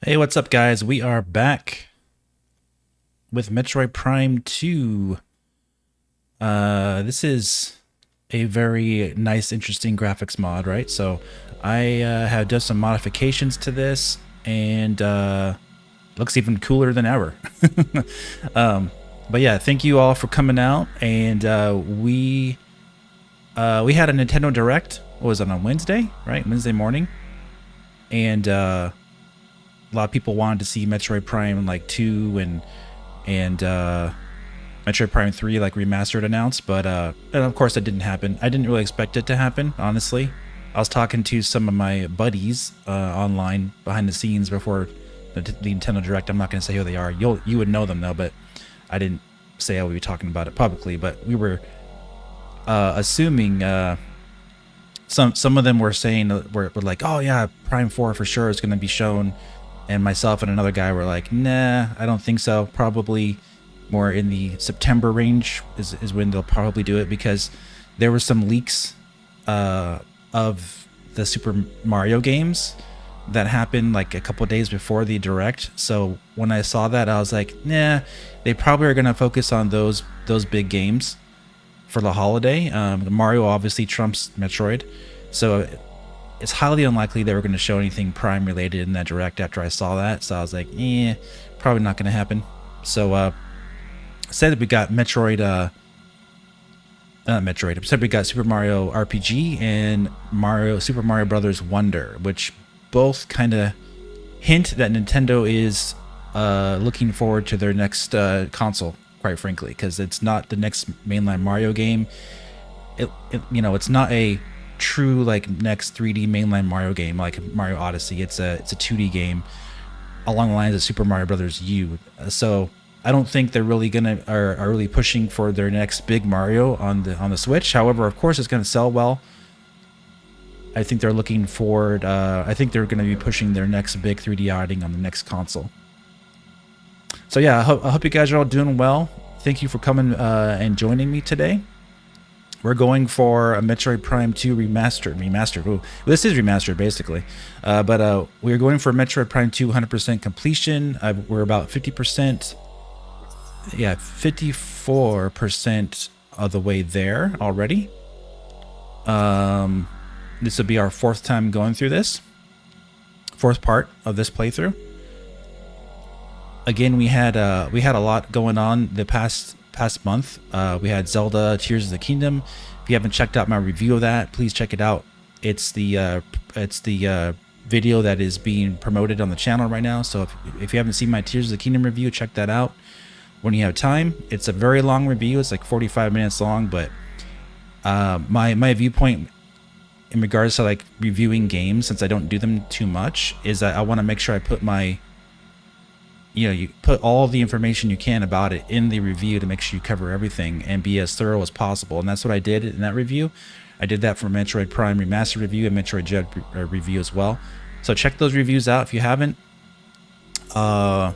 Hey, what's up, guys? We are back with Metroid Prime 2. This is a very nice, interesting graphics mod, right? So I have done some modifications to this, and looks even cooler than ever. But yeah, thank you all for coming out. And we had a Nintendo Direct. What was it, on Wednesday? Right, Wednesday morning, and a lot of people wanted to see Metroid Prime like 2 and Metroid Prime 3 like remastered announced, but and of course that didn't happen. I didn't really expect it to happen, honestly. I was talking to some of my buddies online behind the scenes before the Nintendo Direct. I'm not going to say who they are. You would know them though, but I didn't say I would be talking about it publicly. But we were assuming some of them were saying were like, oh yeah, Prime 4 for sure is going to be shown, and myself and another guy were like, nah, I don't think so. Probably more in the September range is when they'll probably do it, because there were some leaks of the Super Mario games that happened like a couple days before the Direct. So when I saw that, I was like, nah, they probably are going to focus on those big games for the holiday. Mario obviously trumps Metroid, so it's highly unlikely they were going to show anything Prime related in that Direct after I saw that. So I was like, probably not going to happen. So said that we got Said we got Super Mario RPG and Super Mario Brothers Wonder, which both kind of hint that Nintendo is looking forward to their next console, quite frankly, because it's not the next mainline Mario game. It's not a true like next 3D mainline Mario game like Mario Odyssey. It's a 2D game along the lines of Super Mario Brothers U. So I don't think they're really are really pushing for their next big Mario on the Switch. However, of course, it's gonna sell well. I think they're looking forward. I think they're gonna be pushing their next big 3D outing on the next console. So yeah, I hope you guys are all doing well. Thank you for coming and joining me today. We're going for a Metroid Prime 2 remastered. Ooh, this is remastered basically, but we're going for Metroid Prime 2 100% completion. We're about 50%. Yeah, 54% of the way there already. This will be our fourth time going through this. Fourth part of this playthrough. Again, we had a lot going on the past month. We had Zelda Tears of the Kingdom. If you haven't checked out my review of that, please check it out. It's the video that is being promoted on the channel right now. So if you haven't seen my Tears of the Kingdom review, check that out when you have time. It's a very long review. It's like 45 minutes long, but my viewpoint in regards to like reviewing games, since I don't do them too much, is that I want to make sure I put you put all the information you can about it in the review to make sure you cover everything and be as thorough as possible. And that's what I did in that review. I did that for Metroid Prime Remastered review and Metroid Dread review as well. So check those reviews out if you haven't. As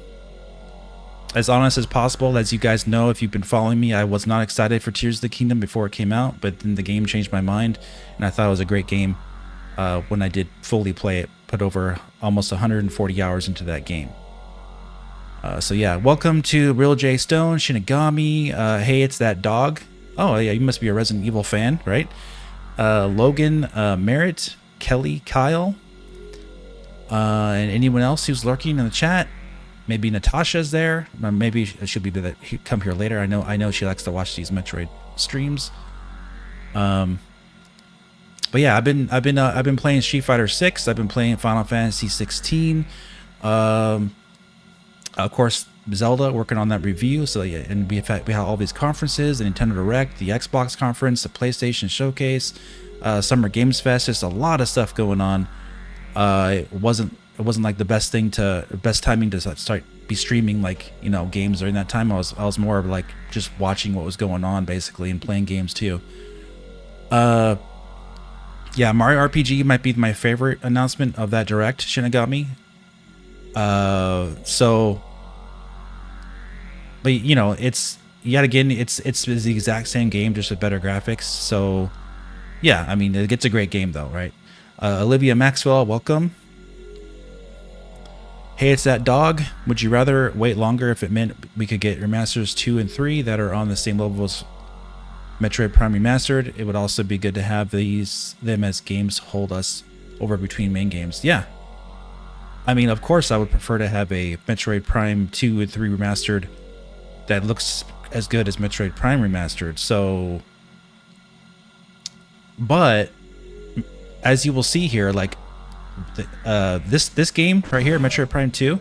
honest as possible, as you guys know, if you've been following me, I was not excited for Tears of the Kingdom before it came out, but then the game changed my mind, and I thought it was a great game when I did fully play it. Put over almost 140 hours into that game. So yeah, welcome to Real J Stone, Shinigami. Hey, it's that dog. Oh yeah, you must be a Resident Evil fan, right? Logan, Merritt, Kelly, Kyle, and anyone else who's lurking in the chat. Maybe Natasha's there. Maybe she'll be there. Come here later. I know she likes to watch these Metroid streams. But yeah, I've been playing Street Fighter 6. I've been playing Final Fantasy 16. Of course, Zelda, working on that review. So yeah, and we have all these conferences: the Nintendo Direct, the Xbox conference, the PlayStation Showcase, Summer Games Fest. Just a lot of stuff going on. It wasn't like the best timing to start be streaming like games during that time. I was more of like just watching what was going on basically and playing games too. Yeah, Mario RPG might be my favorite announcement of that Direct, Shinigami. But it's yet again, it's the exact same game, just with better graphics. So yeah, I mean, it's a great game though, right? Olivia Maxwell, welcome. Hey, it's that dog. Would you rather wait longer if it meant we could get remasters 2 and 3 that are on the same level as Metroid Prime Remastered? It would also be good to have them as games hold us over between main games. Yeah. I mean, of course, I would prefer to have a Metroid Prime 2 and 3 Remastered that looks as good as Metroid Prime Remastered. So, but as you will see here, like this game right here, Metroid Prime 2,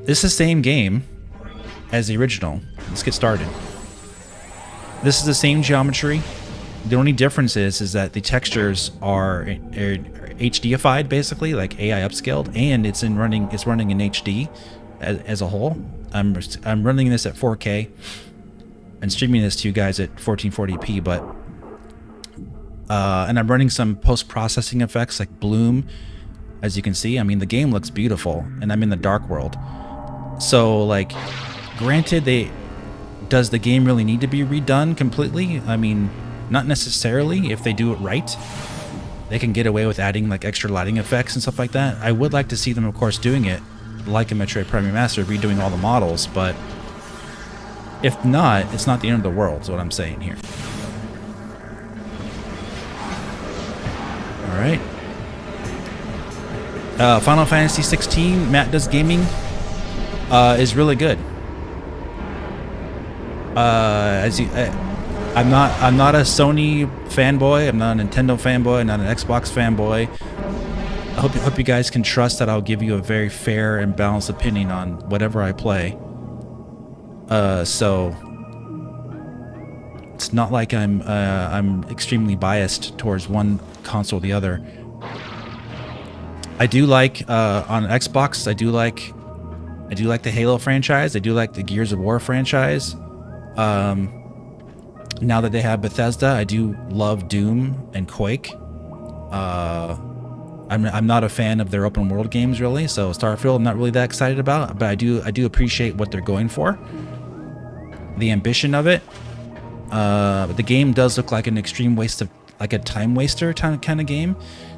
this is the same game as the original. Let's get started. This is the same geometry. The only difference is that the textures are HDified, basically, like AI upscaled, and it's running in HD as a whole. I'm running this at 4K and streaming this to you guys at 1440p, but and I'm running some post-processing effects like bloom, as you can see. I mean, the game looks beautiful, and I'm in the dark world. So, like, granted, does the game really need to be redone completely? I mean, not necessarily. If they do it right, they can get away with adding like extra lighting effects and stuff like that. I would like to see them, of course, doing it like a Metroid Prime Remastered, redoing all the models, but if not, it's not the end of the world, is what I'm saying here. All right. Final Fantasy 16, Matt Does Gaming, is really good. I'm not a Sony fanboy. I'm not a Nintendo fanboy. I'm not an Xbox fanboy. I hope you guys can trust that I'll give you a very fair and balanced opinion on whatever I play. So it's not like I'm extremely biased towards one console or the other. I do like on Xbox. I do like the Halo franchise. I do like the Gears of War franchise. Now that they have Bethesda, I do love Doom and Quake. I'm not a fan of their open world games really, so Starfield I'm not really that excited about, but I do appreciate what they're going for, the ambition of it. But the game does look like an extreme waste of, like a time waster kind of game.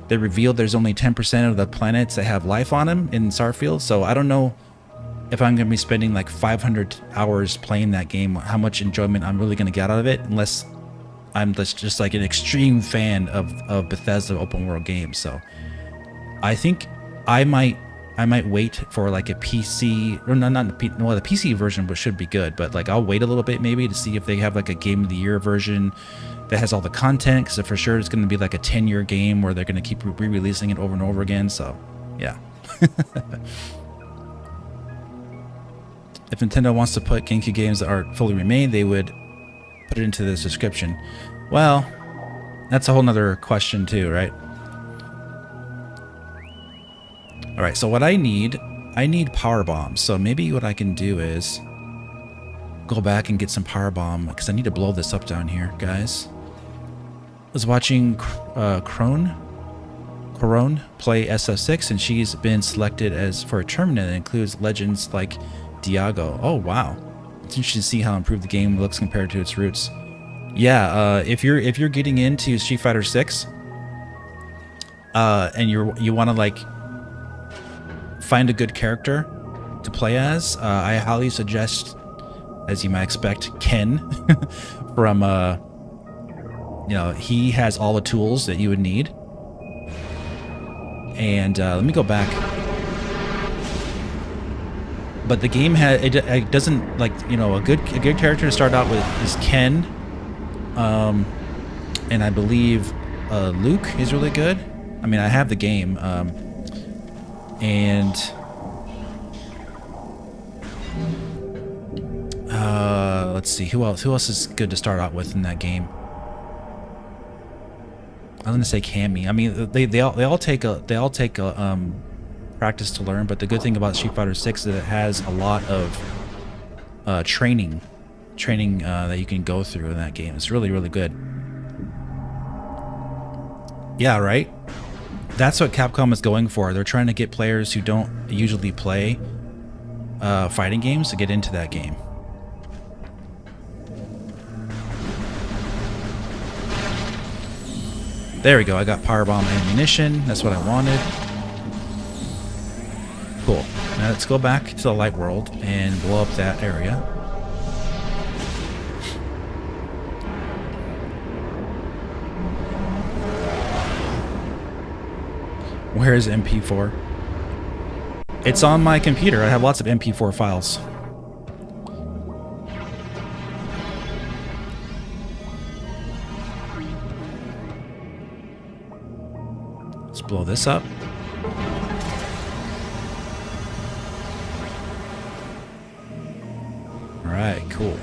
They revealed there's only 10% of the planets that have life on them in Starfield, so I don't know if I'm going to be spending like 500 hours playing that game, how much enjoyment I'm really going to get out of it, unless I'm just like an extreme fan of Bethesda open world games. So I think I might wait for like a PC, or the PC version should be good, but like I'll wait a little bit maybe to see if they have like a Game of the Year version that has all the content, because for sure it's going to be like a 10-year game where they're going to keep re-releasing it over and over again. So yeah. If Nintendo wants to put GameCube games that aren't fully remade, they would put it into this description. Well, that's a whole nother question too, right? All right, so what I need power bombs. So maybe what I can do is go back and get some power bomb, because I need to blow this up down here, guys. I was watching Corone play SF6, and she's been selected as for a tournament that includes legends like Diago. Oh wow, it's interesting to see how improved the game looks compared to its roots. Yeah, if you're getting into Street Fighter 6, and you want to like find a good character to play as, I highly suggest, as you might expect, Ken from he has all the tools that you would need. And let me go back. But the game it doesn't, like, a good character to start out with is Ken, and I believe Luke is really good. I mean, I have the game, and let's see who else is good to start out with in that game. I'm gonna say Cammy. I mean, they all take practice to learn, but the good thing about Street Fighter 6 is that it has a lot of training that you can go through in that game. It's really, really good. Yeah, right? That's what Capcom is going for. They're trying to get players who don't usually play fighting games to get into that game. There we go. I got powerbomb ammunition. That's what I wanted. Cool. Now let's go back to the light world and blow up that area. Where is MP4? It's on my computer. I have lots of MP4 files. Let's blow this up. All right, cool.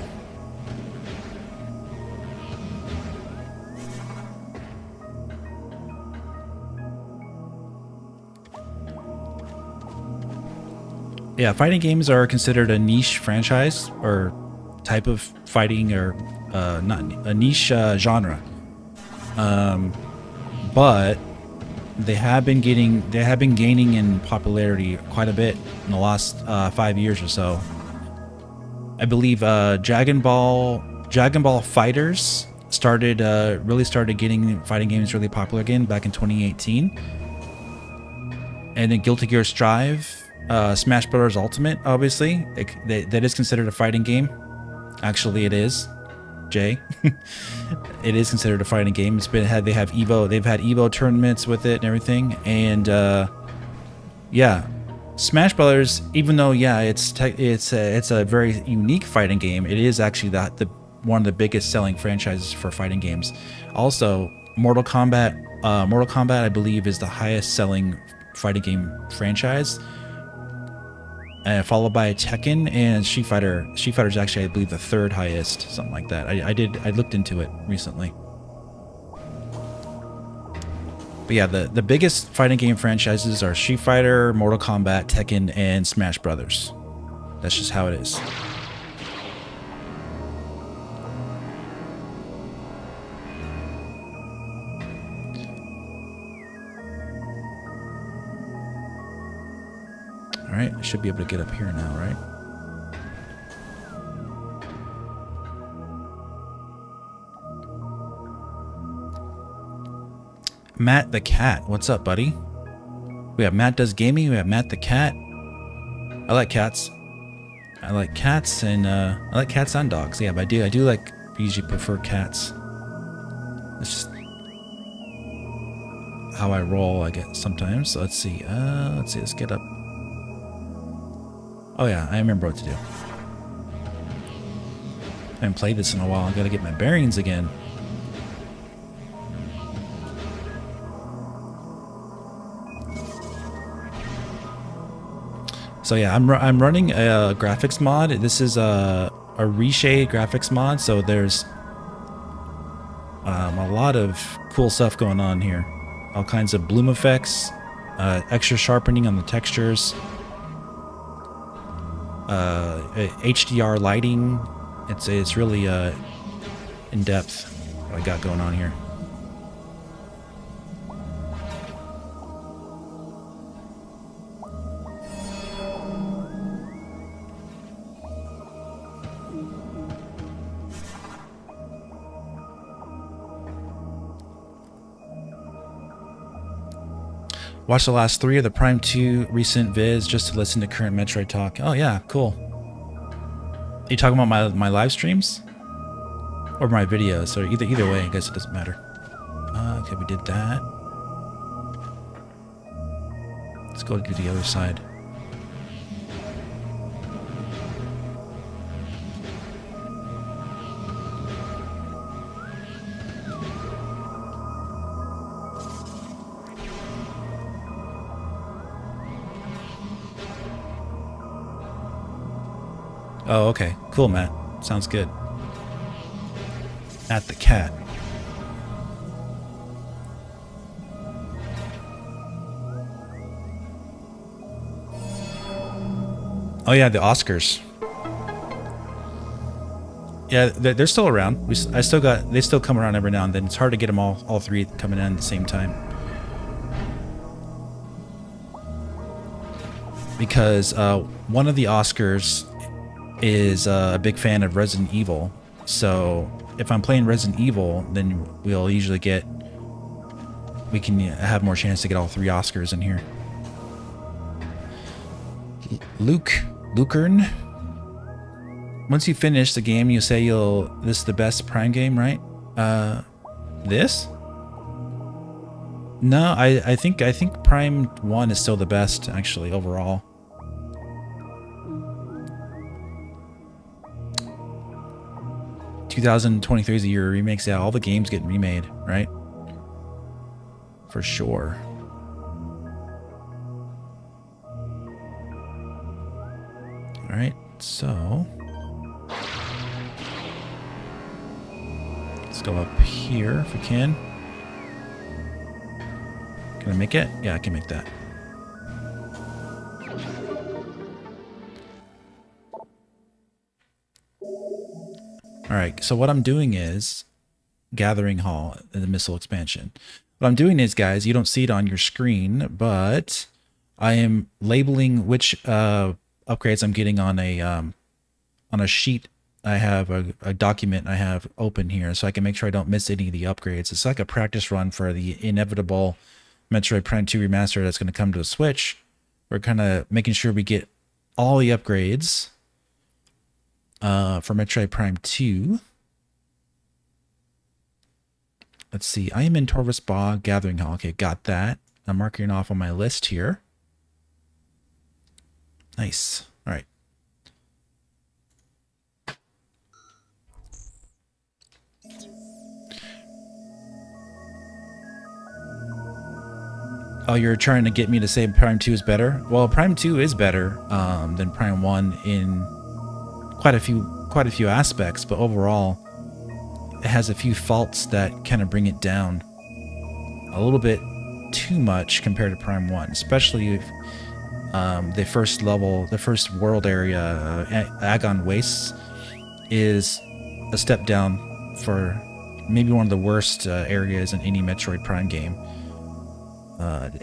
Yeah, fighting games are considered a niche franchise or type of fighting, or not a niche genre. But they have been gaining in popularity quite a bit in the last 5 years or so. I believe Dragon Ball Fighters really started getting fighting games really popular again back in 2018, and then Guilty Gear Strive. Smash Bros. Ultimate, obviously, that is considered a fighting game. Actually, it is. Jay, it is considered a fighting game. They've had Evo tournaments with it and everything. And yeah, Smash Brothers. Even though it's a very unique fighting game, it is actually the one of the biggest selling franchises for fighting games. Also, Mortal Kombat, I believe, is the highest selling fighting game franchise. Followed by Tekken and Street Fighter. Street Fighter is actually, I believe, the third highest, something like that. I looked into it recently. But yeah, the biggest fighting game franchises are Street Fighter, Mortal Kombat, Tekken, and Smash Brothers. That's just how it is. Alright, I should be able to get up here now, right? Matt the Cat, what's up, buddy? We have Matt Does Gaming, we have Matt the Cat. I like cats. I like cats and dogs. Yeah, but I do usually prefer cats. It's just how I roll, I guess, sometimes. So let's see, let's get up. Oh yeah, I remember what to do. I haven't played this in a while. I gotta get my bearings again. So yeah, I'm running a graphics mod. This is a reshade graphics mod. So there's a lot of cool stuff going on here. All kinds of bloom effects, extra sharpening on the textures. HDR lighting. It's really in depth what I got going on here. Watch the last 3 of the Prime 2 recent vids just to listen to current Metroid talk. Oh yeah, cool. Are you talking about my live streams? Or my videos? Or either way, I guess it doesn't matter. Okay, we did that. Let's go to the other side. Oh, okay. Cool, Matt. Sounds good. At the Cat. Oh yeah, the Oscars. Yeah, they're still around. They still come around every now and then. It's hard to get them all 3 coming in at the same time. Because one of the Oscars is a big fan of Resident Evil. So if I'm playing Resident Evil, then we'll usually we can have more chance to get all 3 Oscars in here. Lucerne. Once you finish the game, you say this is the best Prime game, right? This? No, I think Prime 1 is still the best, actually, overall. ...2023 is a year of remakes. Yeah, all the games get remade, right? For sure. Alright, so... let's go up here if we can. Can I make it? Yeah, I can make that. Alright, so what I'm doing is Gathering Hall, the missile expansion. What I'm doing is, guys, you don't see it on your screen, but I am labeling which upgrades I'm getting on a sheet. I have a document I have open here, so I can make sure I don't miss any of the upgrades. It's like a practice run for the inevitable Metroid Prime 2 Remastered that's going to come to a Switch. We're kind of making sure we get all the upgrades for Metroid Prime 2. Let's see. I am in Torvus Bog, Gathering Hall. Okay, got that. I'm marking it off on my list here. Nice. All right. Oh, you're trying to get me to say Prime 2 is better? Well, Prime 2 is better than Prime 1 in quite a few aspects, but overall, it has a few faults that kind of bring it down a little bit too much compared to Prime 1, especially if the first level, the first world area, Agon Wastes, is a step down for maybe one of the worst areas in any Metroid Prime game.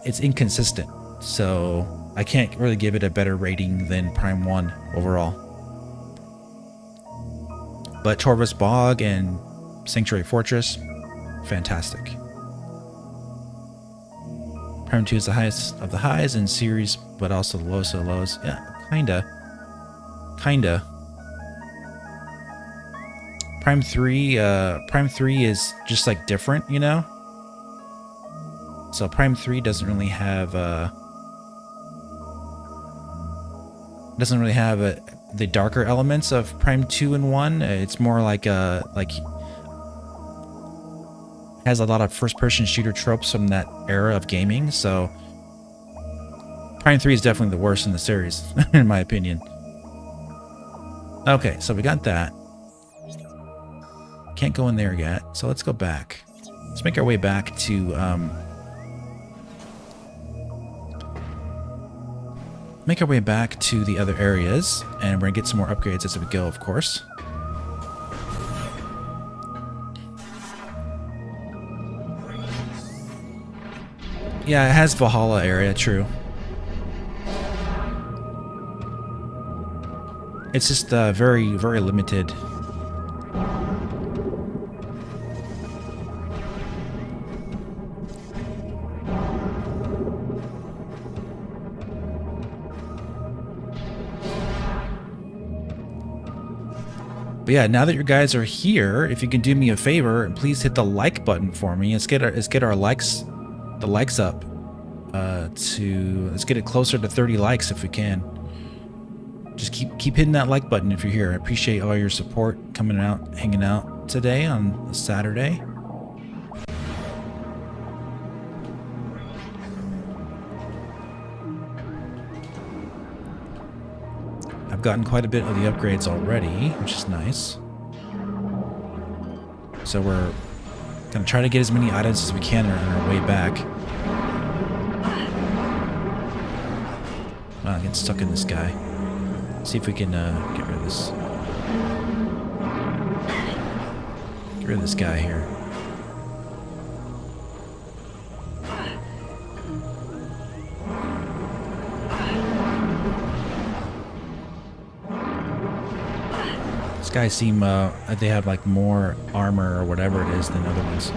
It's inconsistent, so I can't really give it a better rating than Prime 1 overall. But Torvus Bog and Sanctuary Fortress, fantastic. Prime 2 is the highest of the highs in series, but also the lowest of the lows. Yeah, kinda. Prime 3 is just like different, you know? So Prime 3 doesn't really have the darker elements of Prime 2 and 1. It's more like has a lot of first-person shooter tropes from that era of gaming. So Prime 3 is definitely the worst in the series, in my opinion. Okay, so we got that. Can't go in there yet, so let's go back. Let's make our way back to the other areas, and we're gonna get some more upgrades as we go, of course. Yeah, it has Valhalla area, true. It's just very, very limited. But yeah, now that you guys are here, if you can do me a favor, please hit the like button for me. Let's get our likes, the likes up. Let's get it closer to 30 likes if we can. Just keep hitting that like button if you're here. I appreciate all your support coming out, hanging out today on a Saturday. I've gotten quite a bit of the upgrades already, which is nice. So we're gonna try to get as many items as we can on our way back. Wow, I get stuck in this guy. See if we can get rid of this. Get rid of this guy here. These guys seem like they have like more armor or whatever it is than other ones.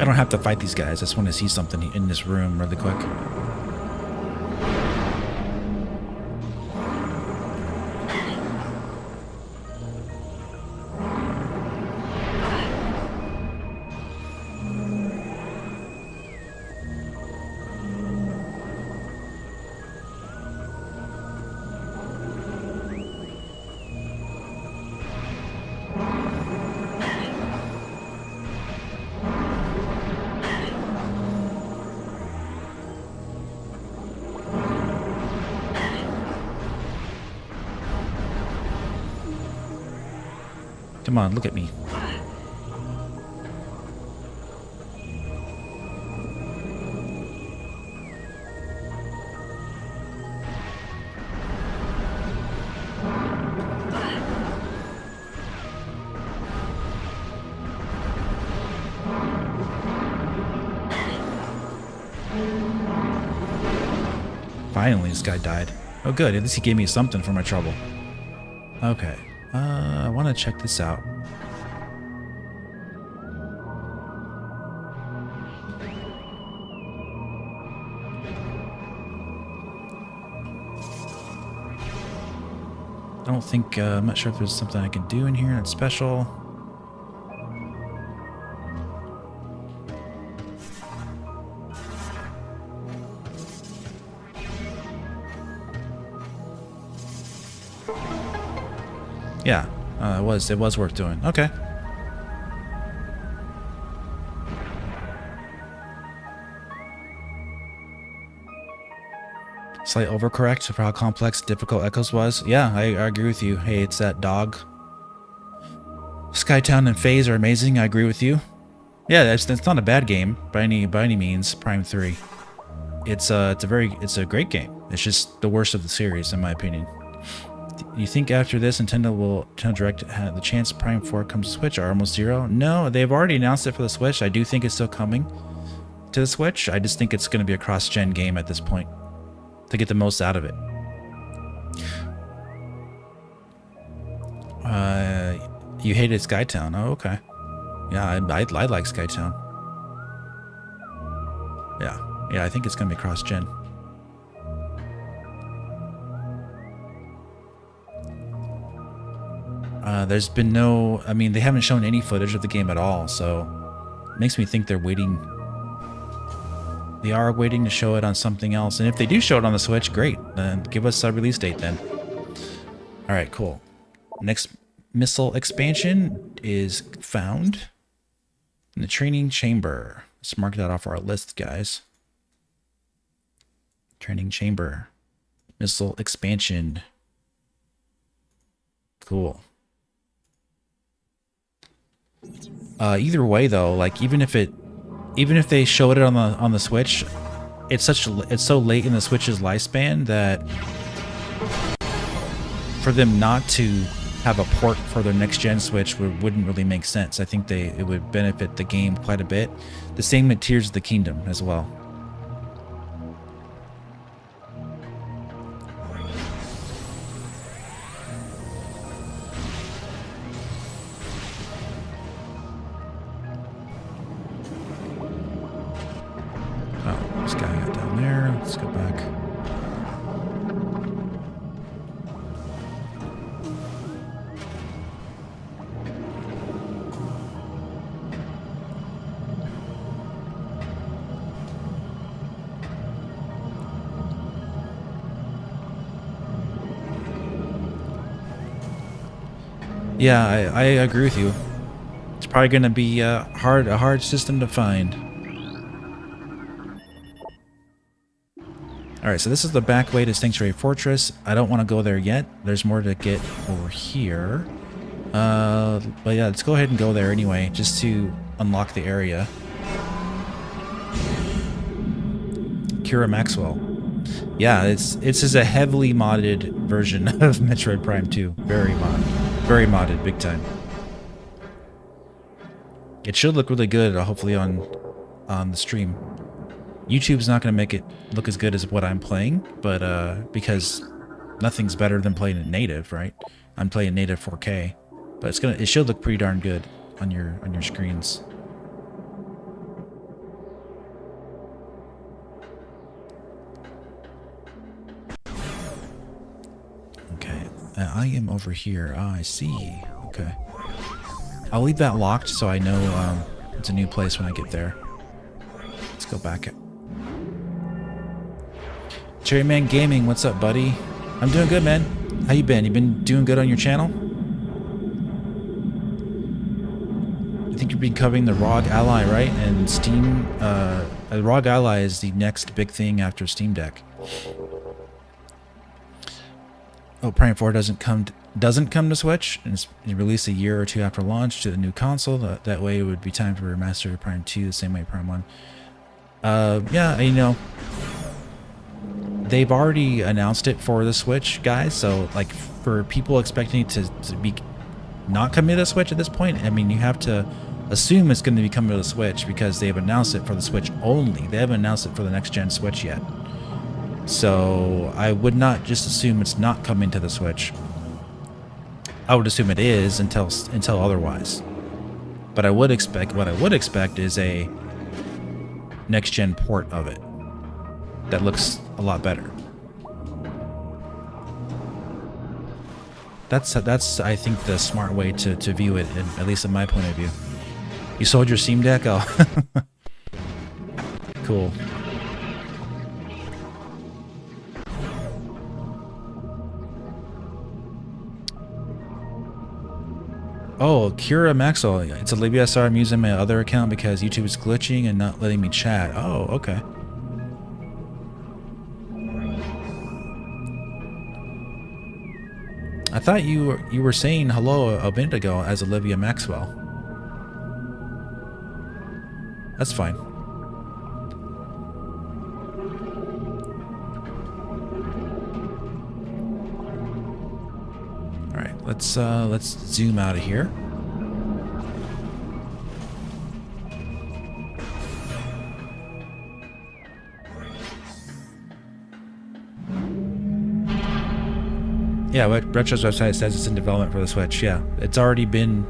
I don't have to fight these guys. I just want to see something in this room really quick. Come on, look at me. Finally, this guy died. Oh good, at least he gave me something for my trouble. Okay. I want to check this out. I don't think, I'm not sure if there's something I can do in here that's special. Yeah, it was worth doing. Okay. Slight overcorrect for how complex difficult Echoes was. Yeah, I agree with you. Hey, it's that dog. Skytown and Phase are amazing. I agree with you. Yeah, it's not a bad game by any means. Prime 3. It's a great game. It's just the worst of the series in my opinion. You think after this Nintendo Direct have the chance Prime 4 comes to Switch are almost zero? No, they've already announced it for the Switch. I do think it's still coming to the Switch. I just think it's going to be a cross-gen game at this point to get the most out of it. You hated Skytown. Oh, okay. Yeah, I like Skytown. Yeah, I think it's going to be cross-gen. There's been no... I mean, they haven't shown any footage of the game at all, so... It makes me think they're waiting... They are waiting to show it on something else. And if they do show it on the Switch, great. Then give us a release date then. Alright, cool. Next missile expansion is found in the training chamber. Let's mark that off our list, guys. Training chamber. Missile expansion. Cool. Either way though, like even if they showed it on the Switch, it's so late in the Switch's lifespan that for them not to have a port for their next gen Switch wouldn't really make sense. I think it would benefit the game quite a bit. The same with Tears of the Kingdom as well. This guy got down there. Let's go back. Yeah, I agree with you. It's probably going to be a hard system to find. Alright, so this is the back way to Sanctuary Fortress. I don't want to go there yet. There's more to get over here. But yeah, let's go ahead and go there anyway, just to unlock the area. Kira Maxwell. Yeah, it's just a heavily modded version of Metroid Prime 2. Very modded, big time. It should look really good, hopefully on the stream. YouTube's not going to make it look as good as what I'm playing, but because nothing's better than playing it native, right? I'm playing native 4K, but it should look pretty darn good on your screens. I am over here. Ah, I see. Okay. I'll leave that locked so I know it's a new place when I get there. Let's go back. Cherryman Gaming, what's up, buddy? I'm doing good, man. How you been? You been doing good on your channel? I think you've been covering the ROG Ally, right? And Steam, ROG Ally is the next big thing after Steam Deck. Oh, Prime 4 doesn't come to Switch, and it's released a year or two after launch to the new console. That way, it would be time for Remastered Prime 2 the same way Prime 1. Yeah, you know, they've already announced it for the Switch, guys. So, like, for people expecting it to be not coming to the Switch at this point, I mean, you have to assume it's going to be coming to the Switch because they've announced it for the Switch only. They haven't announced it for the next-gen Switch yet. So I would not just assume it's not coming to the Switch. I would assume it is until otherwise. But what I would expect is a next-gen port of it that looks a lot better. That's I think the smart way to view it, at least in my point of view. You sold your Steam Deck? Oh, cool. Oh, Kira Maxwell. It's a LibSR. I'm using my other account because YouTube is glitching and not letting me chat. Oh, okay. I thought you were saying hello a minute ago as Olivia Maxwell. That's fine. Let's zoom out of here. Yeah, what Retro's website says it's in development for the Switch. Yeah, it's already been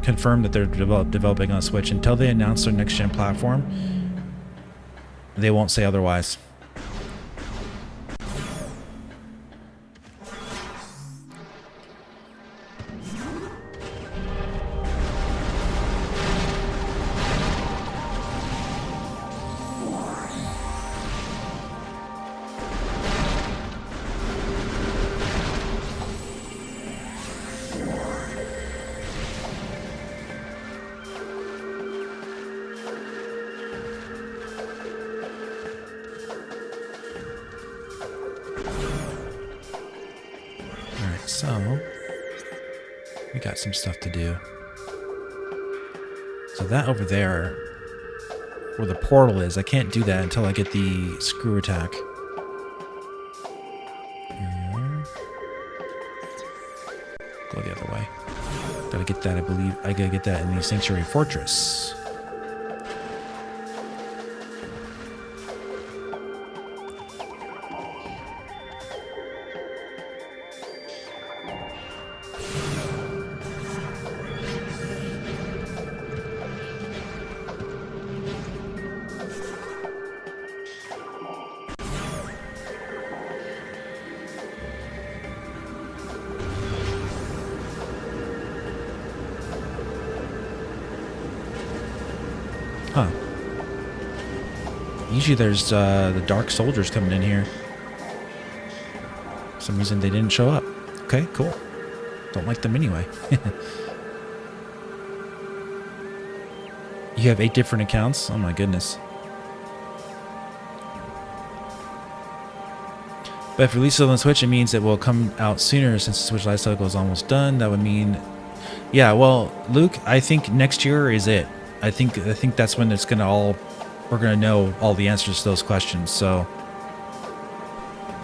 confirmed that they're developing on a Switch. Until they announce their next-gen platform, they won't say otherwise. So, we got some stuff to do. So that over there, where the portal is, I can't do that until I get the screw attack. Go the other way. Gotta get that, I believe. I gotta get that in the Sanctuary Fortress. Huh. Usually there's the Dark Soldiers coming in here. For some reason they didn't show up. Okay, cool. Don't like them anyway. You have 8 different accounts? Oh my goodness. But if releases on the Switch, it means it will come out sooner since the Switch life cycle is almost done. That would mean... Yeah, well, Luke, I think next year is it. I think that's when it's gonna we're gonna know all the answers to those questions. So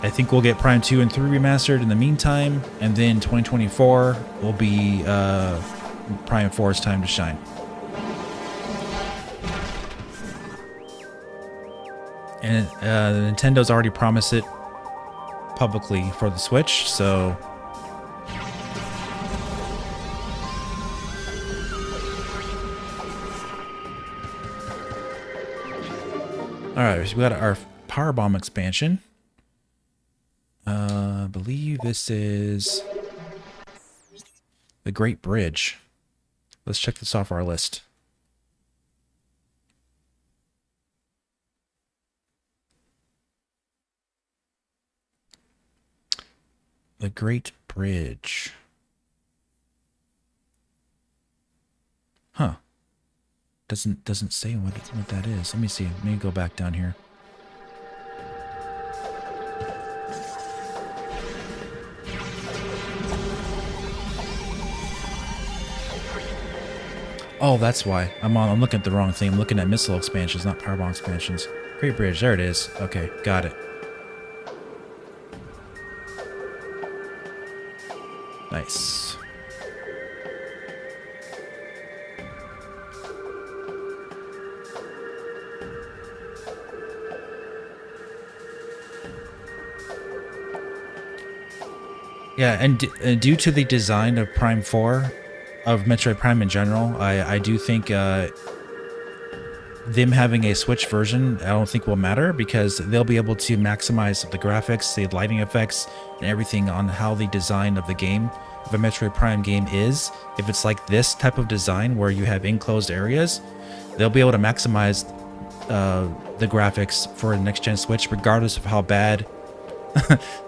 I think we'll get Prime 2 and 3 remastered in the meantime, and then 2024 will be Prime 4's time to shine. And Nintendo's already promised it publicly for the Switch, so all right, so we got our Power Bomb expansion. believe this is the Great Bridge. Let's check this off our list. The Great Bridge. Huh. Doesn't say what that is. Let me see. Let me go back down here. Oh, that's why. I'm looking at the wrong thing. I'm looking at missile expansions, not powerbomb expansions. Great Bridge. There it is. Okay, got it. Nice. Yeah, and due to the design of Prime 4, of Metroid Prime in general, I do think them having a Switch version, I don't think will matter, because they'll be able to maximize the graphics, the lighting effects, and everything on how the design of the game, of a Metroid Prime game is. If it's like this type of design where you have enclosed areas, they'll be able to maximize the graphics for a next-gen Switch, regardless of how bad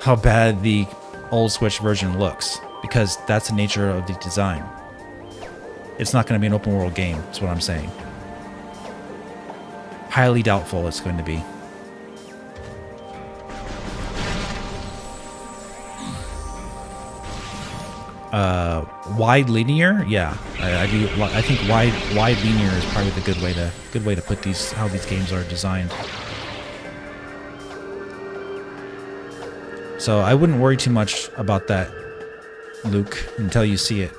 how bad the old Switch version looks, because that's the nature of the design. It's not going to be an open world game, that's what I'm saying. Highly doubtful it's going to be. Wide linear, yeah, I do. I think wide linear is probably the good way to put how these games are designed. So I wouldn't worry too much about that, Luke, until you see it.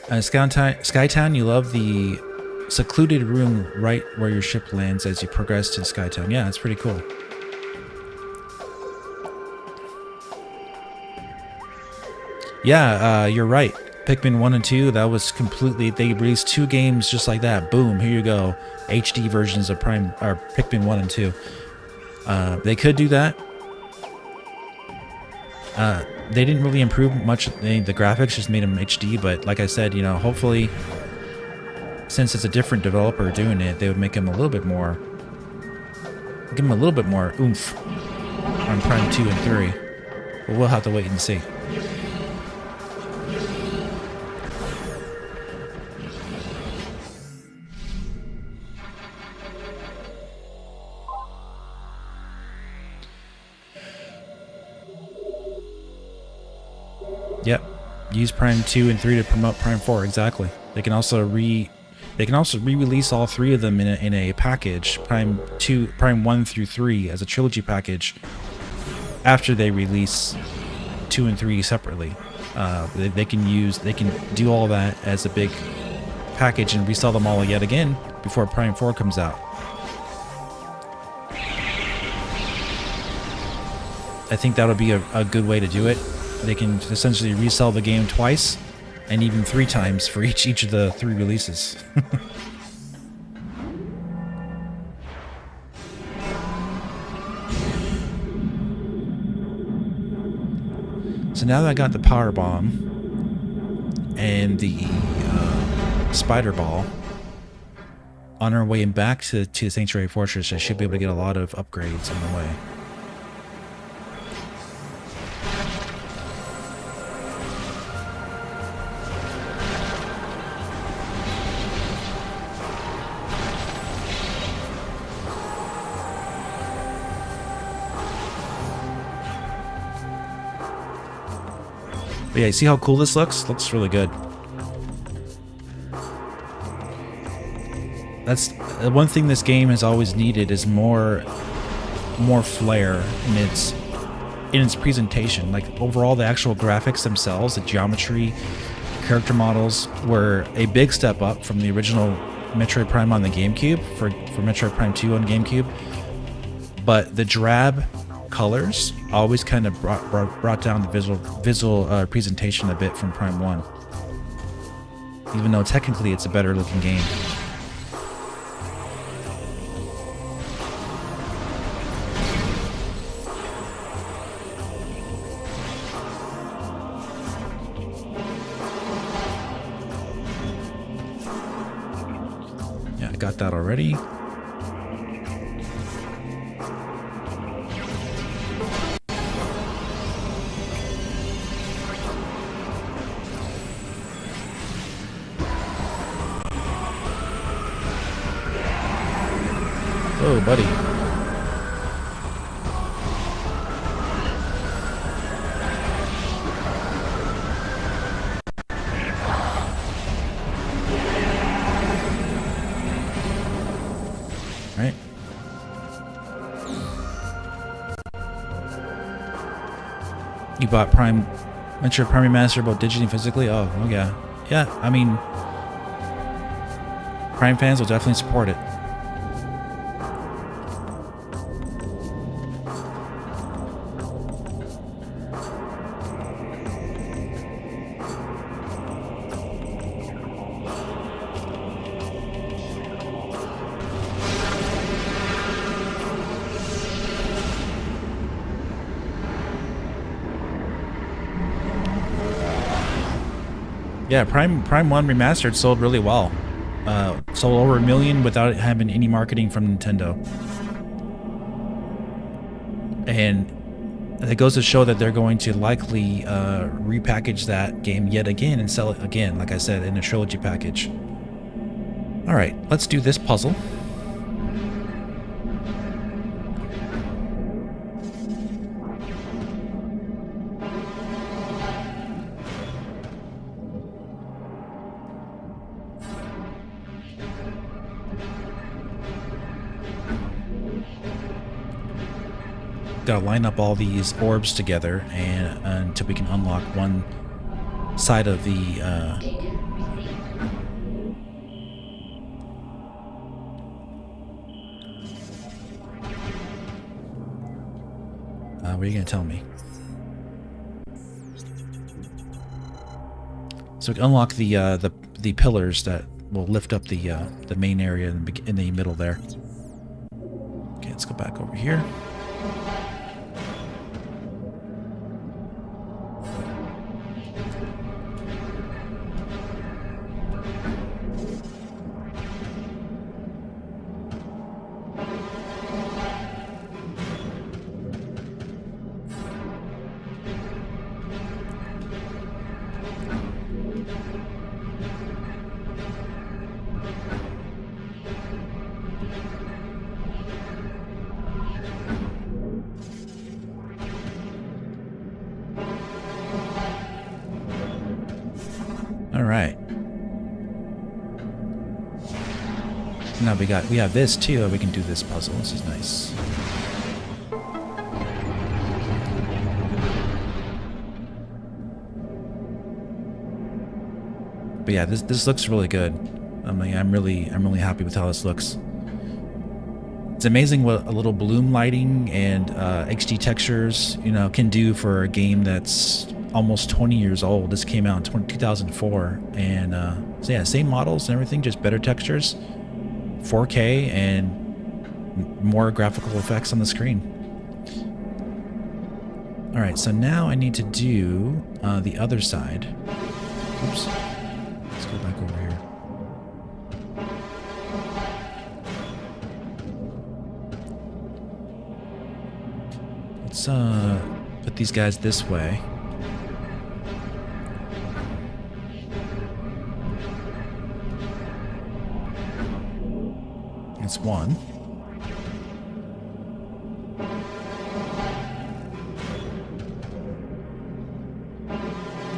Skytown, you love the secluded room right where your ship lands as you progress to Skytown. Yeah, it's pretty cool. Yeah, you're right. Pikmin 1 and 2, that was completely... They released 2 games just like that. Boom, here you go. HD versions of Pikmin 1 and 2. They could do that. They didn't really improve much. The graphics just made them HD, but like I said, you know, hopefully, since it's a different developer doing it, they would make them a little bit more... Give them a little bit more oomph on Prime 2 and 3. But we'll have to wait and see. Yep, use Prime 2 and 3 to promote Prime 4. Exactly. They can also re-release all 3 of them in a package, Prime 1 through 3 as a trilogy package. After they release 2 and 3 separately, they can do all that as a big package and resell them all yet again before Prime 4 comes out. I think that would be a good way to do it. They can essentially resell the game twice, and even 3 times for each of the 3 releases. So now that I got the power bomb and the spider ball, on our way back to Sanctuary Fortress, I should be able to get a lot of upgrades on the way. But yeah, see how cool this looks? Looks really good. That's one thing this game has always needed, is more flair in its presentation. Like overall, the actual graphics themselves, the geometry, character models were a big step up from the original Metroid Prime on the GameCube for Metroid Prime 2 on GameCube. But the drab colors always kind of brought down the visual presentation a bit from Prime 1, even though technically it's a better looking game. got that already. Oh, buddy. Right. You bought Metroid Prime Remastered both digitally and physically? Oh yeah. Yeah, I mean, Prime fans will definitely support it. Yeah, Prime 1 Remastered sold really well. Sold over 1 million without having any marketing from Nintendo. And it goes to show that they're going to likely repackage that game yet again and sell it again, like I said, in a trilogy package. Alright, let's do this puzzle. Gotta line up all these orbs together and until we can unlock one side of the what are you gonna tell me? So we can unlock the pillars that will lift up the main area in the middle there. Okay, let's go back over here. All right. Now we have this too. We can do this puzzle. This is nice. But yeah, this looks really good. I mean, I'm really happy with how this looks. It's amazing what a little bloom lighting and HD textures, you know, can do for a game that's almost 20 years old. This came out in 2004, and so yeah, same models and everything, just better textures, 4K, and more graphical effects on the screen. All right, so now I need to do the other side. Oops. Let's go back over here. Let's put these guys this way. It's one.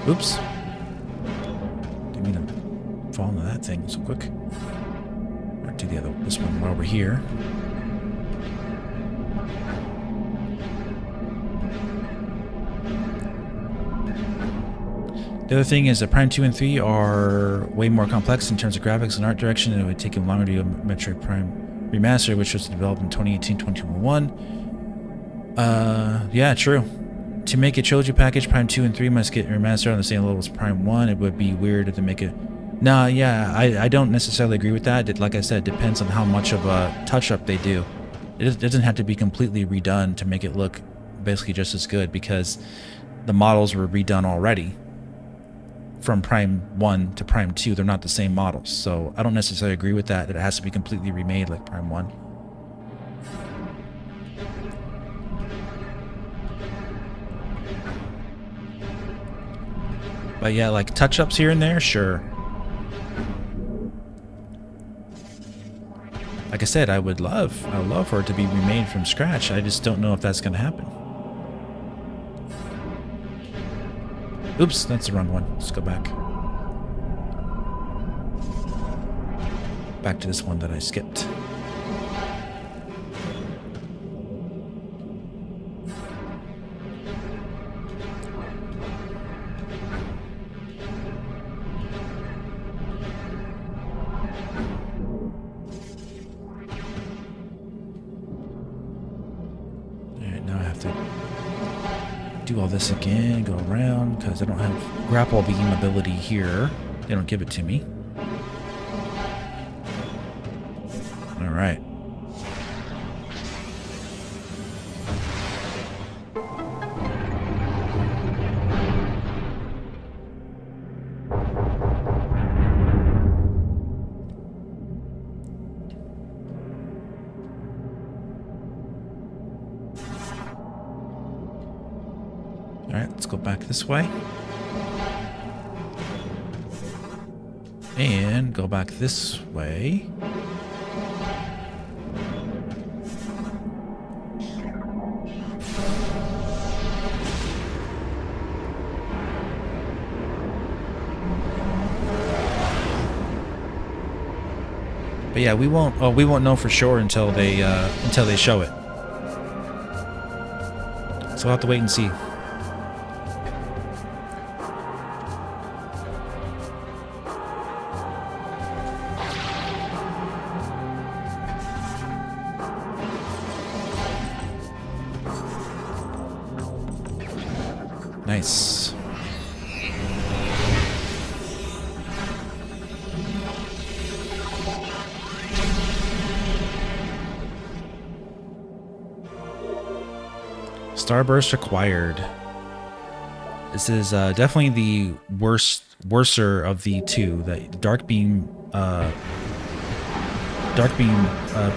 Oops. Didn't mean to fall into that thing so quick. Or do this one while we're here. The other thing is that Prime 2 and 3 are way more complex in terms of graphics and art direction, and it would take them longer to do a Metroid Prime Remastered, which was developed in 2018-2021. Yeah, true. To make a trilogy package, Prime 2 and 3 must get remastered on the same level as Prime 1. It would be weird to make it... Nah, yeah, I don't necessarily agree with that. Like I said, it depends on how much of a touch-up they do. It doesn't have to be completely redone to make it look basically just as good, because the models were redone already from Prime 1 to Prime 2, they're not the same models. So I don't necessarily agree with that it has to be completely remade like Prime 1. But yeah, like touch-ups here and there, sure. Like I said, I would love for it to be remade from scratch. I just don't know if that's going to happen. Oops, that's the wrong one. Let's go back. Back to this one that I skipped. Do all this again, go around, because I don't have grapple beam ability here. They don't give it to me. Alright. Alright, let's go back this way. And go back this way. But yeah, we won't know for sure until they show it. So we'll have to wait and see. Nice. Starburst acquired. This is definitely the worser of the two. The Dark Beam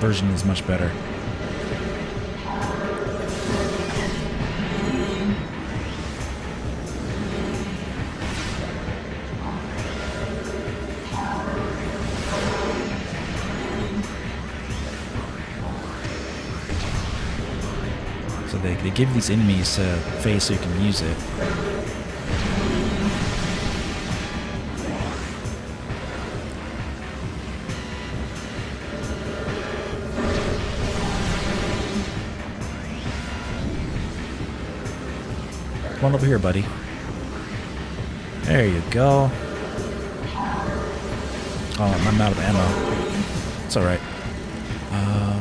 version is much better. They give these enemies a face so you can use it. Come on over here, buddy. There you go. Oh, I'm out of ammo. It's alright.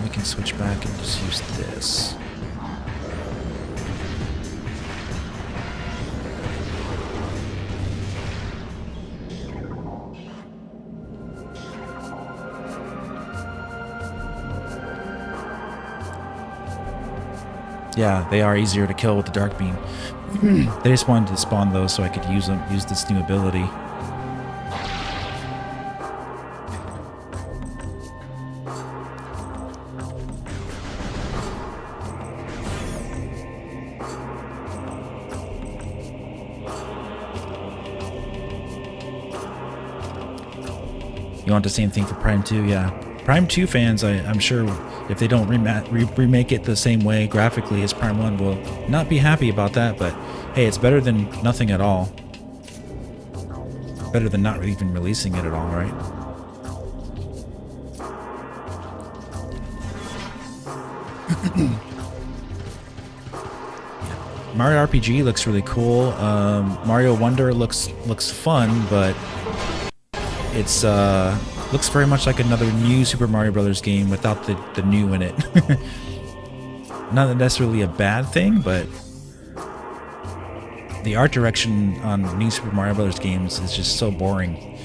We can switch back and just use this. Yeah, they are easier to kill with the Dark Beam. They just wanted to spawn those so I could use this new ability. You want the same thing for Prime 2? Yeah. Prime 2 fans, I'm sure if they don't remake it the same way graphically as Prime 1 will not be happy about that, but hey, it's better than nothing at all. Better than not even releasing it at all, right? Mario RPG looks really cool. Mario Wonder looks fun, but it's looks very much like another new Super Mario Brothers game without the new in it. Not necessarily a bad thing, but the art direction on new Super Mario Brothers games is just so boring,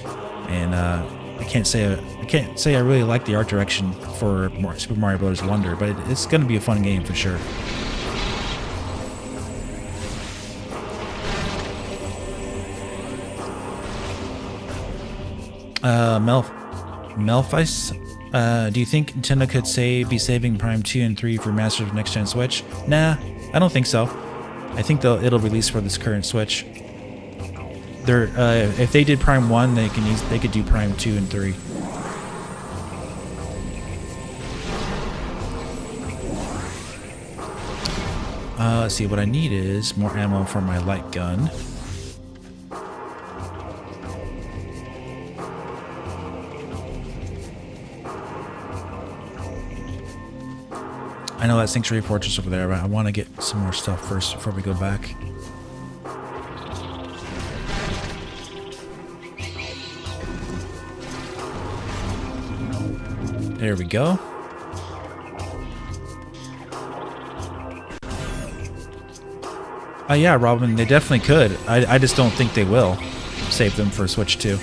and I can't say I really like the art direction for Super Mario Brothers Wonder, but it's going to be a fun game for sure. Melphis, do you think Nintendo could be saving Prime 2 and 3 for Master of Next Gen Switch? Nah, I don't think so. I think it'll release for this current Switch. If they did Prime 1, they could do Prime 2 and 3. Let's see, what I need is more ammo for my light gun. I know that Sanctuary Fortress over there, but I want to get some more stuff first before we go back. There we go. Yeah, Robin, they definitely could. I just don't think they will save them for Switch 2.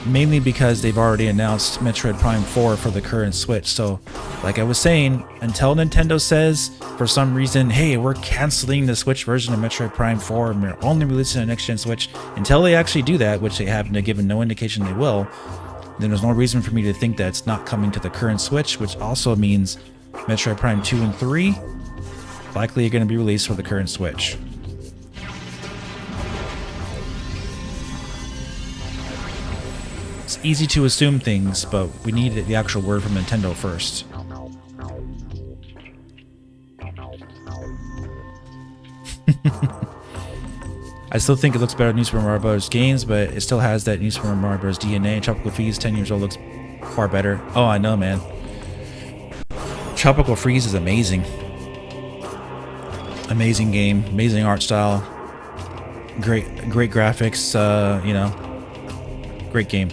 Mainly because they've already announced Metroid Prime 4 for the current Switch. So, like I was saying, until Nintendo says, for some reason, hey, we're canceling the Switch version of Metroid Prime 4 and we're only releasing a next-gen Switch, until they actually do that, which they haven't given no indication they will, then there's no reason for me to think that it's not coming to the current Switch, which also means Metroid Prime 2 and 3 likely are going to be released for the current Switch. It's easy to assume things, but we need the actual word from Nintendo first. I still think it looks better than New Super Mario Bros. Games, but it still has that New Super Mario Bros. DNA. Tropical Freeze, 10 years old, looks far better. Oh, I know, man. Tropical Freeze is amazing. Amazing game, amazing art style, great graphics, you know, great game.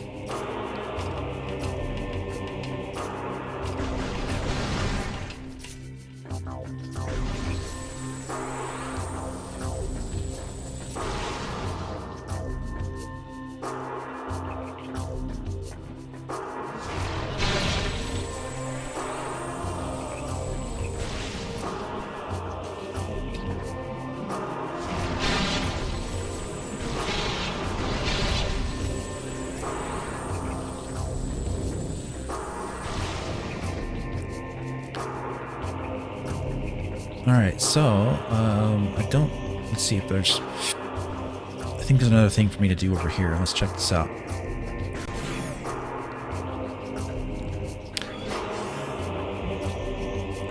Alright, so, let's see if there's, I think there's another thing for me to do over here. Let's check this out.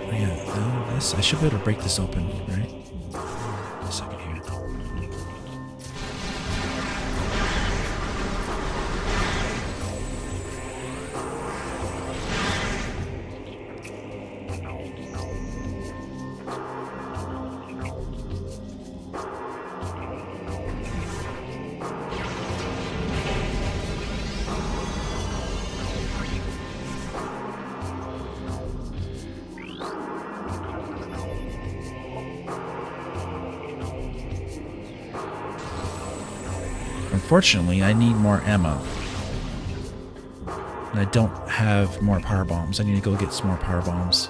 Oh yeah, I should be able to break this open, right? A second here. Unfortunately, I need more ammo. And I don't have more power bombs. I need to go get some more power bombs.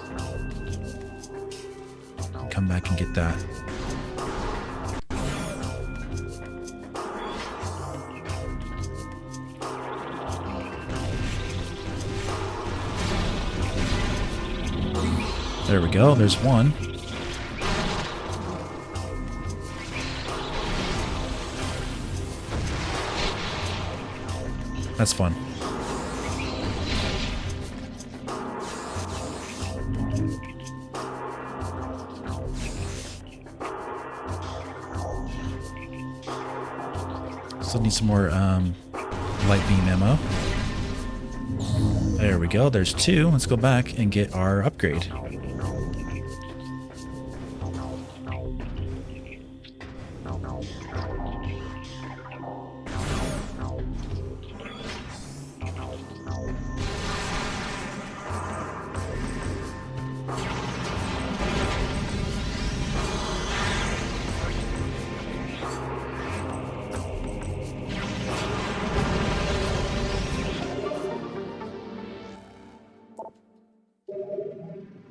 Come back and get that. There we go. There's one. That's fun. Still need some more light beam ammo. There we go. There's two. Let's go back and get our upgrade.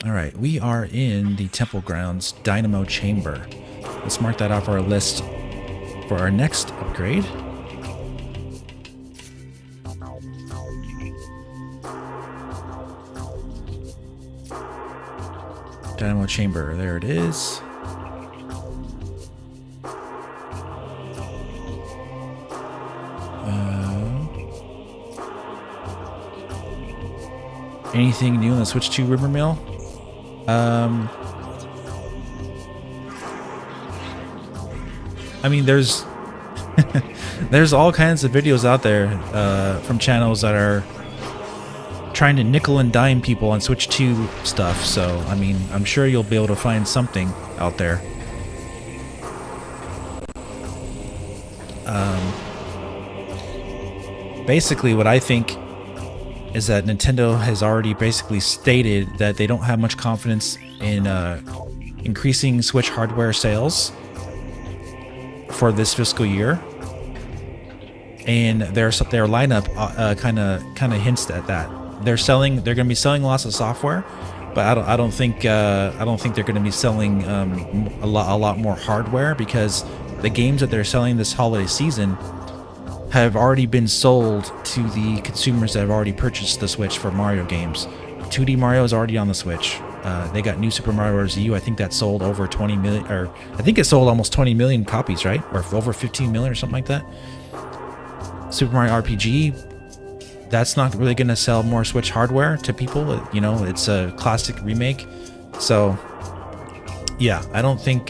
Alright, we are in the Temple Grounds Dynamo Chamber. Let's mark that off our list for our next upgrade. Dynamo chamber, there it is. Anything new in the Switch 2 rumor mill? I mean, there's there's all kinds of videos out there from channels that are trying to nickel and dime people on Switch 2 stuff. So, I mean, I'm sure you'll be able to find something out there. Basically, what I think is that Nintendo has already basically stated that they don't have much confidence in increasing Switch hardware sales for this fiscal year, and their lineup kind of hints at that. They're going to be selling lots of software, but I don't think they're going to be selling a lot more hardware, because the games that they're selling this holiday season have already been sold to the consumers that have already purchased the Switch for Mario games. 2D Mario is already on the Switch. They got New Super Mario Bros. U. I think that sold over 20 million, or I think it sold almost 20 million copies, right? Or over 15 million or something like that. Super Mario RPG, that's not really going to sell more Switch hardware to people. You know, it's a classic remake. So, yeah, I don't think...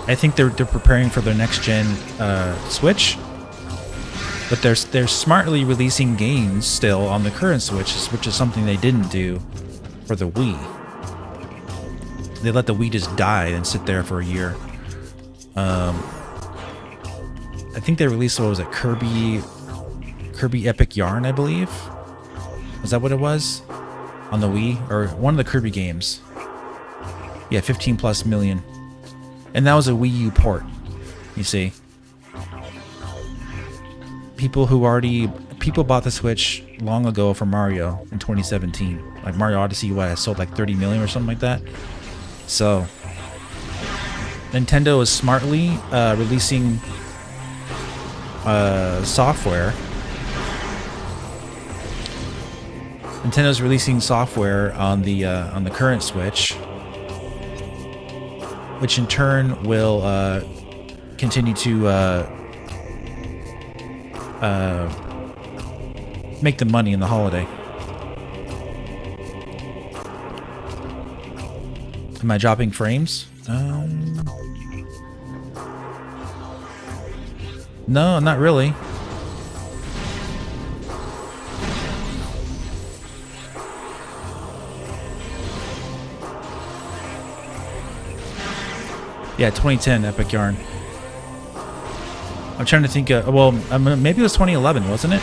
I think they're preparing for their next gen Switch, but they're smartly releasing games still on the current Switch, which is something they didn't do for the Wii. They let the Wii just die and sit there for a year. I think they released, what was it, Kirby Epic Yarn, I believe. Is that what it was on the Wii, or one of the Kirby games? Yeah, 15 plus million. And that was a Wii U port, you see. People bought the Switch long ago for Mario in 2017. Like Mario Odyssey, sold like 30 million or something like that. So, Nintendo is smartly releasing software. Nintendo's releasing software on the current Switch, which in turn will continue to make the money in the holiday. Am I dropping frames? No, not really. Yeah, 2010 Epic Yarn. I'm trying to think. Well, maybe it was 2011, wasn't it?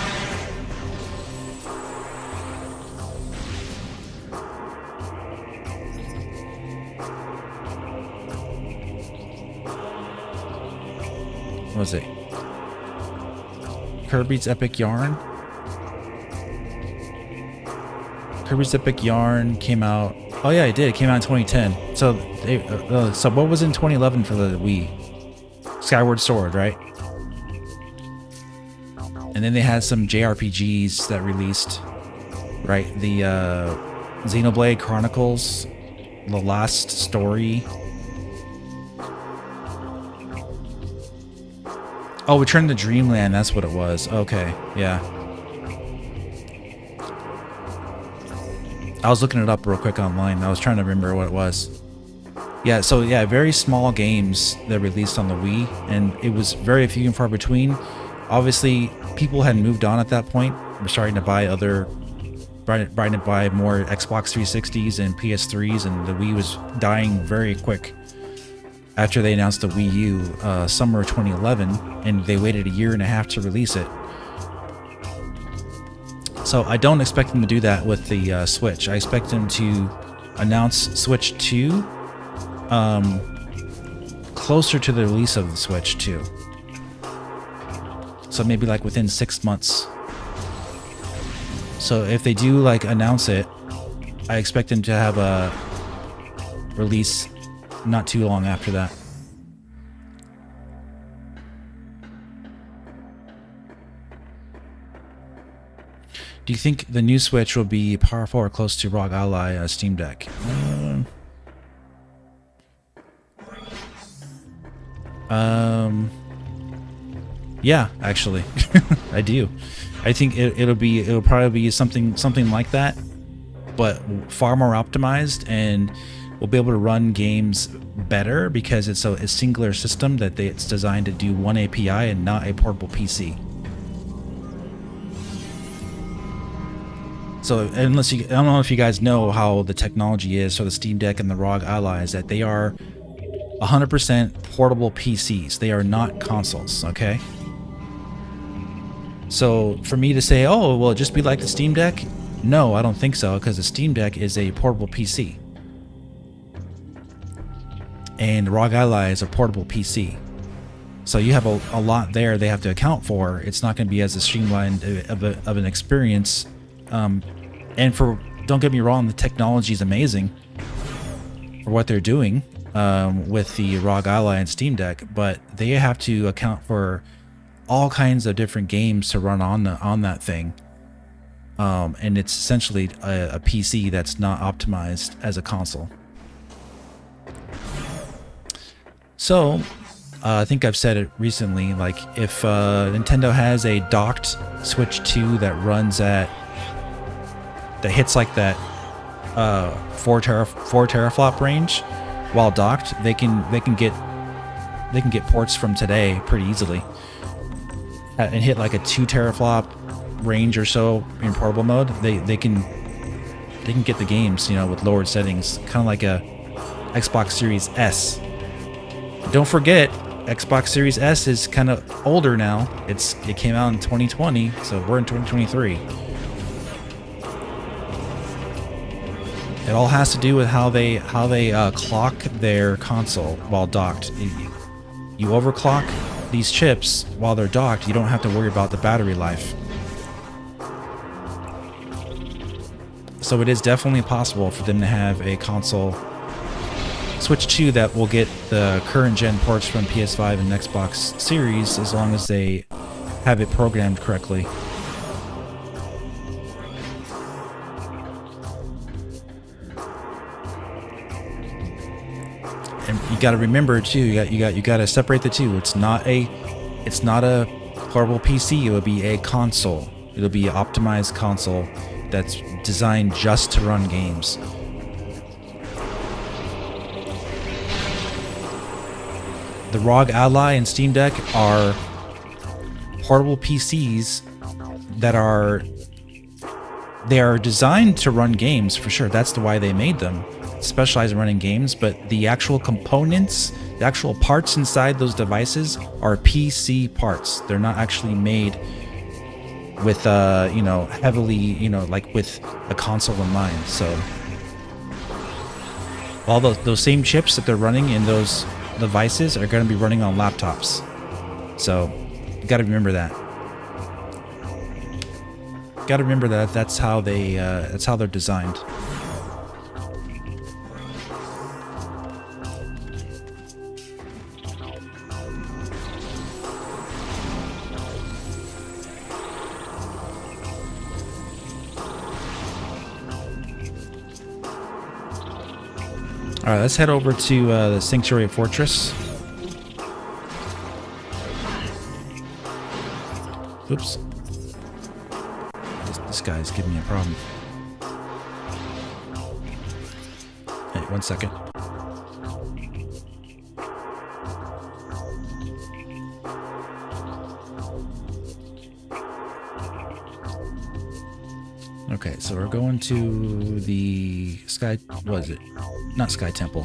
What was it? Kirby's Epic Yarn. Kirby's Epic Yarn came out. Oh yeah, it did. It came out in 2010. So, so what was in 2011 for the Wii? Skyward Sword, right? And then they had some JRPGs that released, right? The Xenoblade Chronicles, The Last Story. Oh, Return to Dreamland. That's what it was. Okay, yeah. I was looking it up real quick online. I was trying to remember what it was. Yeah, so yeah, very small games that released on the Wii, and it was very few and far between. Obviously, people had moved on at that point. We're starting to buy more Xbox 360s and PS3s, and the Wii was dying very quick after they announced the Wii U summer of 2011, and they waited a year and a half to release it. So I don't expect them to do that with the Switch. I expect them to announce Switch 2 closer to the release of the Switch 2. So maybe like within 6 months. So if they do like announce it, I expect them to have a release not too long after that. Do you think the new Switch will be powerful or close to ROG Ally Steam Deck? Yeah, actually, I do. I think it'll probably be something like that, but far more optimized, and we'll be able to run games better because it's a singular system that it's designed to do one API and not a portable PC. So I don't know if you guys know how the technology is for the Steam Deck and the ROG Ally, is that they are 100% portable PCs. They are not consoles, okay? So for me to say, oh, will it just be like the Steam Deck? No, I don't think so, because the Steam Deck is a portable PC. And ROG Ally is a portable PC. So you have a lot there they have to account for. It's not going to be as streamlined of an experience. And don't get me wrong, the technology is amazing for what they're doing with the ROG Ally and Steam Deck, but they have to account for all kinds of different games to run on that thing. And it's essentially a PC that's not optimized as a console. So I think I've said it recently, like if Nintendo has a docked Switch 2 that hits like that 4 teraflop range while docked, they can get ports from today pretty easily and hit like a 2 teraflop range or so in portable mode. They can get the games, with lowered settings, kind of like a Xbox Series S. Don't forget, Xbox Series S is kind of older now. It came out in 2020, so we're in 2023. It all has to do with how they clock their console while docked. You overclock these chips while they're docked, you don't have to worry about the battery life. So it is definitely possible for them to have a console Switch 2 that will get the current gen ports from PS5 and Xbox Series, as long as they have it programmed correctly. And you got to remember too, you got to separate the two. It's not a portable PC. It will be a console. It'll be an optimized console that's designed just to run games. The ROG Ally and Steam Deck are portable PCs that are designed to run games for sure. That's why they made them. Specialize in running games, but the actual components, the actual parts inside those devices are PC parts. They're not actually made with heavily, like with a console in mind. So all those same chips that they're running in those devices are going to be running on laptops. So you got to remember that. Got to remember that that's how they're designed. All right, let's head over to the Sanctuary Fortress. Oops. This guy's giving me a problem. Hey, 1 second. Okay, so we're going to the Sky... What is it? Not Sky Temple.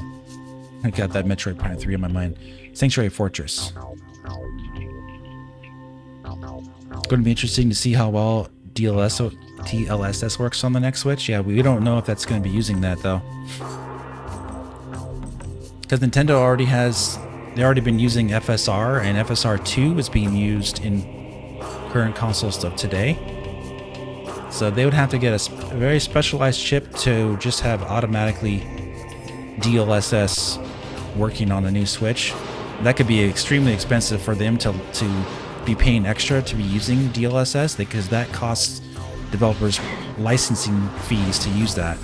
I got that Metroid Prime 3 in my mind. Sanctuary Fortress. Going to be interesting to see how well DLSS works on the next Switch. Yeah, we don't know if that's going to be using that, though. Because Nintendo they've already been using FSR, and FSR 2 is being used in current console stuff today. So they would have to get a very specialized chip to just have automatically DLSS working on the new Switch. That could be extremely expensive for them to be paying extra to be using DLSS, because that costs developers licensing fees to use that.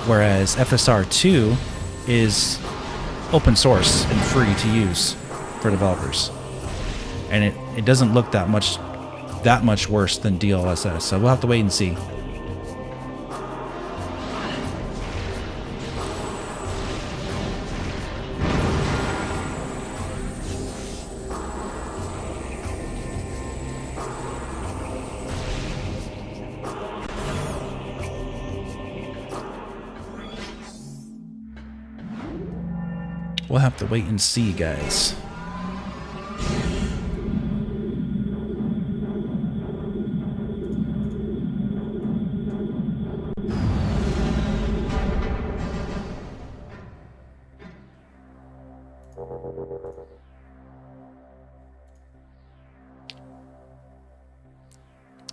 Whereas FSR 2 is open source and free to use for developers. And it doesn't look that much worse than DLSS, so we'll have to wait and see. We'll have to wait and see, guys.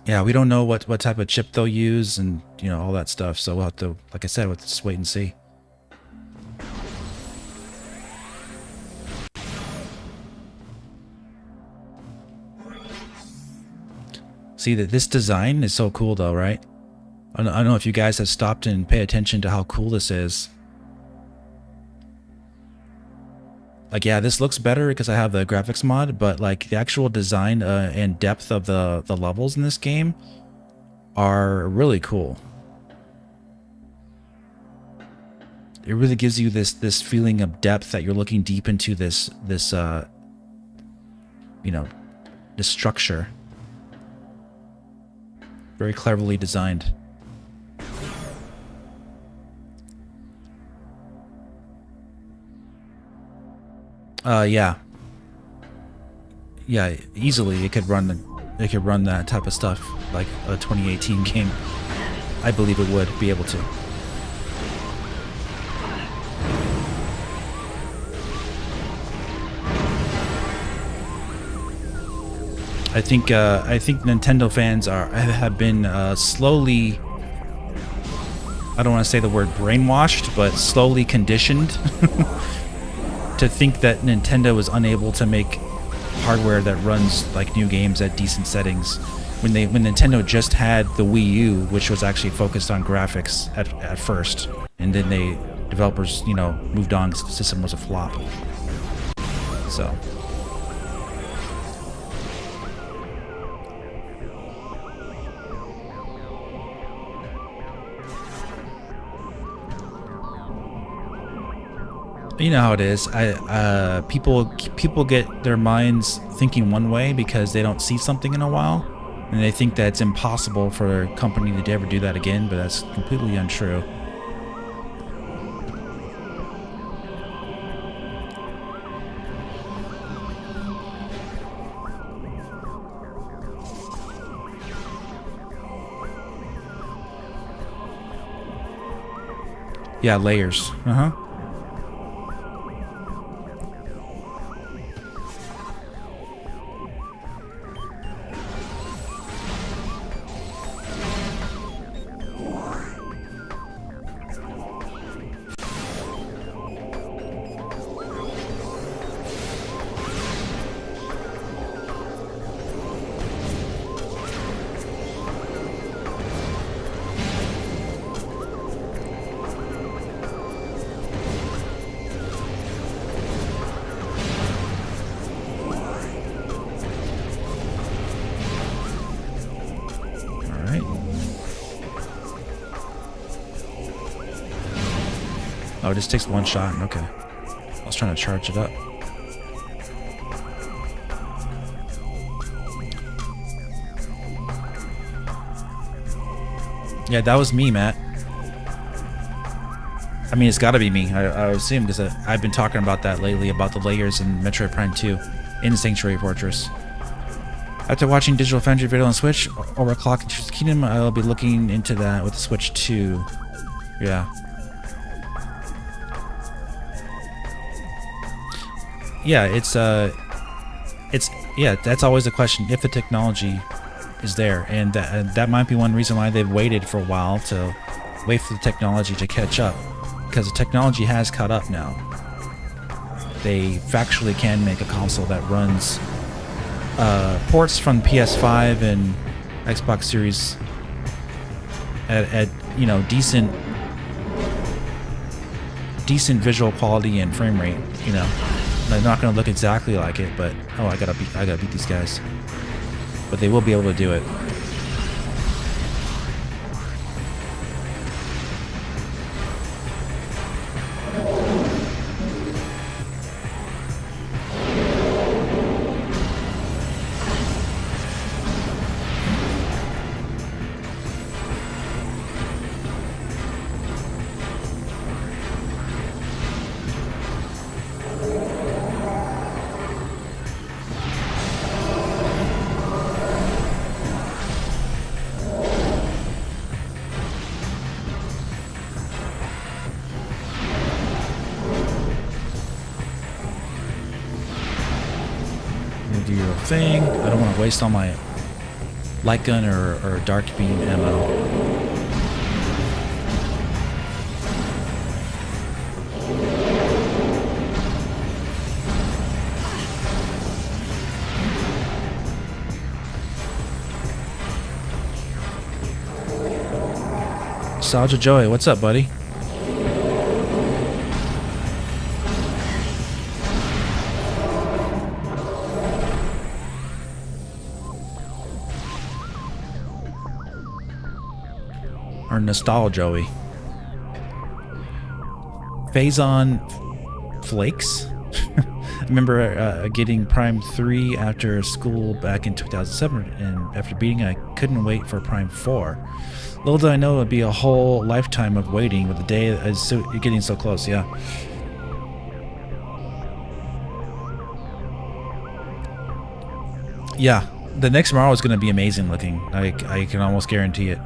Yeah, we don't know what type of chip they'll use and, you know, all that stuff. So we'll have to, like I said, we'll just wait and see. See that this design is so cool though, right? I don't know if you guys have stopped and pay attention to how cool this is. Like, yeah, this looks better because I have the graphics mod, but like the actual design and depth of the levels in this game are really cool. It really gives you this feeling of depth that you're looking deep into this you know, this structure. Very cleverly designed. Yeah, easily it could run that type of stuff like a 2018 game. I believe it would be able to. I think Nintendo fans have been slowly, I don't want to say the word brainwashed, but slowly conditioned to think that Nintendo is unable to make hardware that runs like new games at decent settings. When Nintendo just had the Wii U, which was actually focused on graphics at first, and then developers, you know, moved on because the system was a flop. So. You know how it is. People get their minds thinking one way because they don't see something in a while, and they think that it's impossible for a company to ever do that again, but that's completely untrue. Yeah, layers. Uh-huh. Oh, it just takes one shot. Okay. I was trying to charge it up. Yeah, that was me, Matt. I mean, it's got to be me. I assume because I've been talking about that lately, about the layers in Metroid Prime 2 in Sanctuary Fortress. After watching Digital Foundry video on Switch, overclock in Tears of the Kingdom, I'll be looking into that with the Switch 2. Yeah. Yeah, yeah, that's always the question, if the technology is there, and that might be one reason why they've waited for a while to wait for the technology to catch up, because the technology has caught up now. They factually can make a console that runs ports from PS5 and Xbox Series at you know, decent visual quality and frame rate. You know, they're not going to look exactly like it, but oh, I gotta beat these guys. But they will be able to do it. Do your thing. I don't want to waste all my light gun or dark beam ammo. Nostalgia Joey, what's up, buddy? Or Nostalgia Joey. Phazon Flakes. I remember getting Prime 3 after school back in 2007, and after beating it, I couldn't wait for Prime 4. Little did I know it would be a whole lifetime of waiting, with the day is getting so close. Yeah. Yeah, the next Mario is going to be amazing looking. I can almost guarantee it.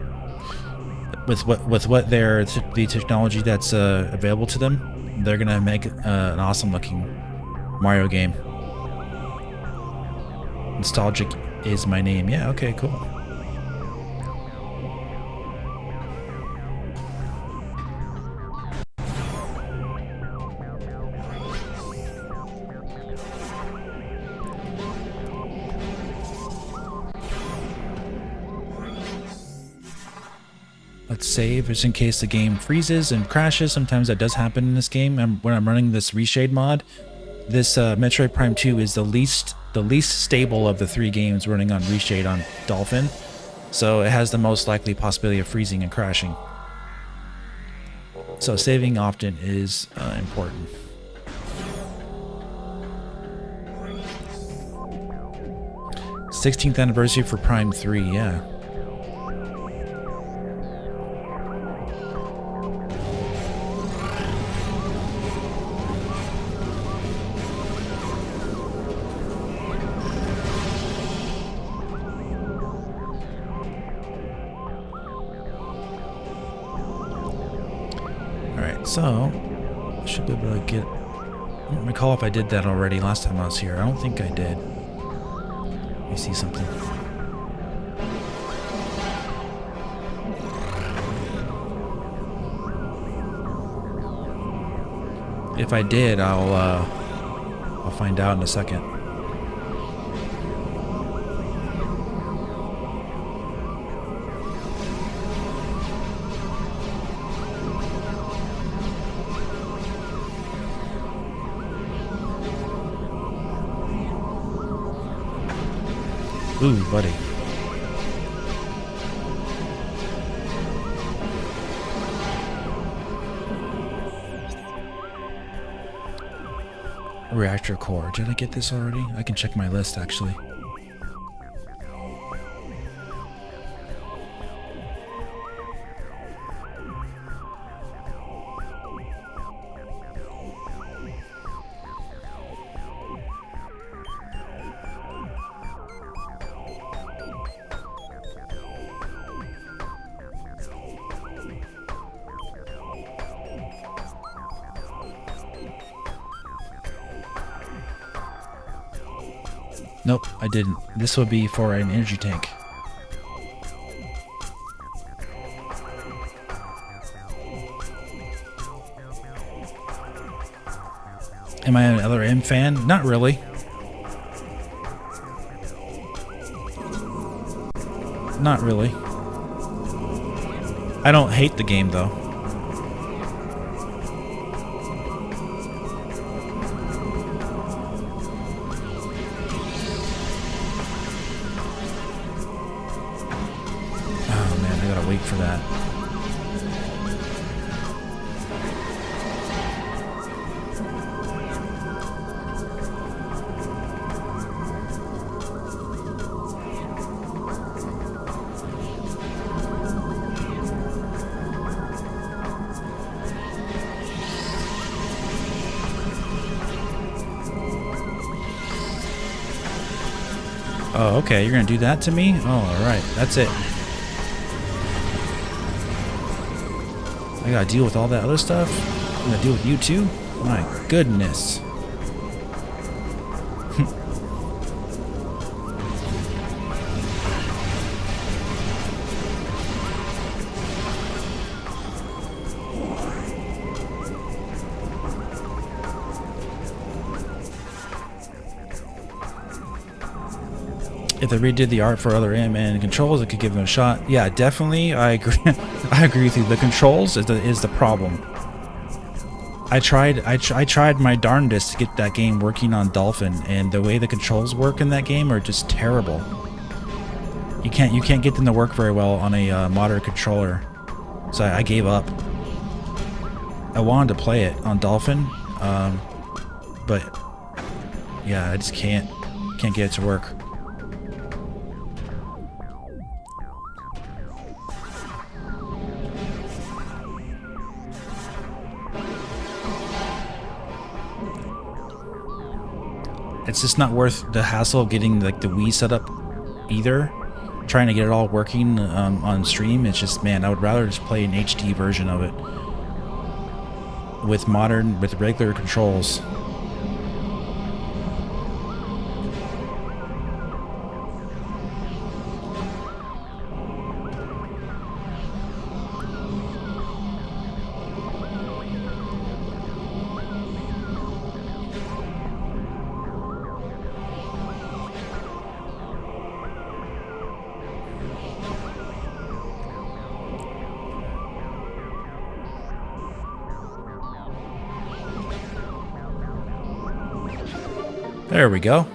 With what the technology that's available to them, they're gonna make an awesome looking Mario game. Nostalgic is my name. Yeah. Okay. Cool. Let's save just in case the game freezes and crashes. Sometimes that does happen in this game. When I'm running this reshade mod, this Metroid Prime 2 is the least stable of the 3 games running on reshade on Dolphin, so it has the most likely possibility of freezing and crashing. So saving often is important. '16th anniversary for Prime 3, yeah. So, I should be able to get... I don't recall if I did that already last time I was here. I don't think I did. Let me see something. If I did, I'll find out in a second. Ooh, buddy. Reactor core. Did I get this already? I can check my list, actually. Nope, I didn't. This would be for an energy tank. Am I another M fan? Not really. Not really. I don't hate the game though. Oh man, I gotta wait for that. Oh, okay, you're gonna do that to me? Oh, alright, that's it. I gotta deal with all that other stuff? I'm gonna deal with you too? My goodness. If they redid the art for other M and controls, it could give them a shot. Yeah, definitely. I agree. I agree with you. The controls is the problem. I tried my darndest to get that game working on Dolphin, and the way the controls work in that game are just terrible. You can't get them to work very well on a modern controller, so I gave up. I wanted to play it on Dolphin, but yeah, I just can't get it to work. It's just not worth the hassle of getting like the Wii set up either. Trying to get it all working on stream. It's just, man, I would rather just play an HD version of it with regular controls. There we go.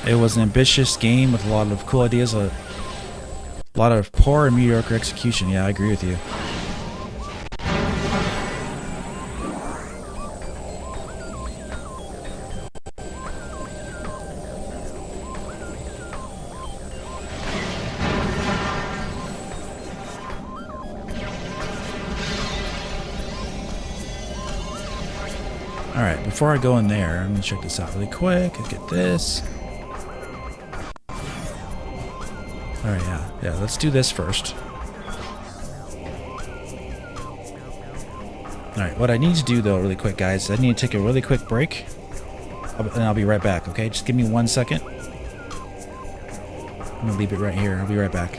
It was an ambitious game with a lot of cool ideas, a lot of poor and mediocre execution. Yeah, I agree with you. Alright, before I go in there, I'm going to check this out really quick. I get this. Alright, yeah, let's do this first. Alright, what I need to do though, really quick, guys, I need to take a really quick break. And I'll be right back, okay? Just give me 1 second. I'm going to leave it right here. I'll be right back.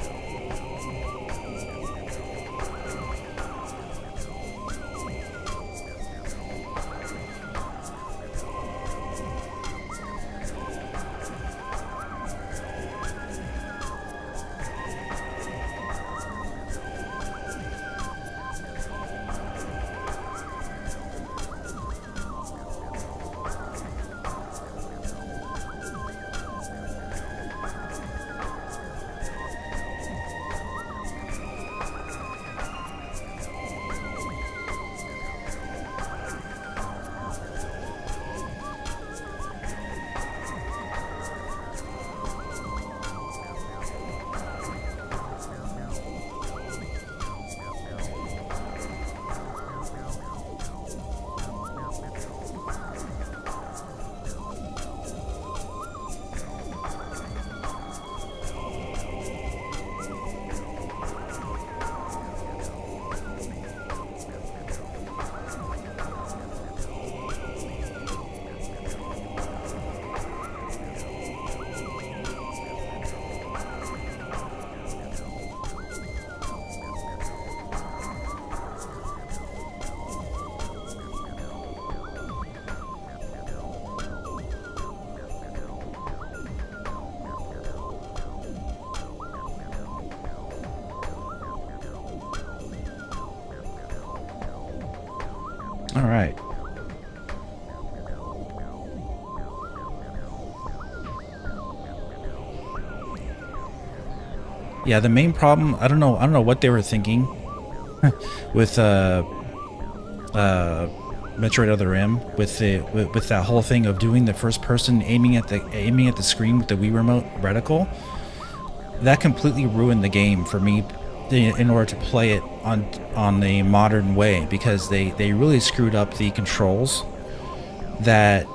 All right. Yeah, the main problem, I don't know what they were thinking with Metroid Other M with with that whole thing of doing the first person aiming at the screen with the Wii remote reticle. That completely ruined the game for me in order to play it on a modern way, because they really screwed up the controls. That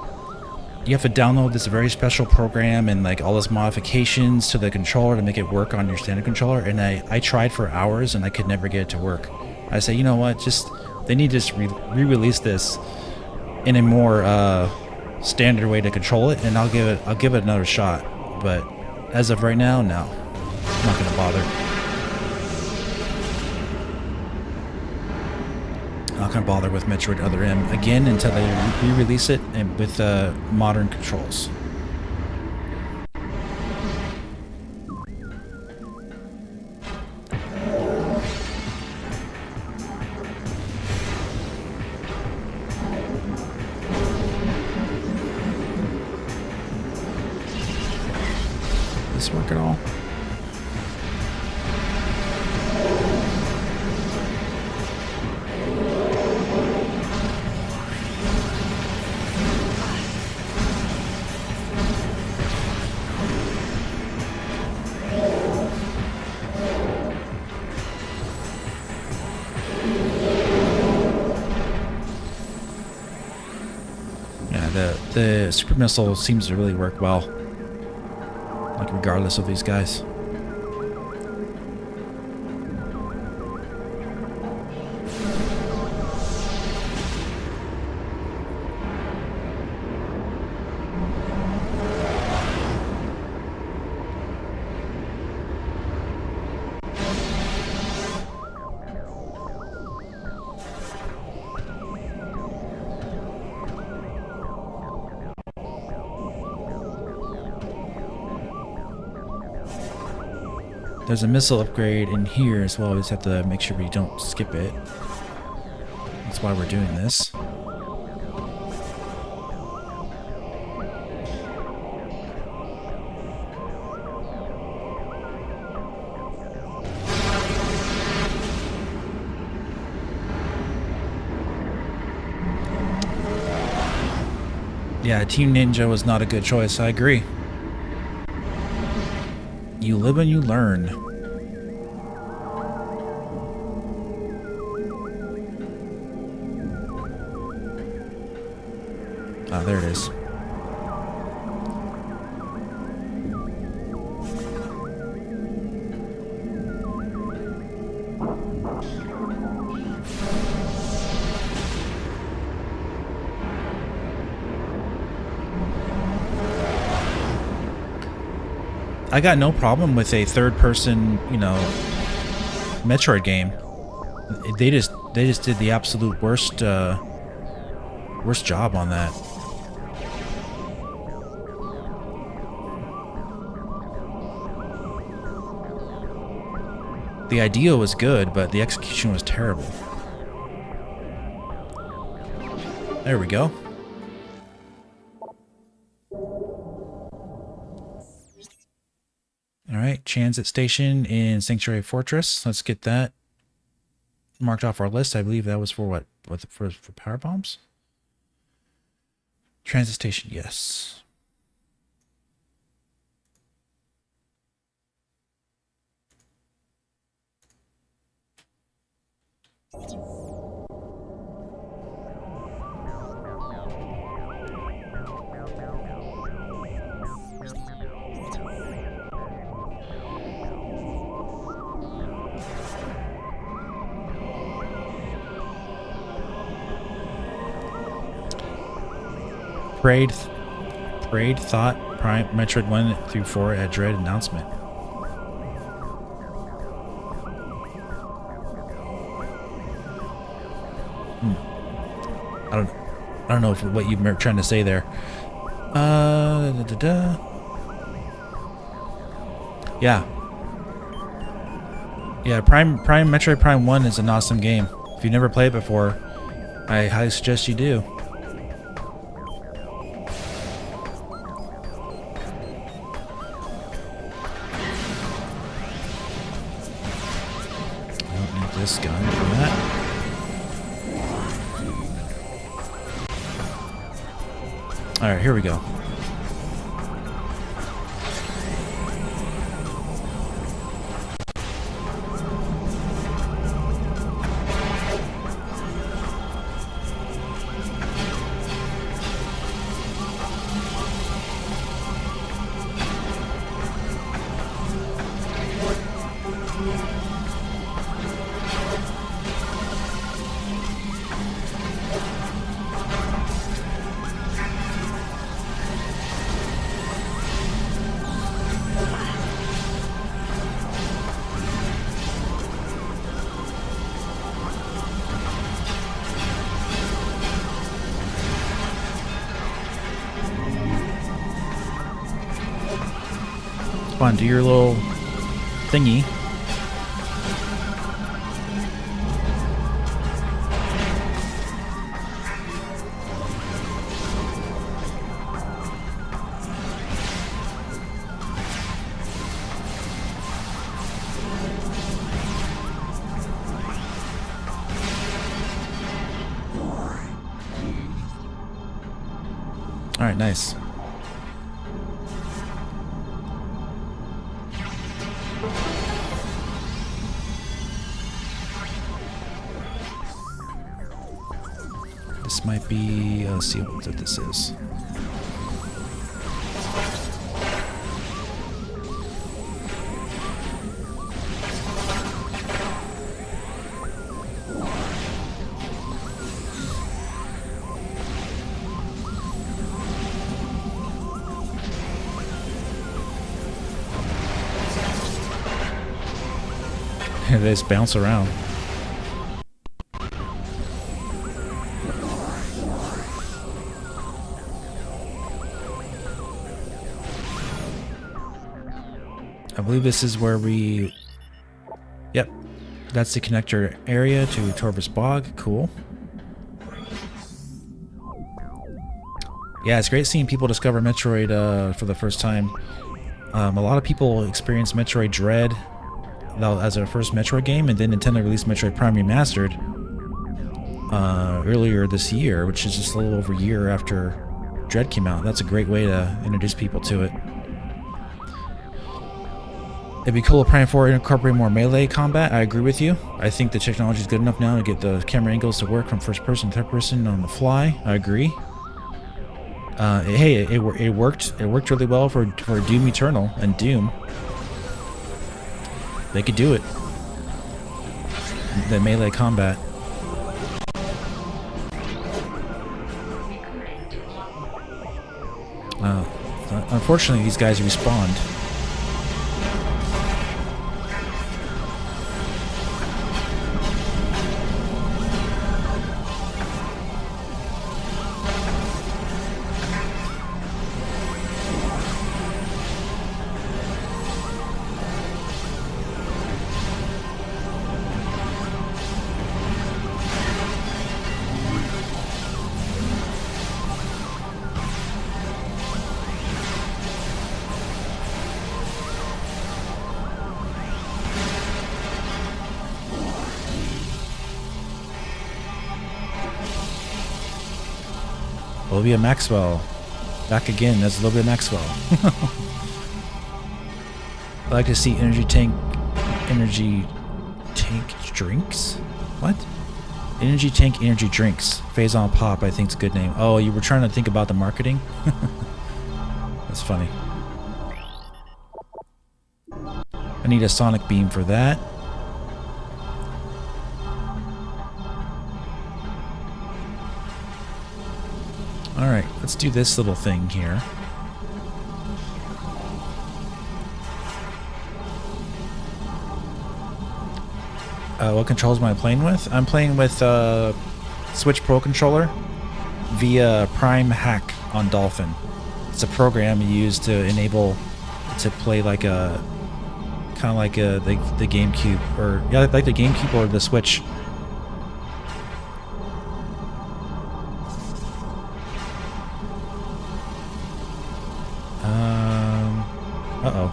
you have to download this very special program and like all this modifications to the controller to make it work on your standard controller, and I tried for hours and I could never get it to work. I say, you know what, they need to just re-release this in a more standard way to control it, and I'll give it another shot. But as of right now, no, I'm not gonna bother. Not gonna bother with Metroid Other M again until they re-release it and with modern controls. This work at all? The super missile seems to really work well, like regardless of these guys. There's a missile upgrade in here as well. We just have to make sure we don't skip it. That's why we're doing this. Yeah, Team Ninja was not a good choice. I agree. You live and you learn. Ah, there it is. I got no problem with a third-person, you know, Metroid game. They just did the absolute worst worst job on that. The idea was good, but the execution was terrible. There we go. Alright, Transit Station in Sanctuary Fortress. Let's get that marked off our list. I believe that was for what? For power bombs? Transit Station, yes. Parade thought Prime Metroid 1 through 4 at Dread announcement. I don't know what you were trying to say there. Yeah. Yeah, Metroid Prime 1 is an awesome game. If you've never played it before, I highly suggest you do. I don't need this gun for that. Alright, here we go. Come on, do your little thingy. All right, nice. This might be, let's see what this is. They just bounce around. I believe this is where we... Yep. That's the connector area to Torvus Bog. Cool. Yeah, it's great seeing people discover Metroid for the first time. A lot of people experienced Metroid Dread as their first Metroid game, and then Nintendo released Metroid Prime Remastered earlier this year, which is just a little over a year after Dread came out. That's a great way to introduce people to it. It'd be cool if Prime 4 incorporate more melee combat. I agree with you. I think the technology is good enough now to get the camera angles to work from first person to third person on the fly. I agree. Hey, it worked. It worked really well for Doom Eternal and Doom. They could do it. The melee combat. Unfortunately, these guys respawned. Olivia Maxwell. Back again, that's Olivia Maxwell. I'd like to see energy tank drinks? What? Energy tank energy drinks. Phase on Pop, I think it's a good name. Oh, you were trying to think about the marketing? That's funny. I need a sonic beam for that. Alright, let's do this little thing here. What controls am I playing with? I'm playing with Switch Pro Controller via Prime Hack on Dolphin. It's a program you use to enable to play like a kind of like the GameCube, or yeah, like the GameCube or the Switch. Uh-oh.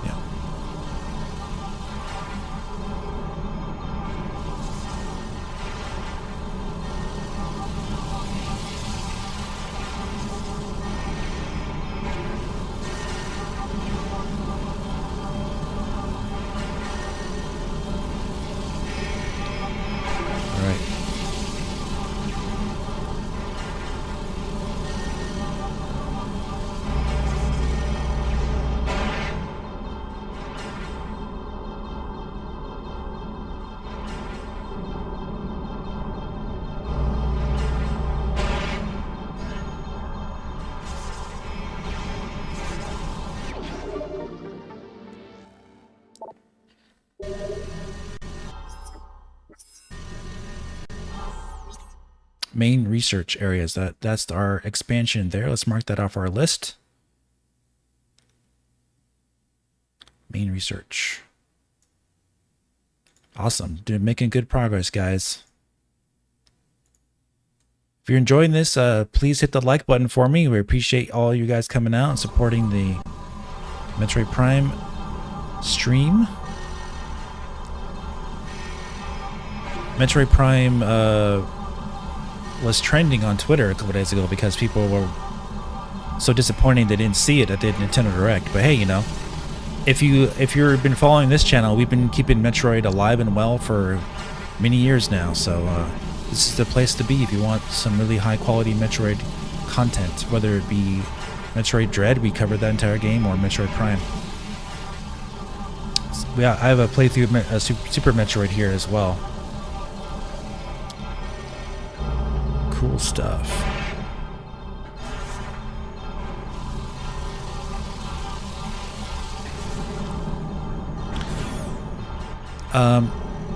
Yeah. All right. Main research areas. That's our expansion there. Let's mark that off our list. Main research. Awesome. Making good progress, guys. If you're enjoying this, please hit the like button for me. We appreciate all you guys coming out and supporting the Metroid Prime stream. Metroid Prime was trending on Twitter a couple days ago because people were so disappointed they didn't see it at the Nintendo Direct. But hey, you know, if you've been following this channel, we've been keeping Metroid alive and well for many years now. So this is the place to be if you want some really high quality Metroid content, whether it be Metroid Dread, we covered that entire game, or Metroid Prime. Yeah, I have a playthrough of Super Metroid here as well. Cool stuff.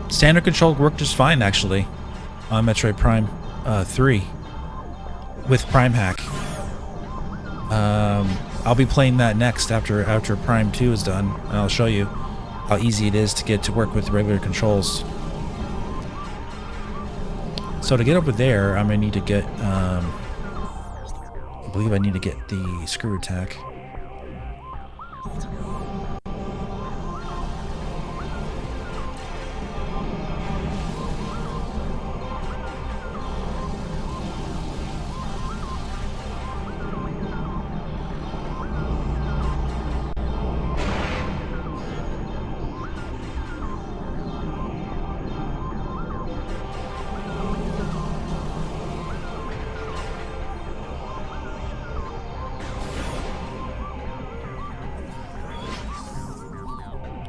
Standard control worked just fine actually on Metroid Prime 3 with Prime Hack. I'll be playing that next after Prime 2 is done, and I'll show you how easy it is to get to work with regular controls. So to get over there, I'm gonna need to get, I believe I need to get the screw attack.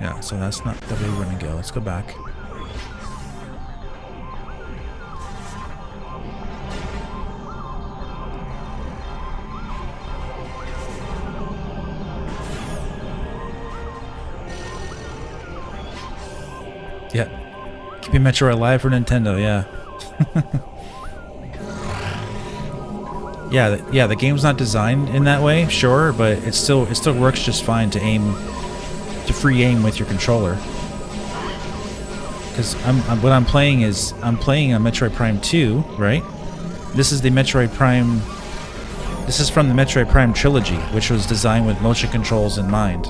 Yeah, so that's not the way we're gonna go. Let's go back. Yeah, keeping Metroid alive for Nintendo. Yeah. Yeah, the game's not designed in that way, sure, but it still works just fine to free aim with your controller. Because what I'm playing is I'm playing a Metroid Prime 2, right? This is the Metroid Prime. This is from the Metroid Prime trilogy, which was designed with motion controls in mind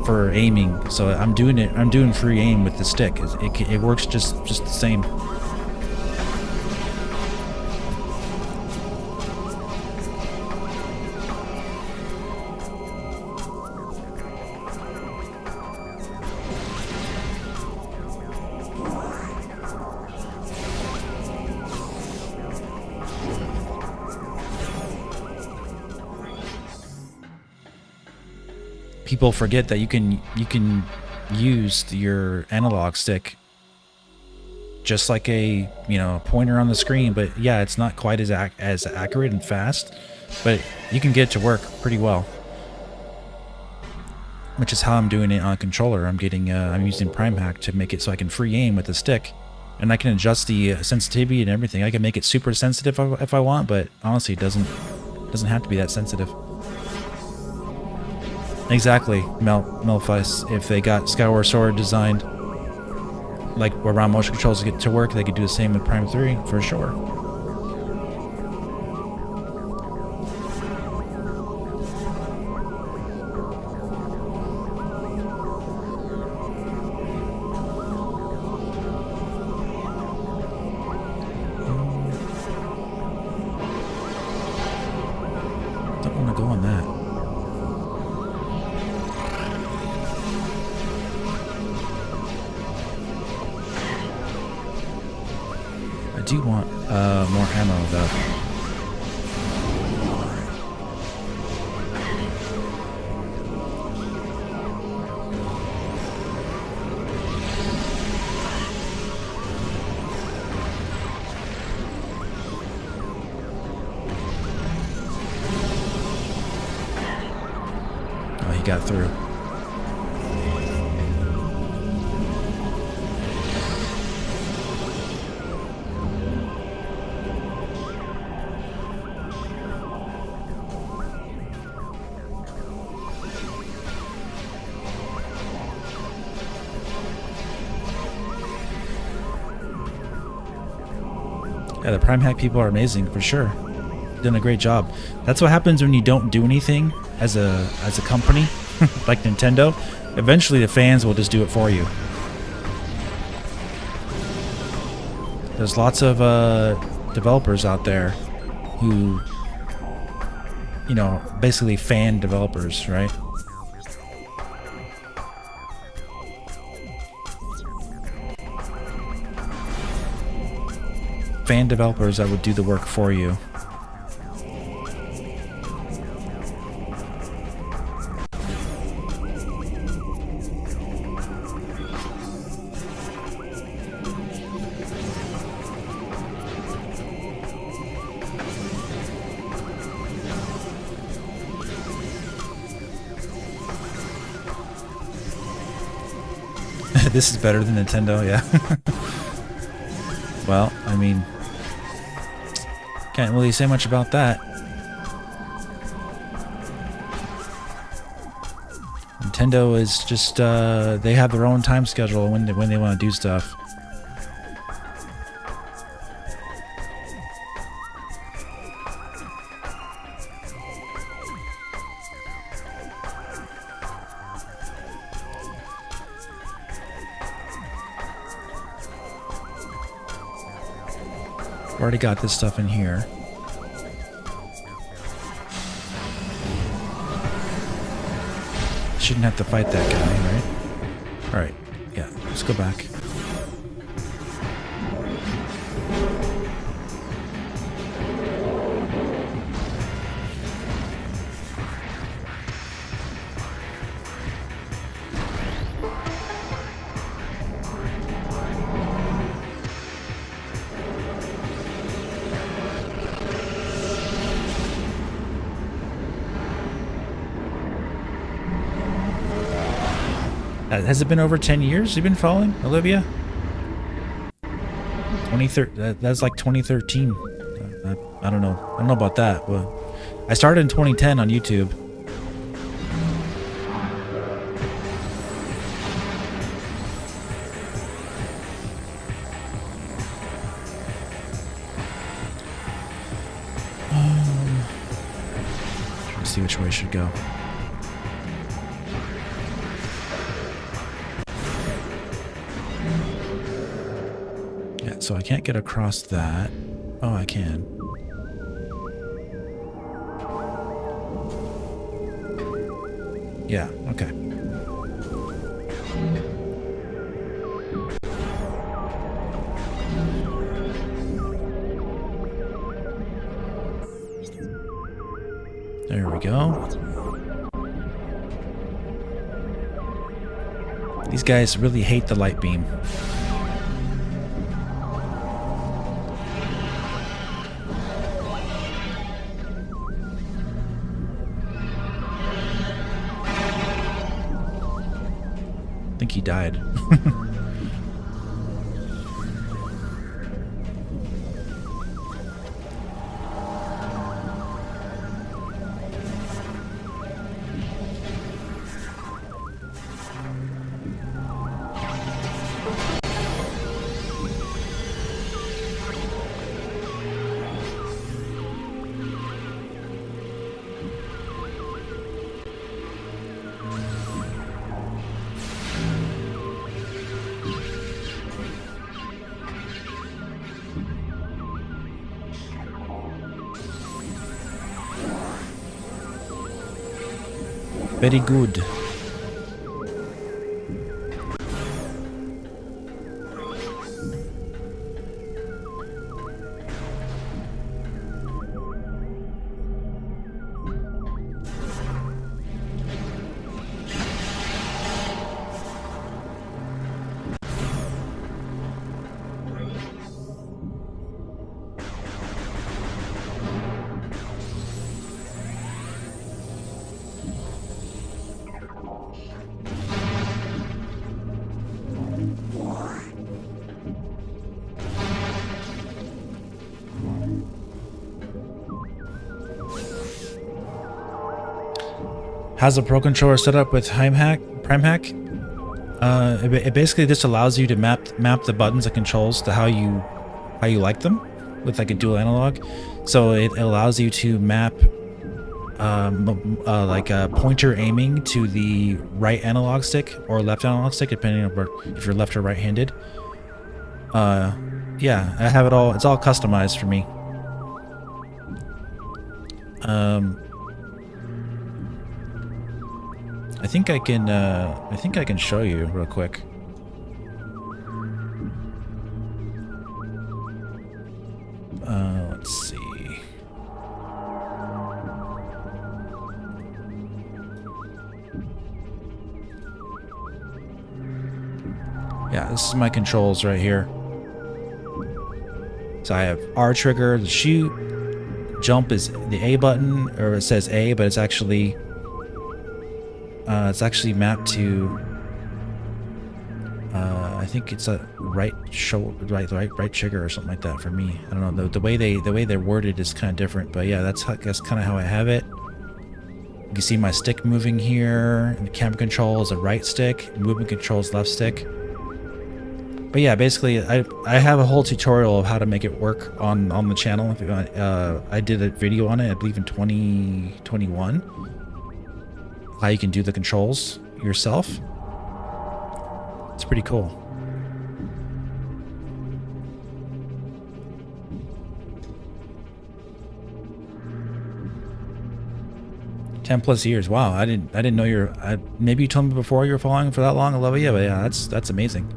for aiming. So I'm doing free aim with the stick. It works just the same. People forget that you can use your analog stick just like a pointer on the screen, but yeah, it's not quite as accurate and fast, but you can get it to work pretty well, which is how I'm doing it on a controller. I'm using Prime Hack to make it so I can free aim with the stick, and I can adjust the sensitivity and everything. I can make it super sensitive if I want, but honestly, it doesn't have to be that sensitive. Exactly, Melfice. If they got Skyward Sword designed like around motion controls to get to work, they could do the same with Prime 3 for sure. do want more ammo though. Oh, he got through. Yeah, the Prime Hack people are amazing for sure. Doing a great job. That's what happens when you don't do anything as a company, like Nintendo. Eventually, the fans will just do it for you. There's lots of developers out there who, you know, basically fan developers, right? Fan developers that would do the work for you. This is better than Nintendo, yeah. Well, I mean, can't really say much about that. Nintendo is just, they have their own time schedule when they want to do stuff. Already got this stuff in here. Shouldn't have to fight that guy, right? Alright, yeah, let's go back. Has it been over 10 years you've been following, Olivia? 2013. That's like 2013. I don't know. I don't know about that. Well, I started in 2010 on YouTube. Let's see which way I should go. So I can't get across that. Oh, I can. Yeah, okay. There we go. These guys really hate the light beam. I think he died. Very good. has a Pro Controller set up with Prime Hack. It basically just allows you to map the buttons and controls to how you like them with like a dual analog. So it allows you to map like a pointer aiming to the right analog stick or left analog stick, depending on if you're left or right-handed. Yeah, I have it all. It's all customized for me. I think I can show you real quick. Let's see. Yeah, this is my controls right here. So I have R trigger, the shoot, jump is the A button, or it says A, but it's actually mapped to I think it's a right trigger or something like that for me. I don't know, the way they're worded is kind of different, but yeah, that's kind of how I have it. You can see my stick moving here, and the camera control is a right stick, movement control is left stick. But yeah, basically, I have a whole tutorial of how to make it work on the channel. I did a video on it, I believe in 2021. How you can do the controls yourself. It's pretty cool. +10 years. Wow, I didn't know you're. Maybe you told me before you were following for that long. I love it. Yeah, but yeah, that's amazing.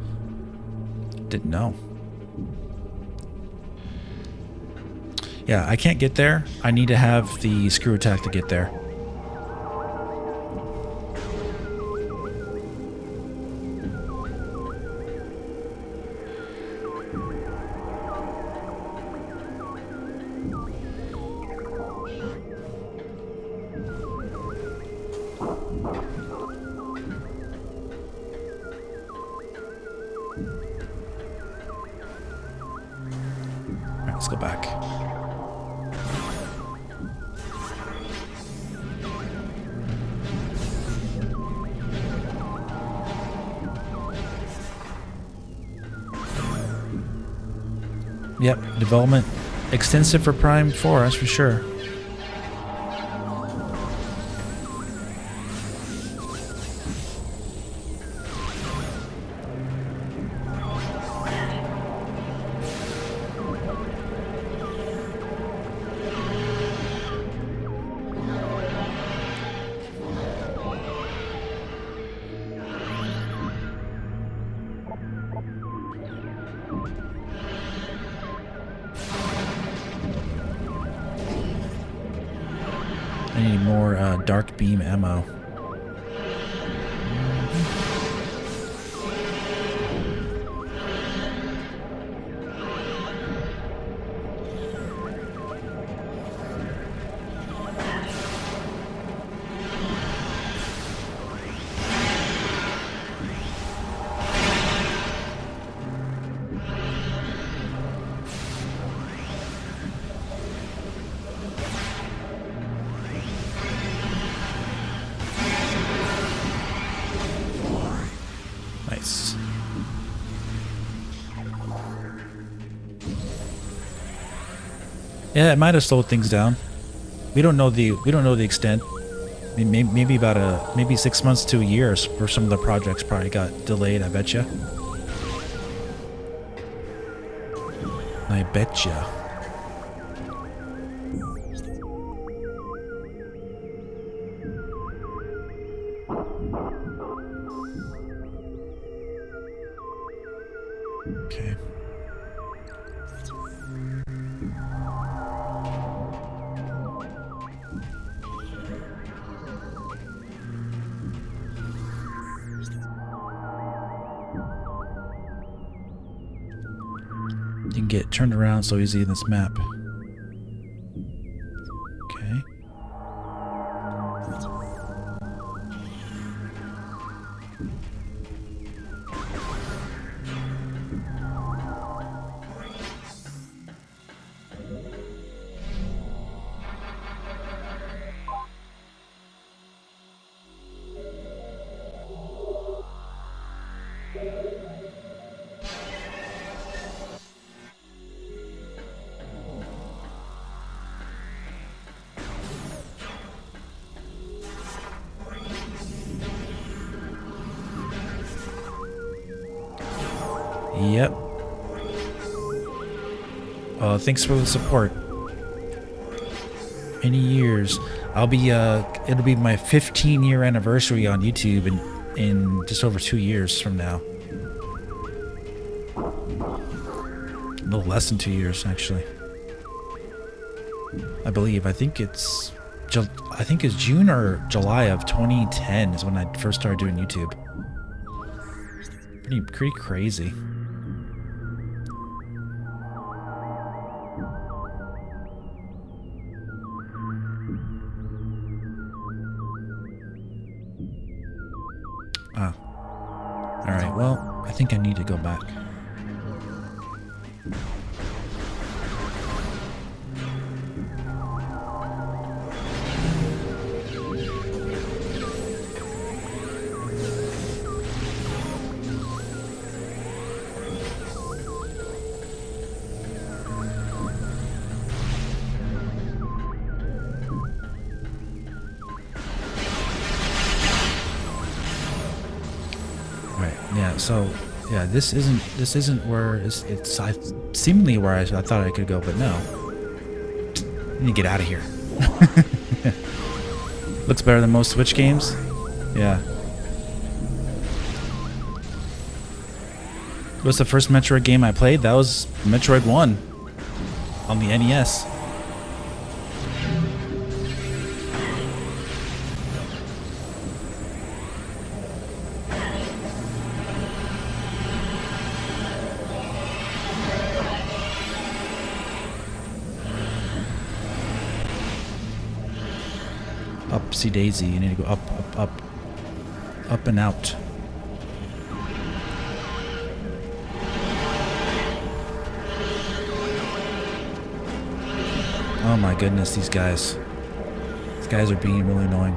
Didn't know. Yeah, I can't get there. I need to have the screw attack to get there. Let's go back. Yep, development extensive for Prime 4, that's for sure. I need more dark beam ammo. Nice. Yeah, it might have slowed things down. We don't know the extent. I mean, maybe 6 months to a year for some of the projects probably got delayed. I betcha. I betcha. Okay. You can get turned around so easy in this map. Okay. Yep. Thanks for the support. Many years. I'll be it'll be my 15-year anniversary on YouTube in just over 2 years from now. A little less than 2 years, actually. I believe. I think it's June or July of 2010 is when I first started doing YouTube. Pretty crazy. Alright, well, I think I need to go back. So yeah, this isn't where it's seemingly where I thought I could go, but no. I need to get out of here. Looks better than most Switch games. Yeah. What's the first Metroid game I played? That was Metroid 1 on the NES. Upsy daisy, you need to go up and out. Oh my goodness, these guys. These guys are being really annoying.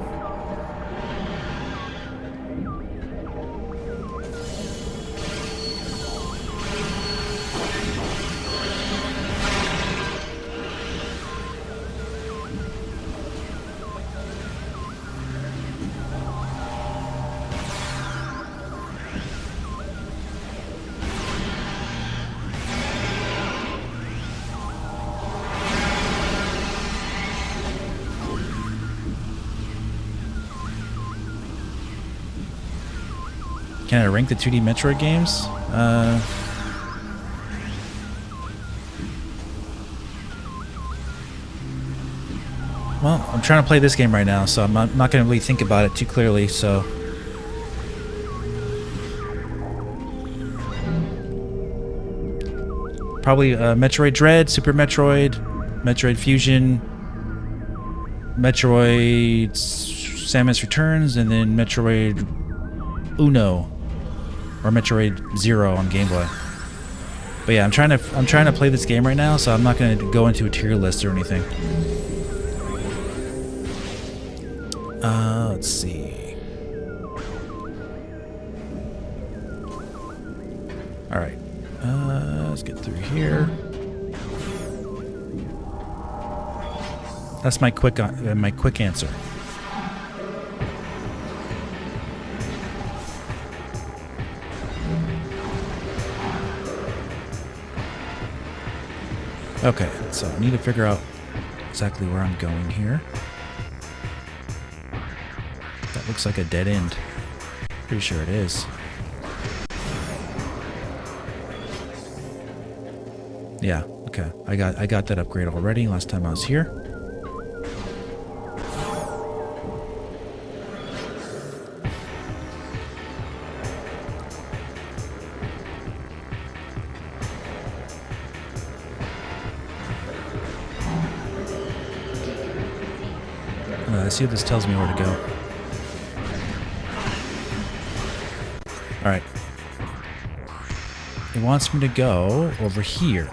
Can I rank the 2D Metroid games? Well, I'm trying to play this game right now, so I'm not going to really think about it too clearly, so... Probably Metroid Dread, Super Metroid, Metroid Fusion, Metroid Samus Returns, and then Metroid Uno. Or Metroid Zero on Game Boy. But yeah, I'm trying to play this game right now, so I'm not going to go into a tier list or anything. Let's see. All right, let's get through here. That's my quick answer. Okay, so I need to figure out exactly where I'm going here. That looks like a dead end. Pretty sure it is. Yeah, okay. I got that upgrade already last time I was here. Let's see if this tells me where to go. Alright. It wants me to go over here.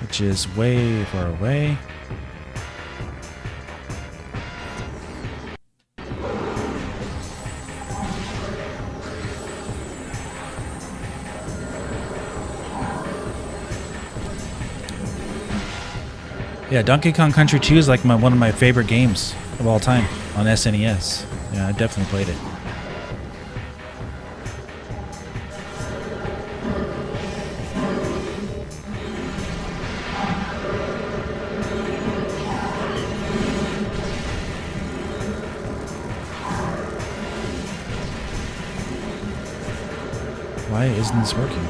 Which is way far away. Yeah, Donkey Kong Country 2 is like one of my favorite games of all time on SNES. Yeah, I definitely played it. Why isn't this working?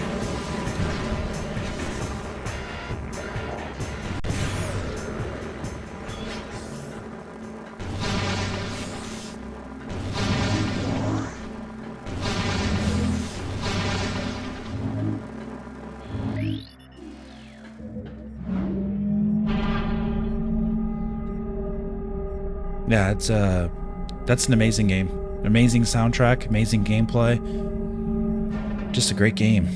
Yeah, that's an amazing game. Amazing soundtrack, amazing gameplay. Just a great game.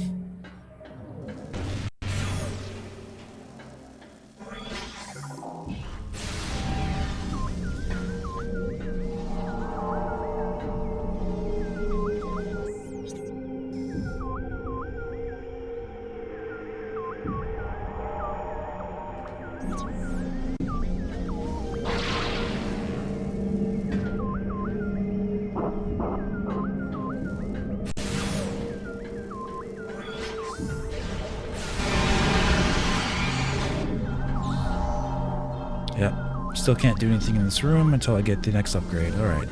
Yep. Still can't do anything in this room until I get the next upgrade. Alright.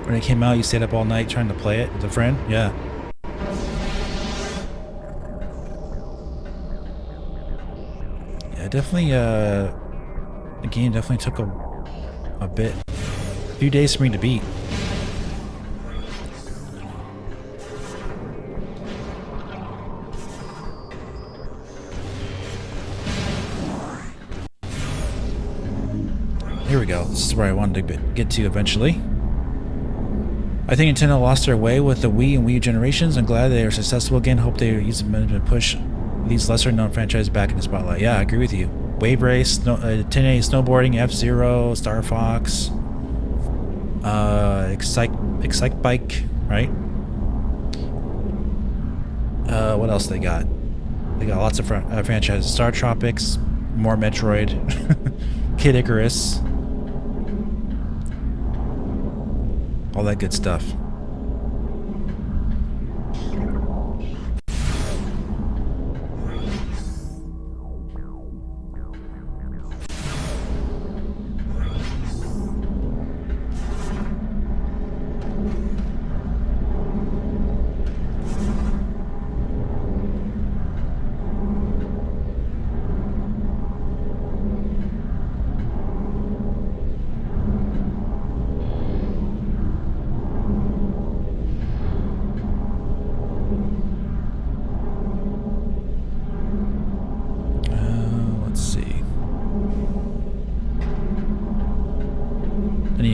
When it came out, you stayed up all night trying to play it with a friend? Yeah. Yeah, definitely, the game definitely took a few days for me to beat. Here we go. This is where I wanted to get to eventually. I think Nintendo lost their way with the Wii and Wii U generations. I'm glad they are successful again. Hope they use them to push these lesser-known franchises back in the spotlight. Yeah, I agree with you. Wave Race, 10A Snowboarding, F-Zero, Star Fox, Excite Bike, right? What else they got? They got lots of franchises. Star Tropics, more Metroid, Kid Icarus, all that good stuff.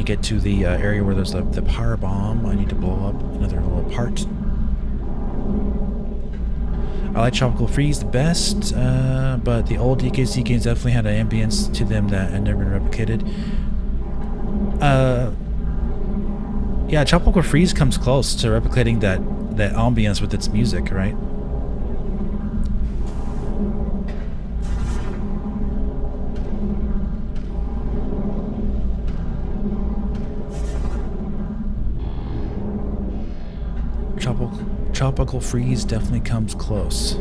Get to the area where there's the power bomb. I need to blow up another little part. I like Tropical Freeze the best, but the old DKC games definitely had an ambience to them that had never been replicated. Yeah, Tropical Freeze comes close to replicating that ambience with its music, right? Tropical Freeze definitely comes close.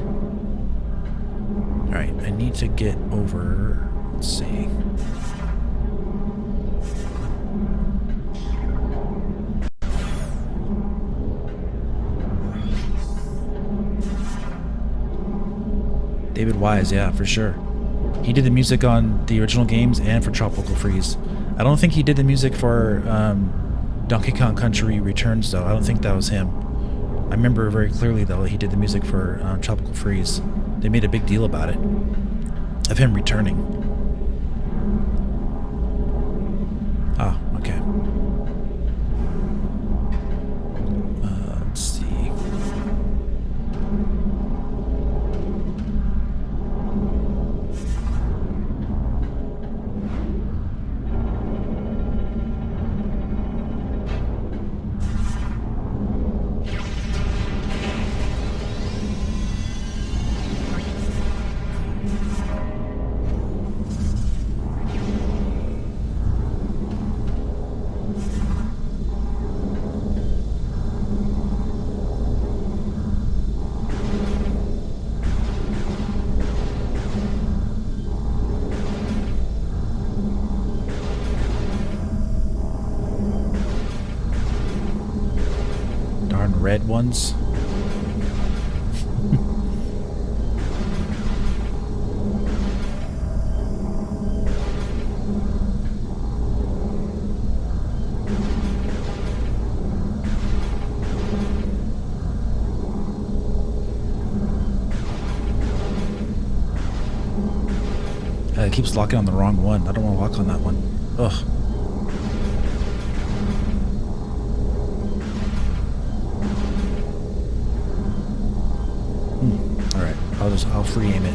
Alright, I need to get over... Let's see. David Wise, yeah, for sure. He did the music on the original games and for Tropical Freeze. I don't think he did the music for Donkey Kong Country Returns, though. I don't think that was him. I remember very clearly, though, he did the music for Tropical Freeze. They made a big deal about it, of him returning. Oh, okay. Let's see. darn red ones. It keeps locking on the wrong one. I don't want to lock on that one. Ugh. Alright, I'll free aim it.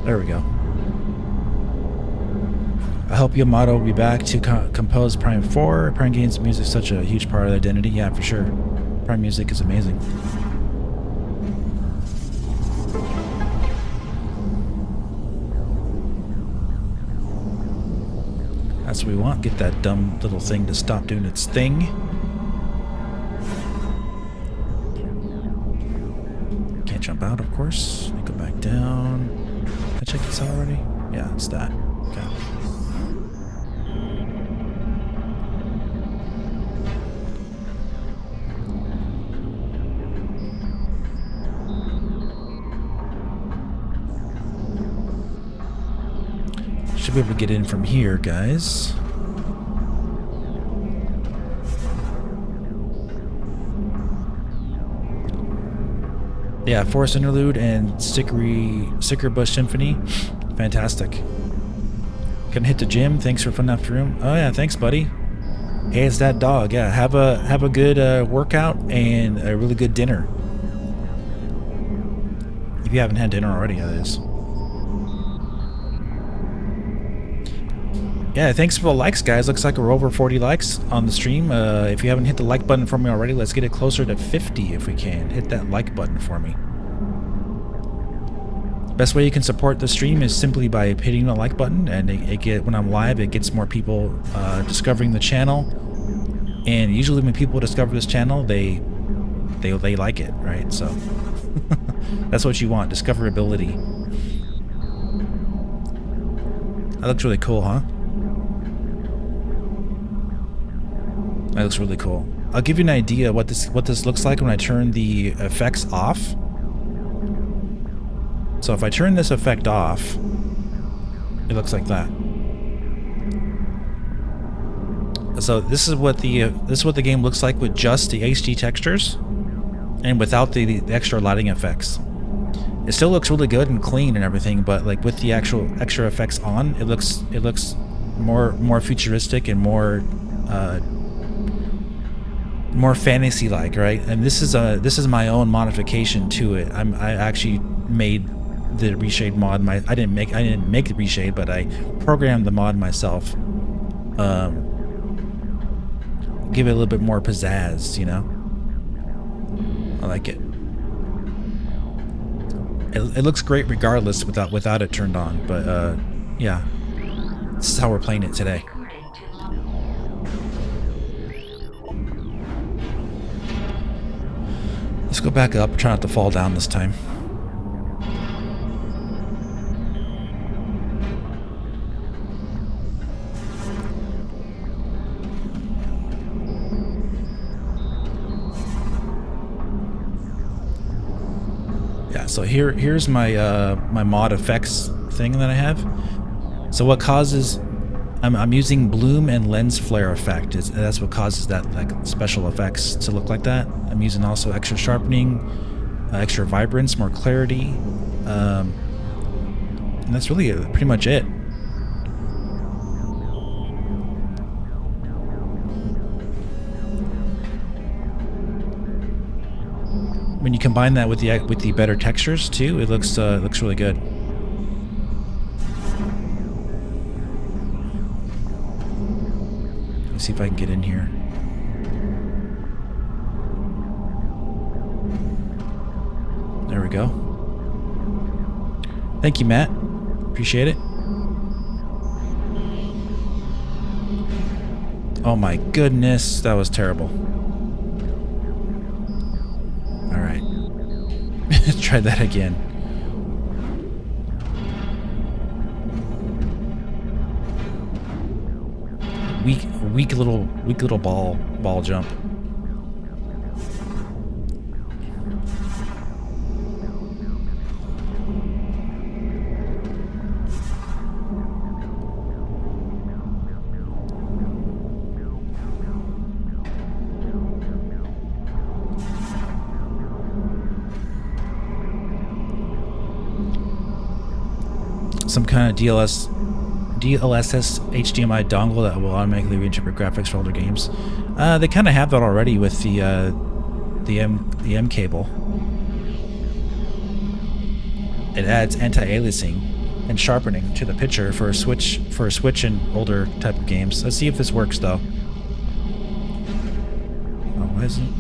There we go. I hope Yamato will be back to compose Prime 4. Prime Games music is such a huge part of the identity. Yeah, for sure. Prime music is amazing. That's what we want. Get that dumb little thing to stop doing its thing. Can't jump out, of course. Let me go back down. Did I check this out already? Yeah, it's that. Okay. Should be able to get in from here, guys. Yeah, Forest Interlude and Sticker Bush Symphony. Fantastic. Gonna hit the gym. Thanks for fun afternoon. Oh yeah, thanks, buddy. Hey, it's that dog. Yeah, have a good workout and a really good dinner. If you haven't had dinner already, that is. Yeah, thanks for the likes, guys. Looks like we're over 40 likes on the stream. If you haven't hit the like button for me already, let's get it closer to 50 if we can. Hit that like button for me. Best way you can support the stream is simply by hitting the like button, and when I'm live, it gets more people discovering the channel. And usually when people discover this channel, they like it, right? So that's what you want, discoverability. That looks really cool, huh? That looks really cool. I'll give you an idea what this looks like when I turn the effects off. So if I turn this effect off, it looks like that. So this is what the game looks like with just the HD textures and without the extra lighting effects. It still looks really good and clean and everything, but like with the actual extra effects on, it looks more futuristic and more fantasy-like, right? And this is my own modification to it. I actually made the reshade mod. I didn't make the reshade, but I programmed the mod myself. Give it a little bit more pizzazz, you know. I like it. It looks great regardless without it turned on. But yeah, this is how we're playing it today. Let's go back up. Try not to fall down this time. Yeah, so here's my my mod effects thing that I have. So what causes I'm using bloom and lens flare effect. That's what causes that like special effects to look like that. I'm using also extra sharpening, extra vibrance, more clarity, and that's really pretty much it. When you combine that with the better textures too, it looks really good. Let's see if I can get in here. There we go. Thank you, Matt. Appreciate it. Oh my goodness, that was terrible. All right. Try that again. Weak little ball jump. Some kind of DLSS HDMI dongle that will automatically reinterpret graphics for older games. They kind of have that already with the M cable. It adds anti-aliasing and sharpening to the picture for a Switch and older type of games. Let's see if this works though. Oh, why isn't?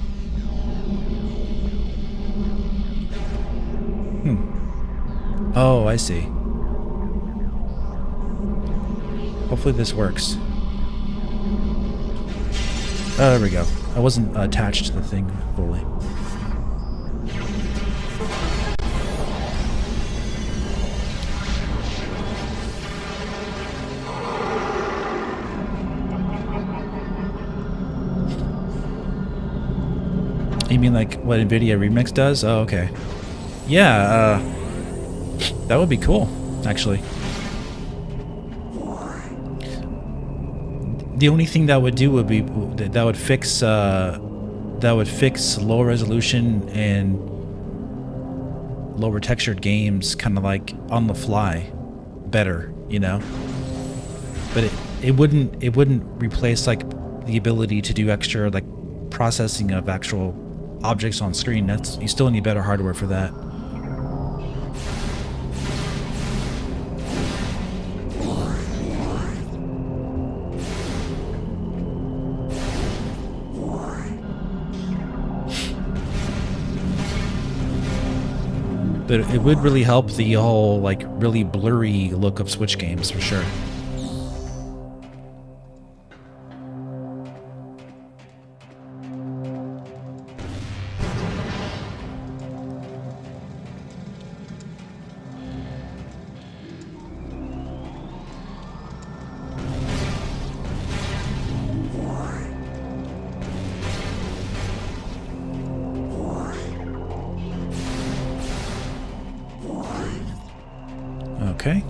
Oh, I see. Hopefully this works. Oh, there we go. I wasn't attached to the thing fully. You mean like what NVIDIA Remix does? Oh, okay. Yeah, that would be cool, actually. The only thing that would do would be that would fix low resolution and lower textured games, kind of like on the fly, better, you know. But it wouldn't replace like the ability to do extra like processing of actual objects on screen. You still need better hardware for that. But it would really help the whole, like, really blurry look of Switch games, for sure. Okay.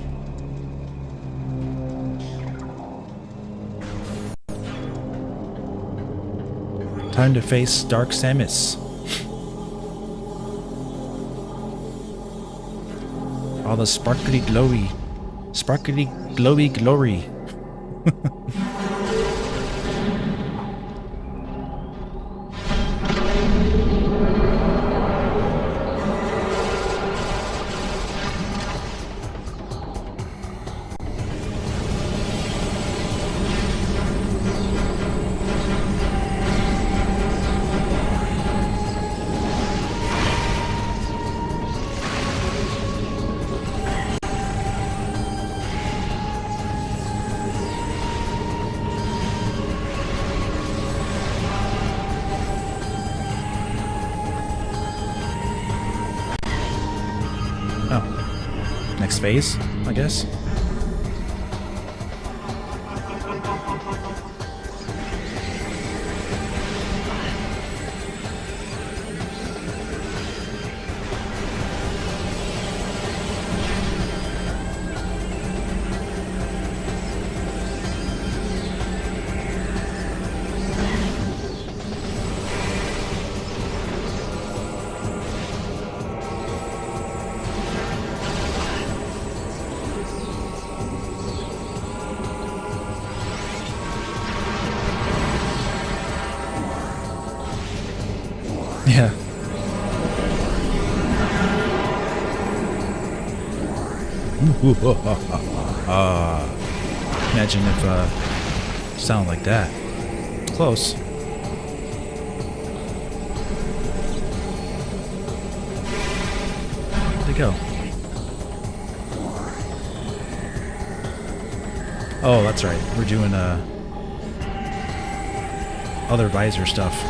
Time to face Dark Samus. All the sparkly glowy glory. Next phase, I guess. Yeah. Imagine if sound like that. Close. Where'd they go? Oh, that's right. We're doing other visor stuff.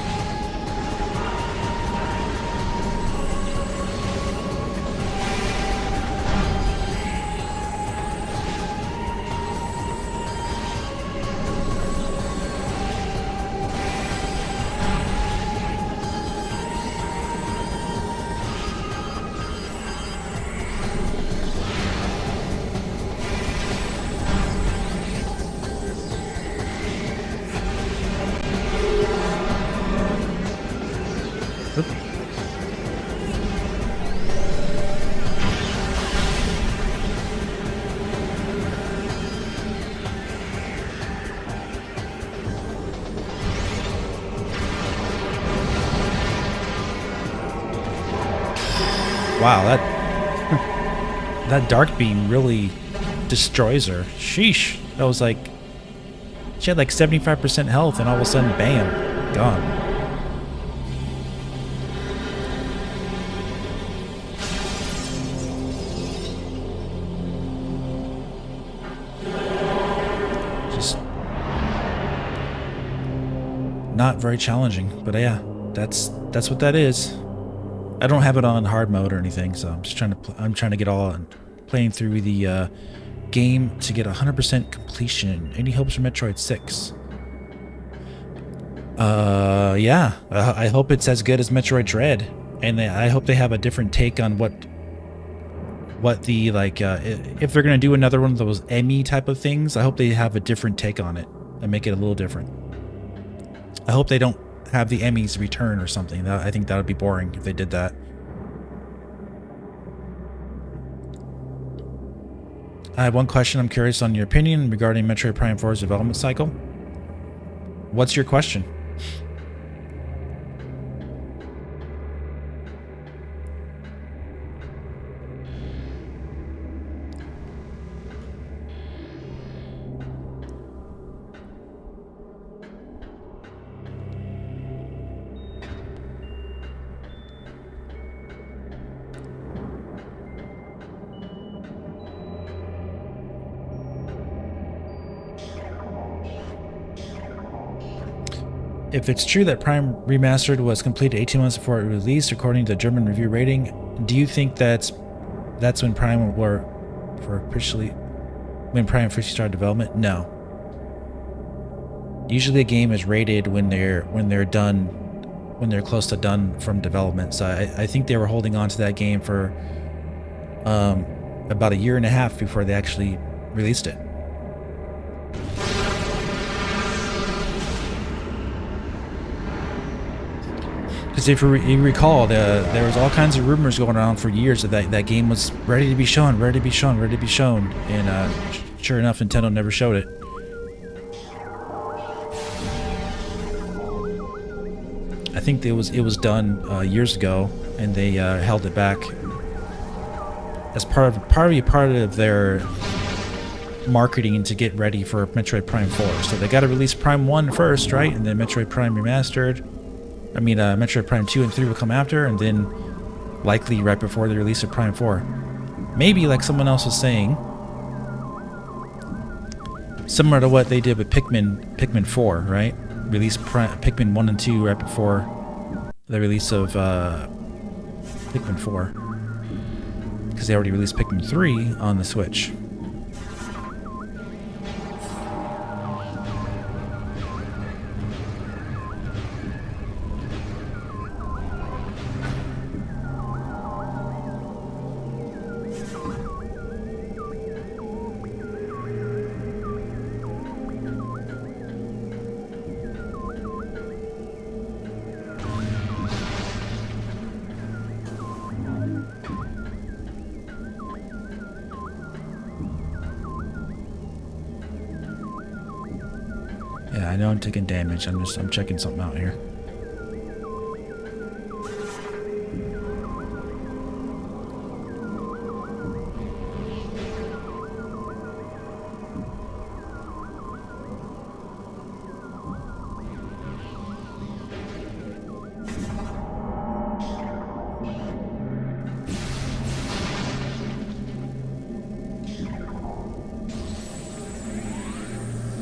Wow, that dark beam really destroys her. Sheesh. That was like, she had like 75% health and all of a sudden, bam, gone. Just not very challenging, but yeah, that's what that is. I don't have it on hard mode or anything, so I'm just trying to get all playing through the game to get 100% completion. Any hopes for Metroid 6? Yeah. I hope it's as good as Metroid Dread, and I hope they have a different take on what the like if they're gonna do another one of those Emmy type of things. I hope they have a different take on it and make it a little different. I hope they don't have the Emmys return or something. I think that would be boring if they did that. I have one question. I'm curious on your opinion regarding Metroid Prime 4's development cycle. What's your question? If it's true that Prime Remastered was completed 18 months before it released, according to the German review rating, do you think that's when Prime officially started development? No. Usually a game is rated when they're close to done from development. So I think they were holding on to that game for about a year and a half before they actually released it. Because if you recall, there was all kinds of rumors going around for years that game was ready to be shown, and sure enough, Nintendo never showed it. I think it was done years ago, and they held it back as part of their marketing to get ready for Metroid Prime 4. So they got to release Prime 1 first, right? And then Metroid Prime Remastered. Metroid Prime 2 and 3 will come after, and then likely right before the release of Prime 4. Maybe, like someone else was saying, similar to what they did with Pikmin 4, right? Release Pikmin 1 and 2 right before the release of Pikmin 4. Because they already released Pikmin 3 on the Switch. Yeah, I know I'm taking damage. I'm checking something out here.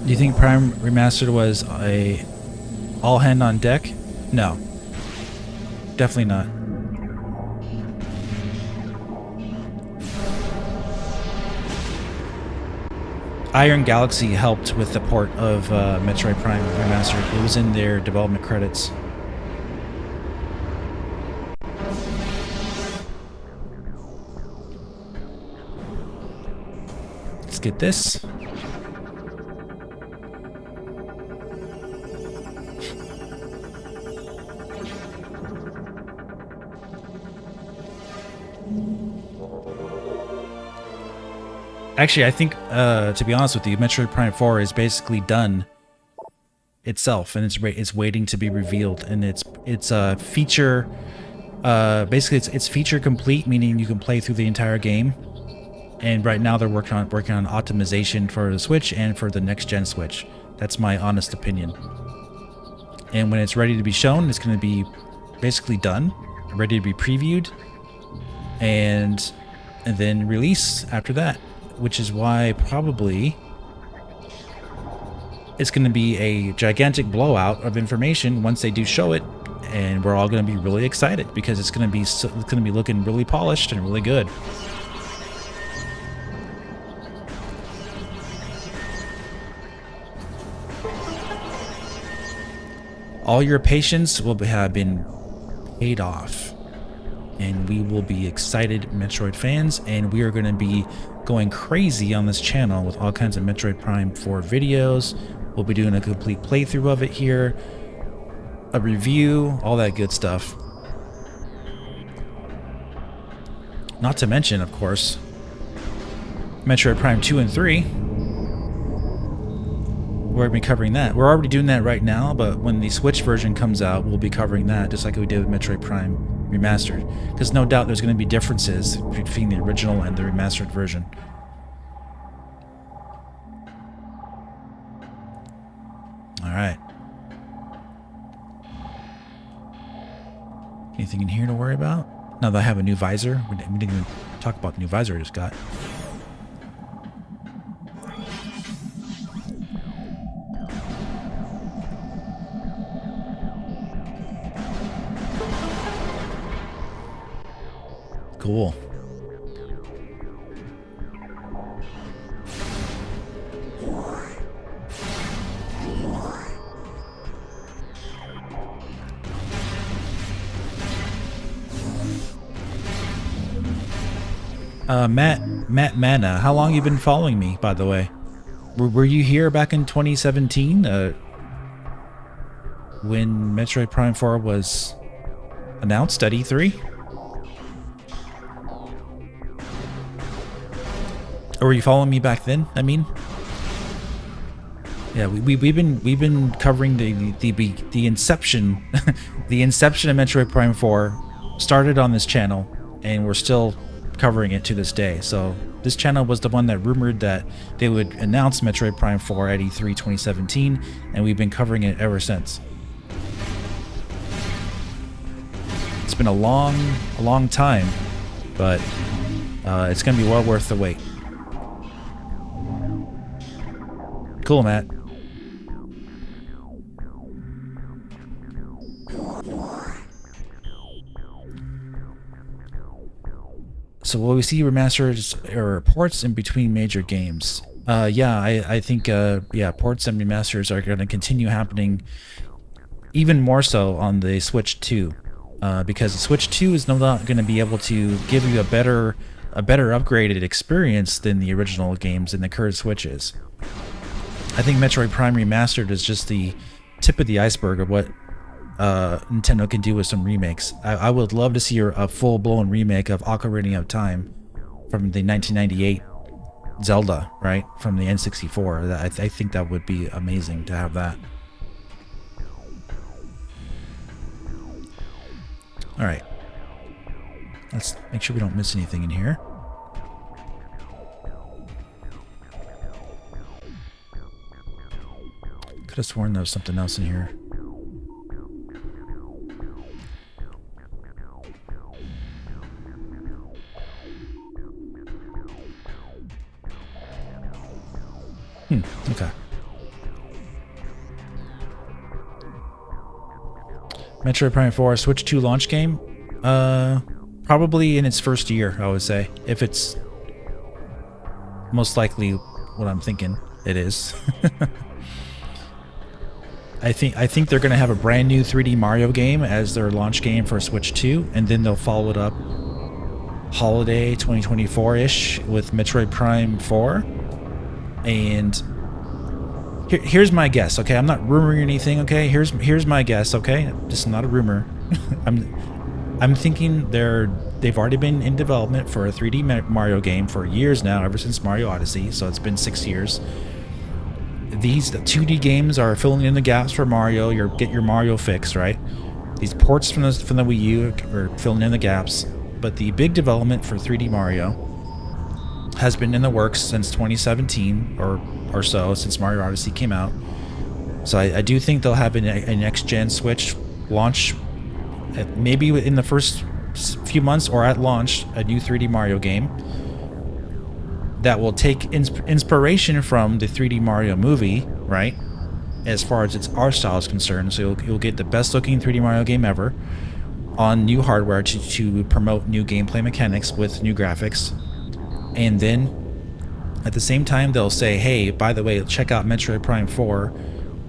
Do you think Prime Remastered was All hand on deck? No. Definitely not. Iron Galaxy helped with the port of Metroid Prime Remastered. It was in their development credits. Let's get this. Actually, I think, to be honest with you, Metroid Prime 4 is basically done itself, and it's waiting to be revealed. And it's feature, basically it's feature complete, meaning you can play through the entire game. And right now they're working on optimization for the Switch and for the next gen Switch. That's my honest opinion. And when it's ready to be shown, it's going to be basically done, ready to be previewed, and then release after that. Which is why probably it's going to be a gigantic blowout of information once they do show it, and we're all going to be really excited because it's going to be looking really polished and really good. All your patience will have been paid off, and we will be excited Metroid fans, and we are going to be going crazy on this channel with all kinds of Metroid Prime 4 videos. We'll be doing a complete playthrough of it here, a review, all that good stuff. Not to mention, of course, Metroid Prime 2 and 3. We're going to be covering that. We're already doing that right now, but when the Switch version comes out, we'll be covering that just like we did with Metroid Prime Remastered. Because no doubt there's going to be differences between the original and the remastered version. Alright. Anything in here to worry about? Now that I have a new visor, we didn't even talk about the new visor I just got. Cool. Matt Mana, how long you been following me, by the way? Were you here back in 2017 when Metroid Prime 4 was announced at E3? Or were you following me back then? I mean, yeah, we've been covering the inception, the inception of Metroid Prime 4 started on this channel, and we're still covering it to this day. So this channel was the one that rumored that they would announce Metroid Prime 4 at E3 2017, and we've been covering it ever since. It's been a long time, but it's gonna be well worth the wait. Cool, Matt. So will we see remasters or ports in between major games? Yeah, I think yeah, ports and remasters are going to continue happening, even more so on the Switch 2, because the Switch 2 is not going to be able to give you a better upgraded experience than the original games in the current Switches. I think Metroid Prime Remastered is just the tip of the iceberg of what Nintendo can do with some remakes. I would love to see a full-blown remake of Ocarina of Time from the 1998 Zelda, right? From the N64. I think that would be amazing to have that. Alright. Let's make sure we don't miss anything in here. Could have sworn there was something else in here. Okay. Metroid Prime 4 Switch 2 launch game? Probably in its first year, I would say. If it's most likely what I'm thinking it is. I think they're gonna have a brand new 3D Mario game as their launch game for Switch 2, and then they'll follow it up holiday 2024-ish with Metroid Prime 4. And here's my guess, okay? I'm not rumoring anything, okay? Here's my guess, okay? This is not a rumor. I'm thinking they've already been in development for a 3D Mario game for years now, ever since Mario Odyssey, so it's been 6 years. The 2D games are filling in the gaps for Mario. Get your Mario fix, right? These ports from the Wii U are filling in the gaps. But the big development for 3D Mario has been in the works since 2017 or so, since Mario Odyssey came out. So I do think they'll have a next-gen Switch launch, maybe in the first few months or at launch, a new 3D Mario game that will take inspiration from the 3D Mario movie, right? As far as its art style is concerned. So you'll get the best-looking 3D Mario game ever on new hardware to promote new gameplay mechanics with new graphics. And then at the same time they'll say, hey, by the way, check out Metroid Prime 4.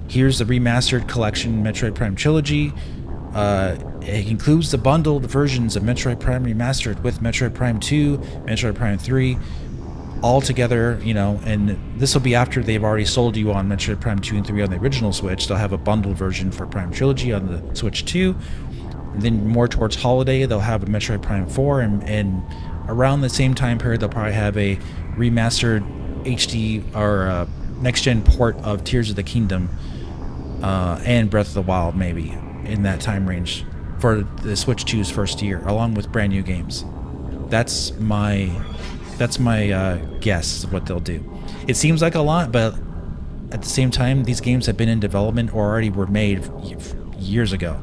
Here's the remastered collection Metroid Prime Trilogy. It includes the bundled versions of Metroid Prime Remastered with Metroid Prime 2, Metroid Prime 3, all together, you know, and this will be after they've already sold you on Metroid Prime 2 and 3 on the original Switch. They'll have a bundled version for Prime Trilogy on the Switch 2. And then more towards holiday, they'll have a Metroid Prime 4, and around the same time period, they'll probably have a remastered HD or next-gen port of Tears of the Kingdom and Breath of the Wild, maybe, in that time range for the Switch 2's first year, along with brand new games. That's my guess of what they'll do. It seems like a lot, but at the same time, these games have been in development or already were made years ago.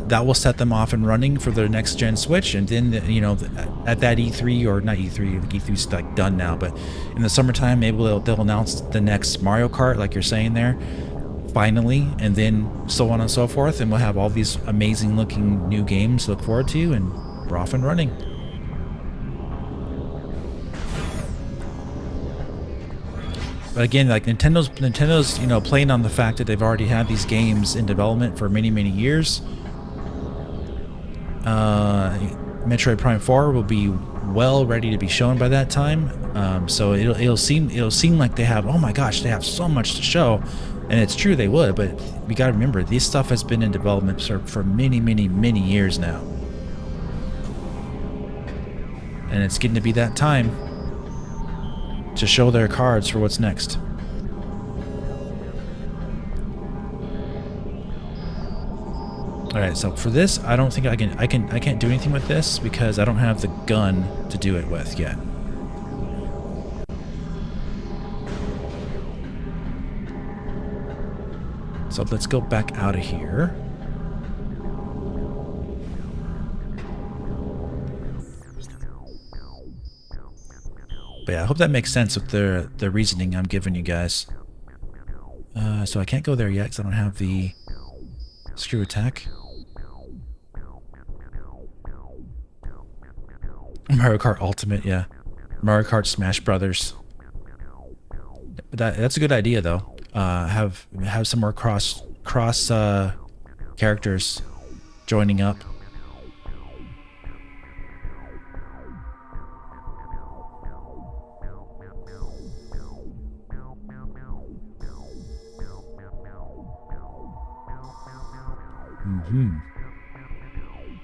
That will set them off and running for their next gen Switch, and then, you know, at that E3, or not E3, E3's like done now, but in the summertime maybe they'll announce the next Mario Kart, like you're saying there, finally, and then so on and so forth, and we'll have all these amazing looking new games to look forward to, and we're off and running. But again, like Nintendo's, you know, playing on the fact that they've already had these games in development for many years. Metroid Prime 4 will be well ready to be shown by that time. So it'll seem like they have, oh my gosh, they have so much to show, and it's true, they would. But we got to remember, this stuff has been in development for many years now, and it's getting to be that time to show their cards for what's next. All right, so for this, I don't think I can't do anything with this because I don't have the gun to do it with yet. So let's go back out of here. But yeah, I hope that makes sense with the reasoning I'm giving you guys. So I can't go there yet because I don't have the screw attack. Mario Kart Ultimate, yeah. Mario Kart Smash Brothers. But that's a good idea, though. Have some more cross characters joining up.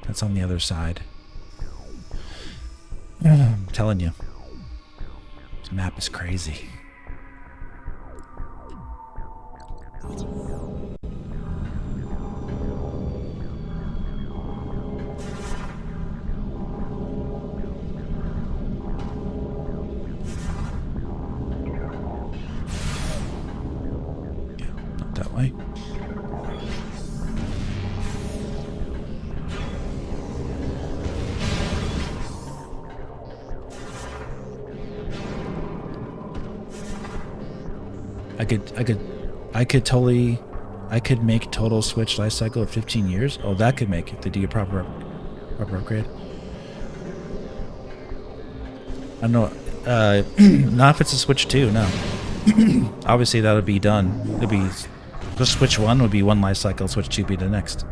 That's on the other side. I'm telling you, this map is crazy. Yeah, not that way. I could make total Switch life cycle of 15 years. Oh, that could make it to do a proper upgrade. I don't know. Not if it's a Switch 2, no. Obviously, that would be done. It'd be the Switch 1 would be one life cycle, Switch 2 would be the next.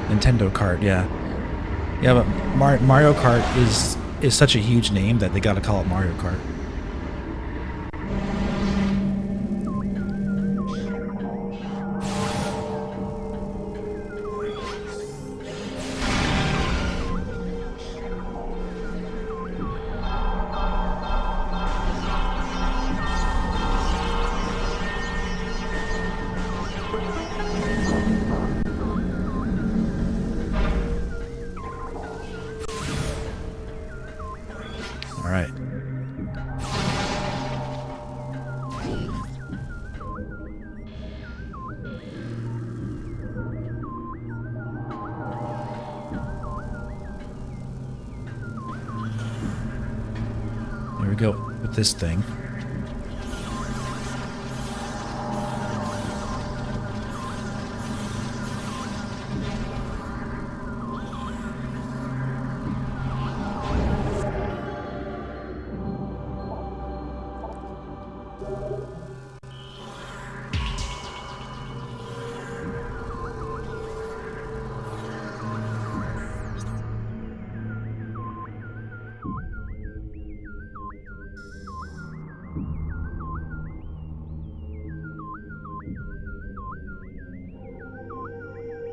Nintendo Kart, yeah. Yeah, but Mario Kart is such a huge name that they gotta call it Mario Kart. All right. There we go with this thing.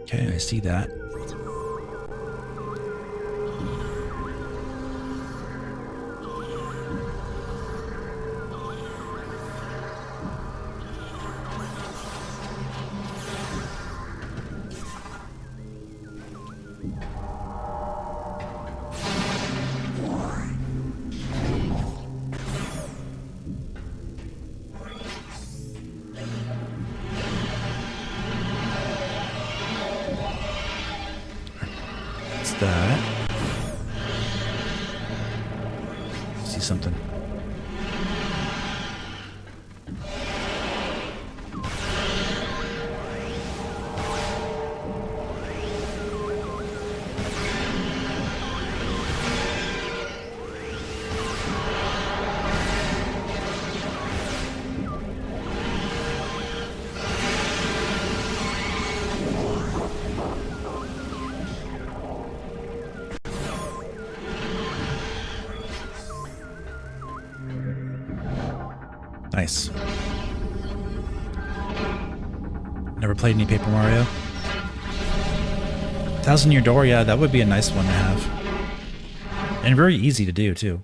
Okay, I see that. That. See something. Nice. Never played any Paper Mario. 1,000 Year Door, yeah, that would be a nice one to have. And very easy to do, too.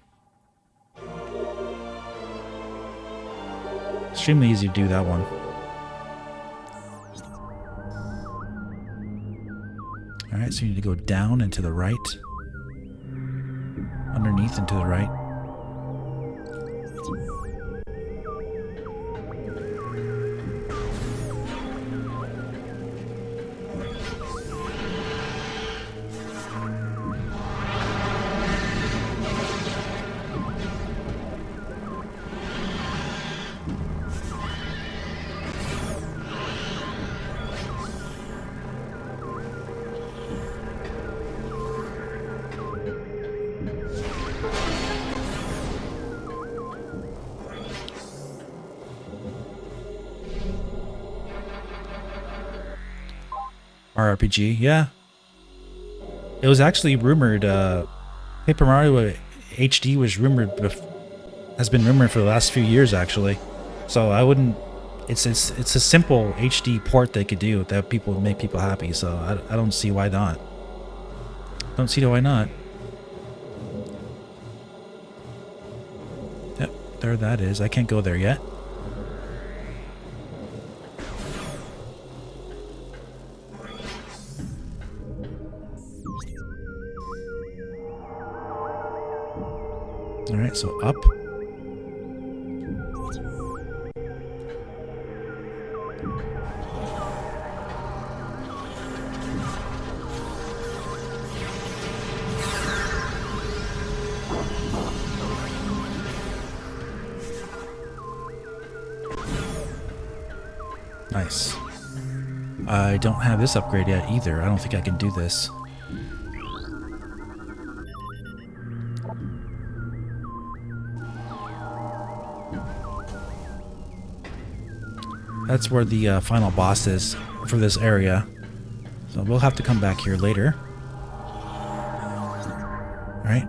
Extremely easy to do that one. Alright, so you need to go down and to the right. Underneath and to the right. RPG, yeah. It was actually rumored, Paper Mario HD was rumored, has been rumored for the last few years, actually. So I wouldn't, it's a simple HD port they could do that people would make people happy, so I don't see why not. Don't see why not. Yep, there that is. I can't go there yet. Alright, so up. Nice. I don't have this upgrade yet either. I don't think I can do this. That's where the final boss is for this area. So we'll have to come back here later. Alright.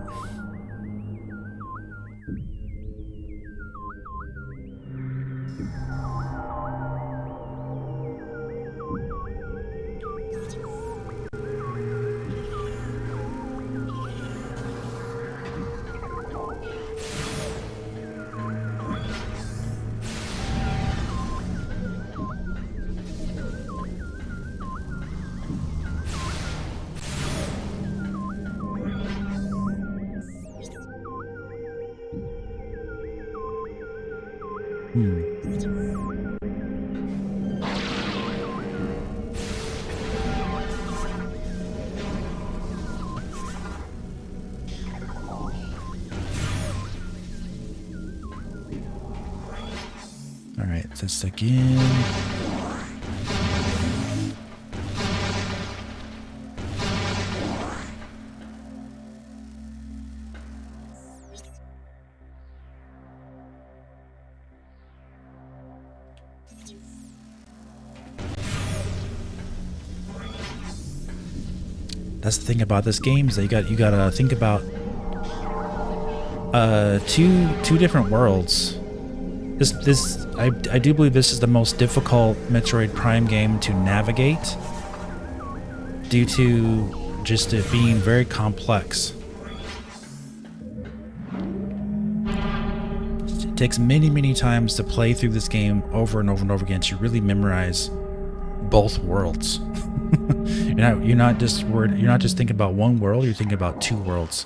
Alright, this again. That's the thing about this game is that you gotta think about two different worlds. I do believe this is the most difficult Metroid Prime game to navigate due to just it being very complex. It takes many times to play through this game over and over and over again to really memorize both worlds. You're not just thinking about one world, you're thinking about two worlds.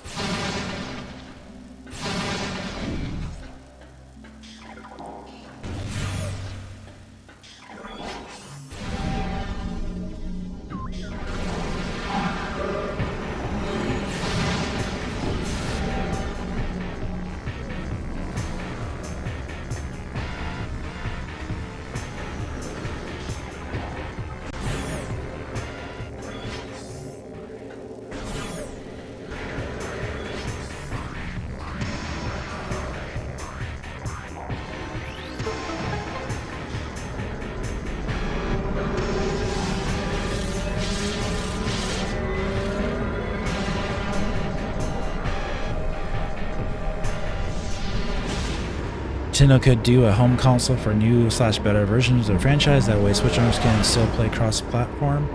Nintendo could do a home console for new/better versions of the franchise. That way Switch owners can still play cross-platform.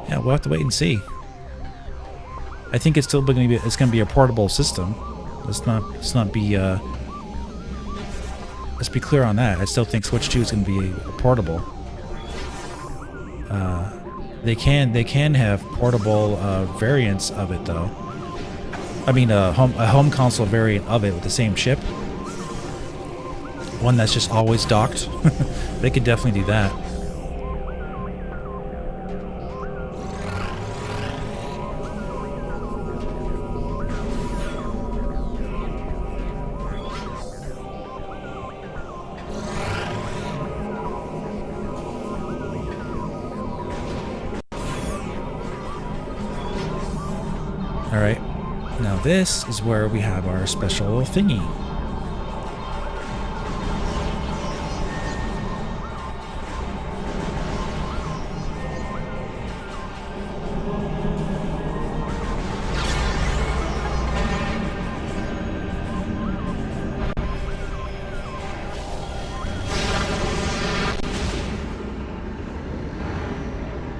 Yeah, we'll have to wait and see. I think it's still going to be a portable system. Let's be clear on that. I still think Switch 2 is going to be portable. They can have portable variants of it though. I mean a home console variant of it with the same chip. One that's just always docked. They could definitely do that. Alright, now this is where we have our special thingy.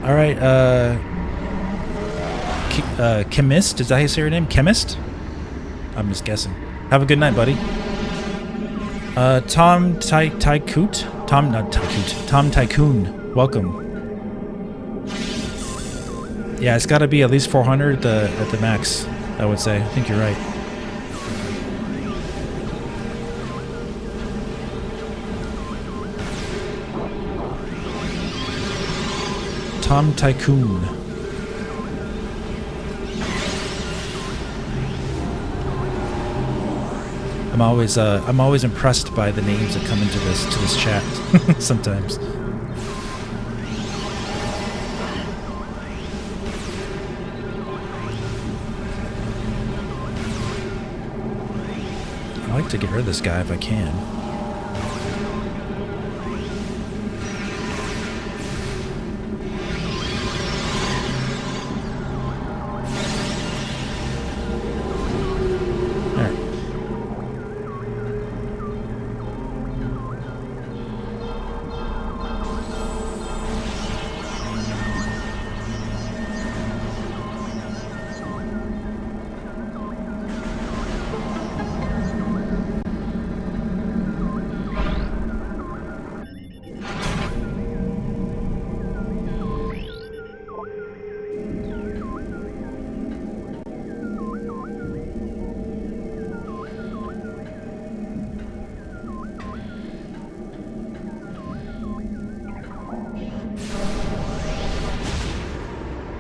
Alright, Chemist, is that how you say your name? Chemist? I'm just guessing. Have a good night, buddy. Tom Tycoon, welcome. Yeah, it's got to be at least 400 at the max, I would say. I think you're right. Tom Tycoon. I'm always impressed by the names that come into this chat sometimes. I like to get rid of this guy if I can.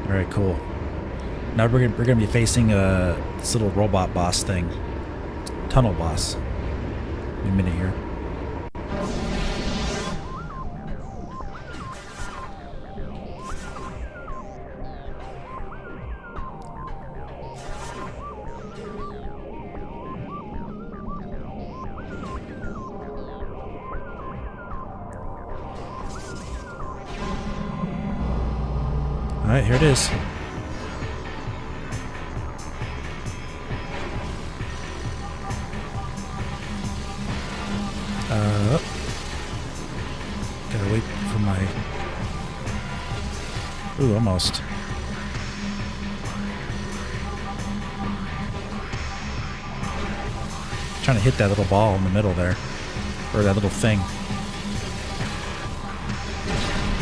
Alright, cool. Now we're gonna be facing this little robot boss thing. Tunnel boss. In a minute here. Alright, here it is. Gotta wait for my... Ooh, almost. Trying to hit that little ball in the middle there. Or that little thing.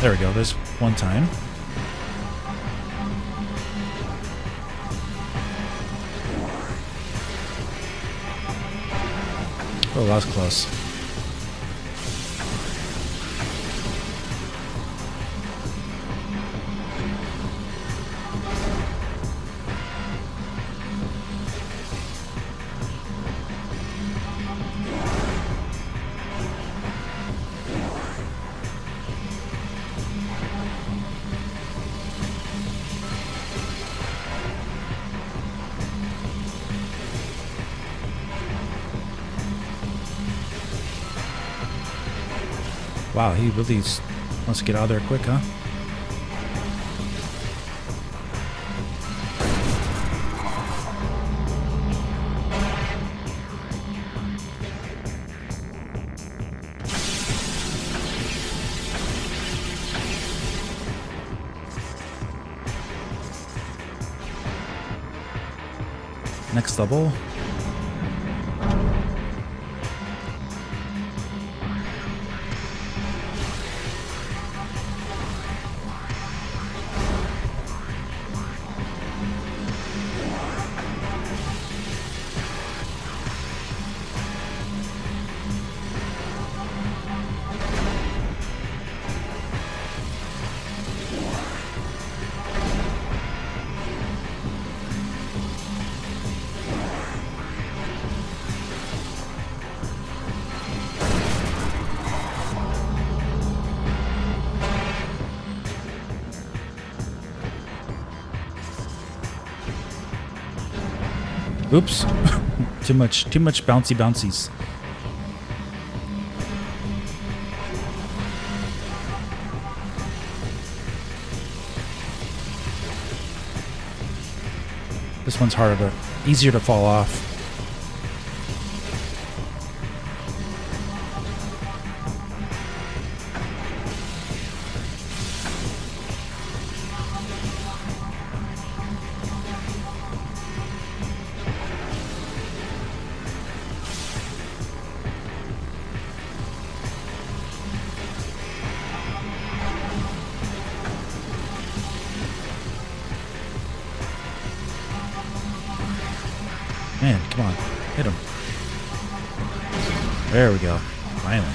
There we go, there's one time. Oh, that was close. Wow, he really wants to get out of there quick, huh? Next level. Oops. too much bouncy bouncies. This one's easier to fall off. Man, come on. Hit him. There we go. Finally.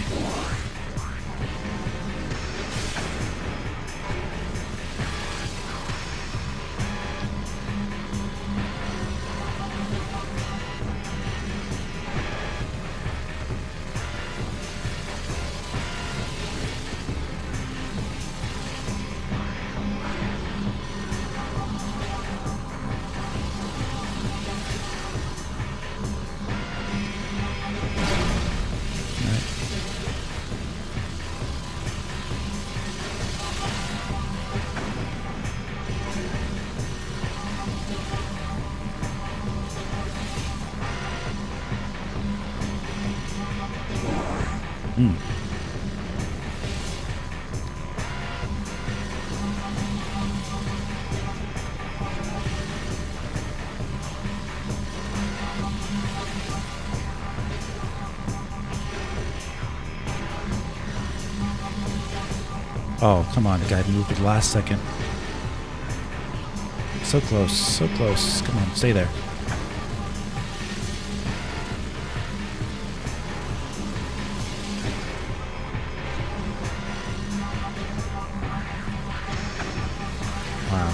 Oh, come on. The guy moved at the last second. So close. So close. Come on. Stay there. Wow.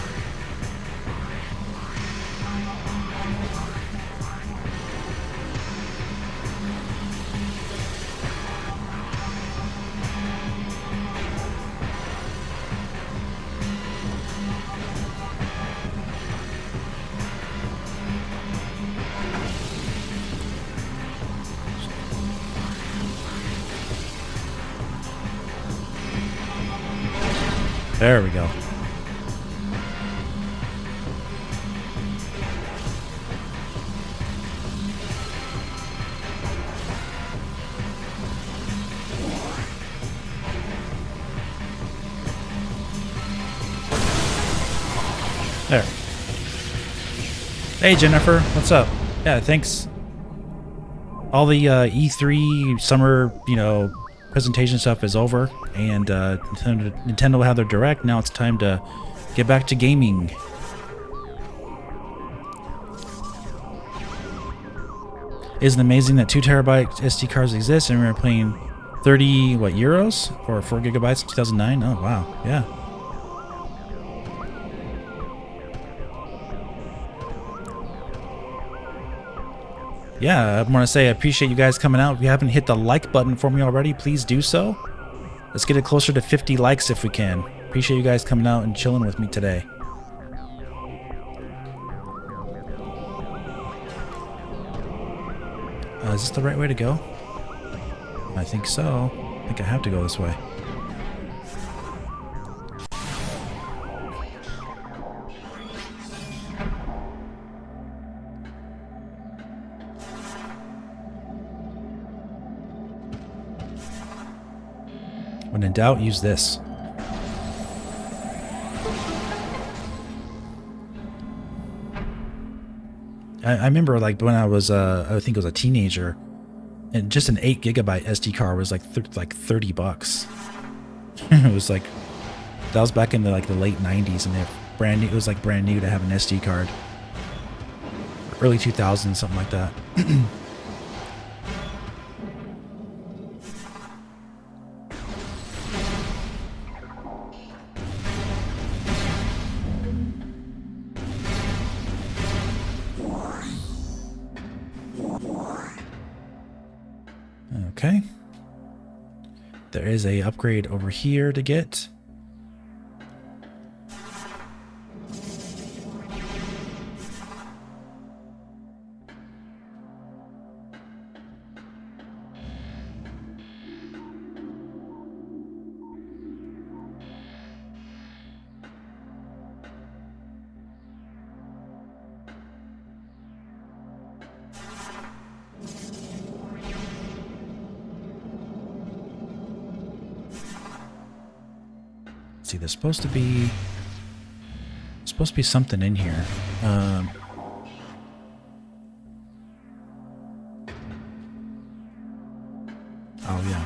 There we go. There. Hey, Jennifer. What's up? Yeah, thanks. All the E3 summer, presentation stuff is over, and Nintendo will have their direct. Now it's time to get back to gaming. Isn't it amazing that 2 terabyte SD cards exist, and we were playing 30 euros or 4 gigabytes in 2009? Oh wow, yeah. Yeah, I want to say I appreciate you guys coming out. If you haven't hit the like button for me already, please do so. Let's get it closer to 50 likes if we can. Appreciate you guys coming out and chilling with me today. Is this the right way to go? I think so. I think I have to go this way. When in doubt, use this. I remember like when I was I think I was a teenager, and just an 8 gigabyte SD card was like 30 bucks. It was like, that was back in the late 90s, and it was like brand new to have an SD card. Early 2000s, something like that. Okay. There is a upgrade over here to get. See, there's supposed to be something in here. Oh yeah.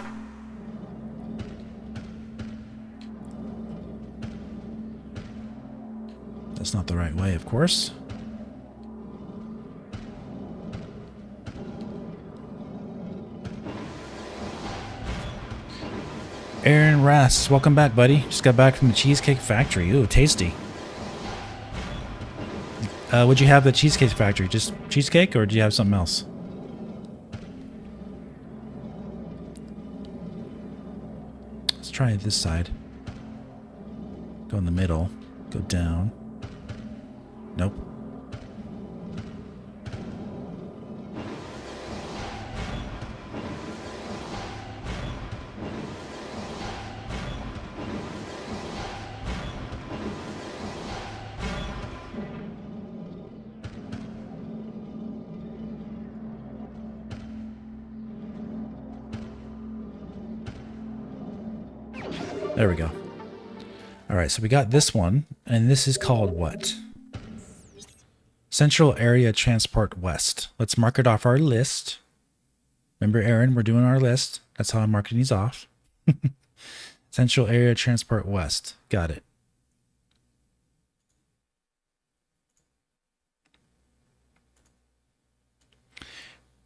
That's not the right way, of course. Aaron Rass, welcome back, buddy. Just got back from the Cheesecake Factory. Ooh, tasty. Would you have the Cheesecake Factory? Just cheesecake, or do you have something else? Let's try this side. Go in the middle. Go down. Nope. There we go. All right, so we got this one, and this is called what? Central Area Transport West. Let's mark it off our list. Remember, Aaron, we're doing our list. That's how I'm marking these off. It's Central area transport west. Got it.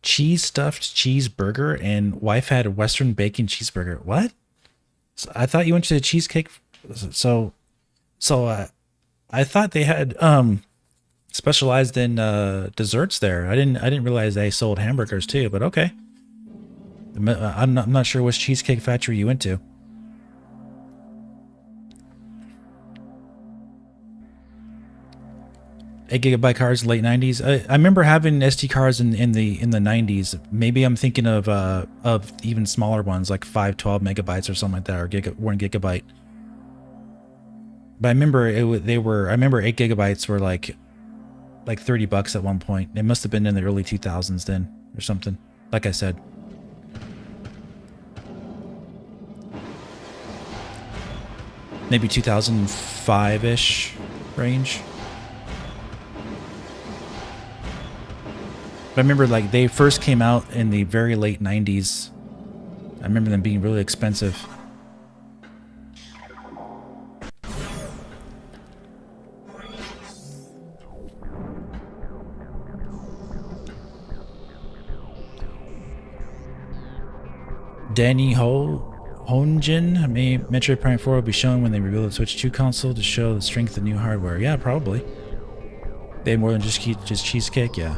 Cheese stuffed cheeseburger, and wife had a Western bacon cheeseburger. What? So I thought you went to the cheesecake. So, I thought they had specialized in desserts there. I didn't realize they sold hamburgers too. But okay, I'm not sure which cheesecake factory you went to. 8 GB cards, late 90s. I remember having SD cards in the 90s. Maybe I'm thinking of even smaller ones, like 512 megabytes or something like that, or 1 GB. But I remember I remember 8 GB were like $30 at one point. It must have been in the early 2000s then or something. Like I said. Maybe 2005-ish range. But I remember like they first came out in the very late 90s. I remember them being really expensive. Danny Honjin, Metroid Prime 4 will be shown when they reveal the Switch 2 console to show the strength of new hardware. Yeah, probably. They had more than just cheesecake, yeah.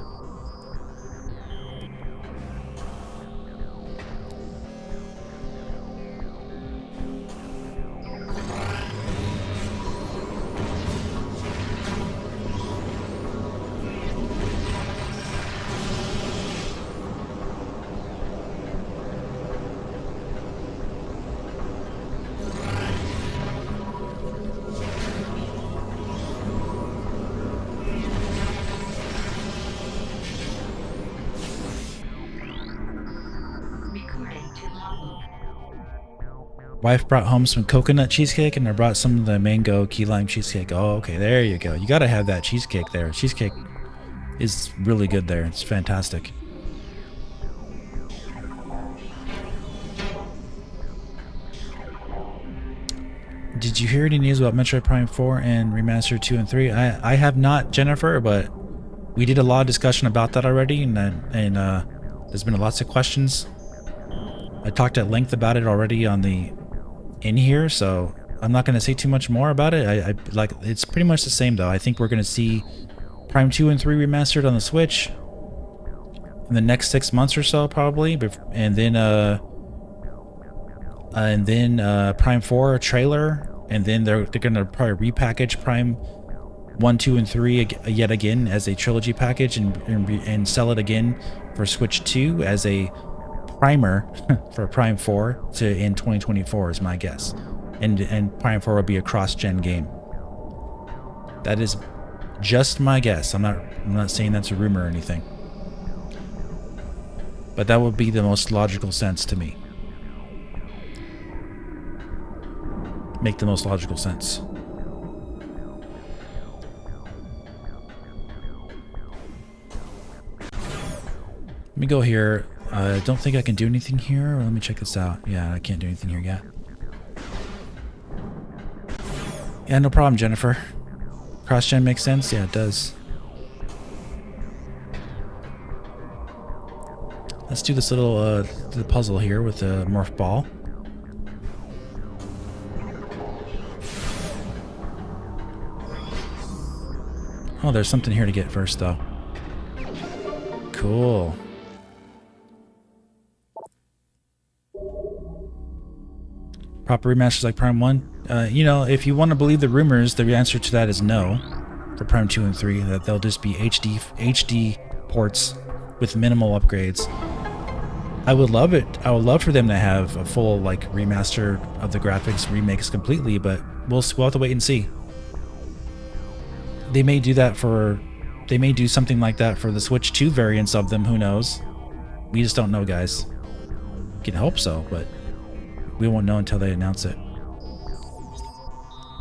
Wife brought home some coconut cheesecake, and I brought some of the mango key lime cheesecake. Oh, okay, there you go. You gotta have that cheesecake there. Cheesecake is really good there. It's fantastic. Did you hear any news about Metroid Prime 4 and Remastered 2 and 3? I have not, Jennifer, but we did a lot of discussion about that already, and there's been lots of questions. I talked at length about it already in here, so I'm not going to say too much more about it. I like it's pretty much the same though. I think we're going to see Prime 2 and 3 remastered on the Switch in the next 6 months or so, probably, and then Prime 4 trailer, and then they're going to probably repackage Prime 1, 2, and 3 yet again as a trilogy package, and sell it again for Switch 2 as a primer for Prime 4 in 2024 is my guess, and Prime 4 will be a cross-gen game. That is just my guess. I'm not saying that's a rumor or anything, but that would be the most logical sense to me. Make the most logical sense. Let me go here. I don't think I can do anything here. Let me check this out. Yeah, I can't do anything here yet. Yeah, no problem, Jennifer. Cross-gen makes sense? Yeah, it does. Let's do this little the puzzle here with the morph ball. Oh, there's something here to get first, though. Cool. Proper remasters like Prime 1? You know, if you want to believe the rumors, the answer to that is no. For Prime 2 and 3, that they'll just be HD ports with minimal upgrades. I would love it. I would love for them to have a full like remaster of the graphics, remakes completely, but we'll have to wait and see. They may do that they may do something like that for the Switch 2 variants of them, who knows? We just don't know, guys. Can hope so, but we won't know until they announce it.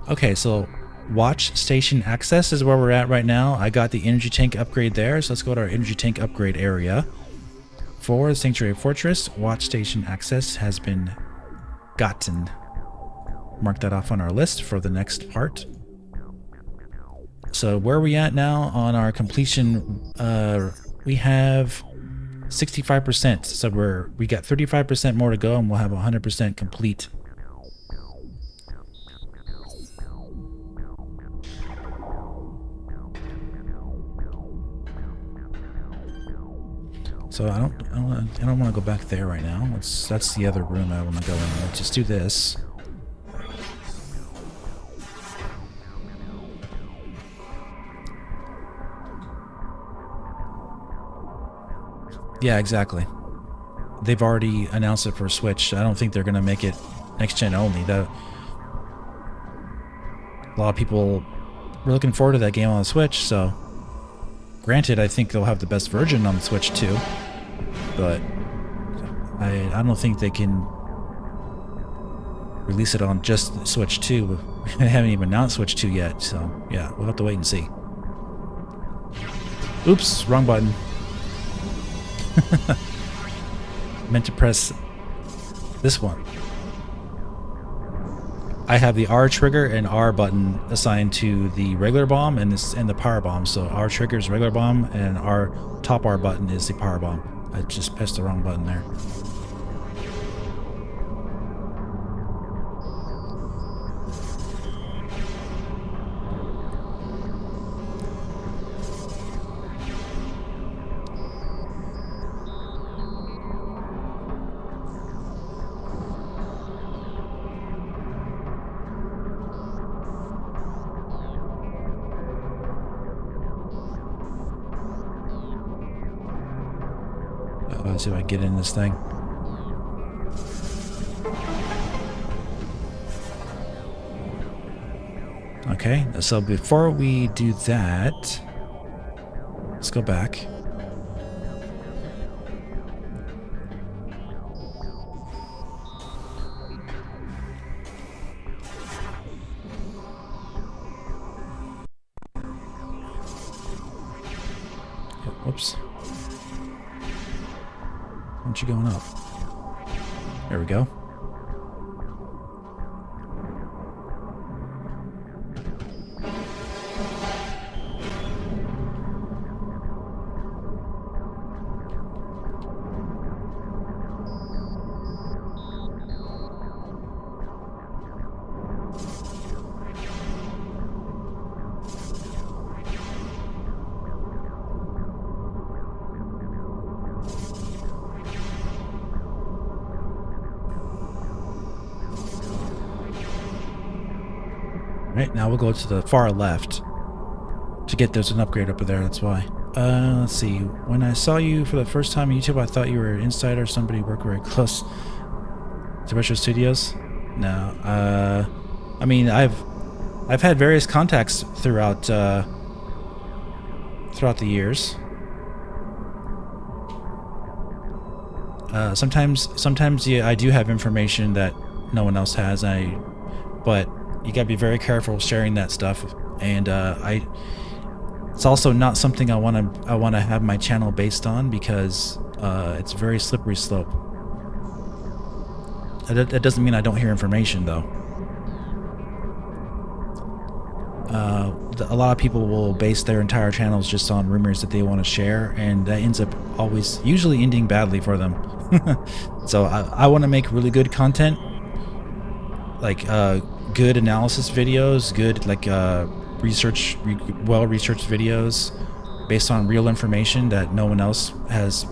Okay, so watch station access is where we're at right now. I got the energy tank upgrade there, so let's go to our energy tank upgrade area. For the Sanctuary Fortress, watch station access has been gotten. mark that off on our list for the next part. So where are we at now on our completion? We have 65%. So we got 35% more to go, and we'll have 100% complete. So I don't want to go back there right now. That's the other room I want to go in. Let's just do this. Yeah, exactly. They've already announced it for Switch. I don't think they're gonna make it next gen only. A lot of people were looking forward to that game on the Switch, so granted, I think they'll have the best version on the Switch too, but I don't think they can release it on just the Switch 2. They haven't even announced Switch 2 yet, so yeah, we'll have to wait and see. Oops, wrong button. Meant to press this one. I have the R trigger and R button assigned to the regular bomb and the power bomb. So R trigger is regular bomb and top R button is the power bomb. I just pressed the wrong button there. Let's see if I can get in this thing. Okay, so before we do that, let's go back. Oh, whoops. Aren't you going up? There we go. Right, now we'll go to the far left. To get there's an upgrade up there, that's why. Let's see. When I saw you for the first time on YouTube, I thought you were an insider, somebody who worked very close to Retro Studios. No. I mean, I've had various contacts throughout the years. Sometimes yeah, I do have information that no one else has, but you gotta be very careful sharing that stuff, and it's also not something I wanna have my channel based on, because it's a very slippery slope. That doesn't mean I don't hear information though. A lot of people will base their entire channels just on rumors that they want to share, and that ends up usually ending badly for them. So I want to make really good content, like good analysis videos, good like well-researched videos based on real information that no one else has,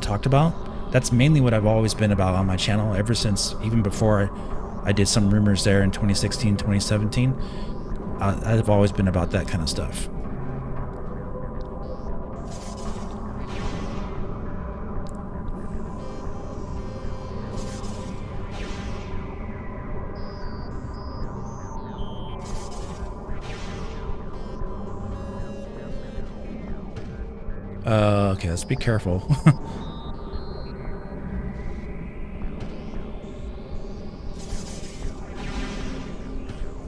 talked about. That's mainly what I've always been about on my channel ever since, even before I did some rumors there in 2016, 2017. I've always been about that kind of stuff. Okay, let's be careful.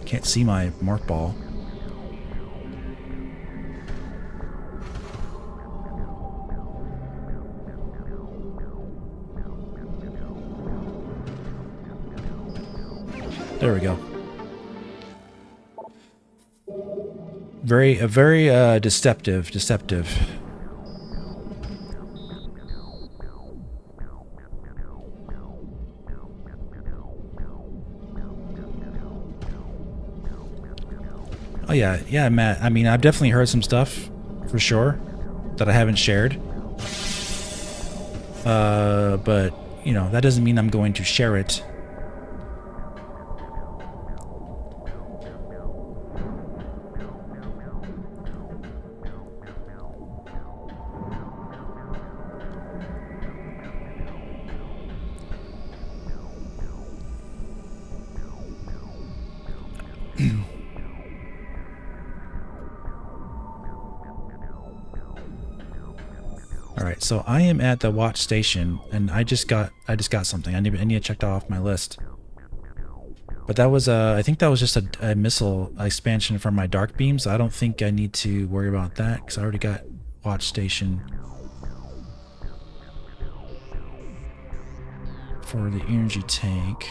Can't see my mark ball. There there we go. Very deceptive. Oh yeah, Matt. I mean, I've definitely heard some stuff, for sure, that I haven't shared. But, you know, that doesn't mean I'm going to share it. Alright, so I am at the watch station, and I just got something. I need to check that off my list. But that was I think that was just a missile expansion from my dark beams. I don't think I need to worry about that because I already got watch station for the energy tank.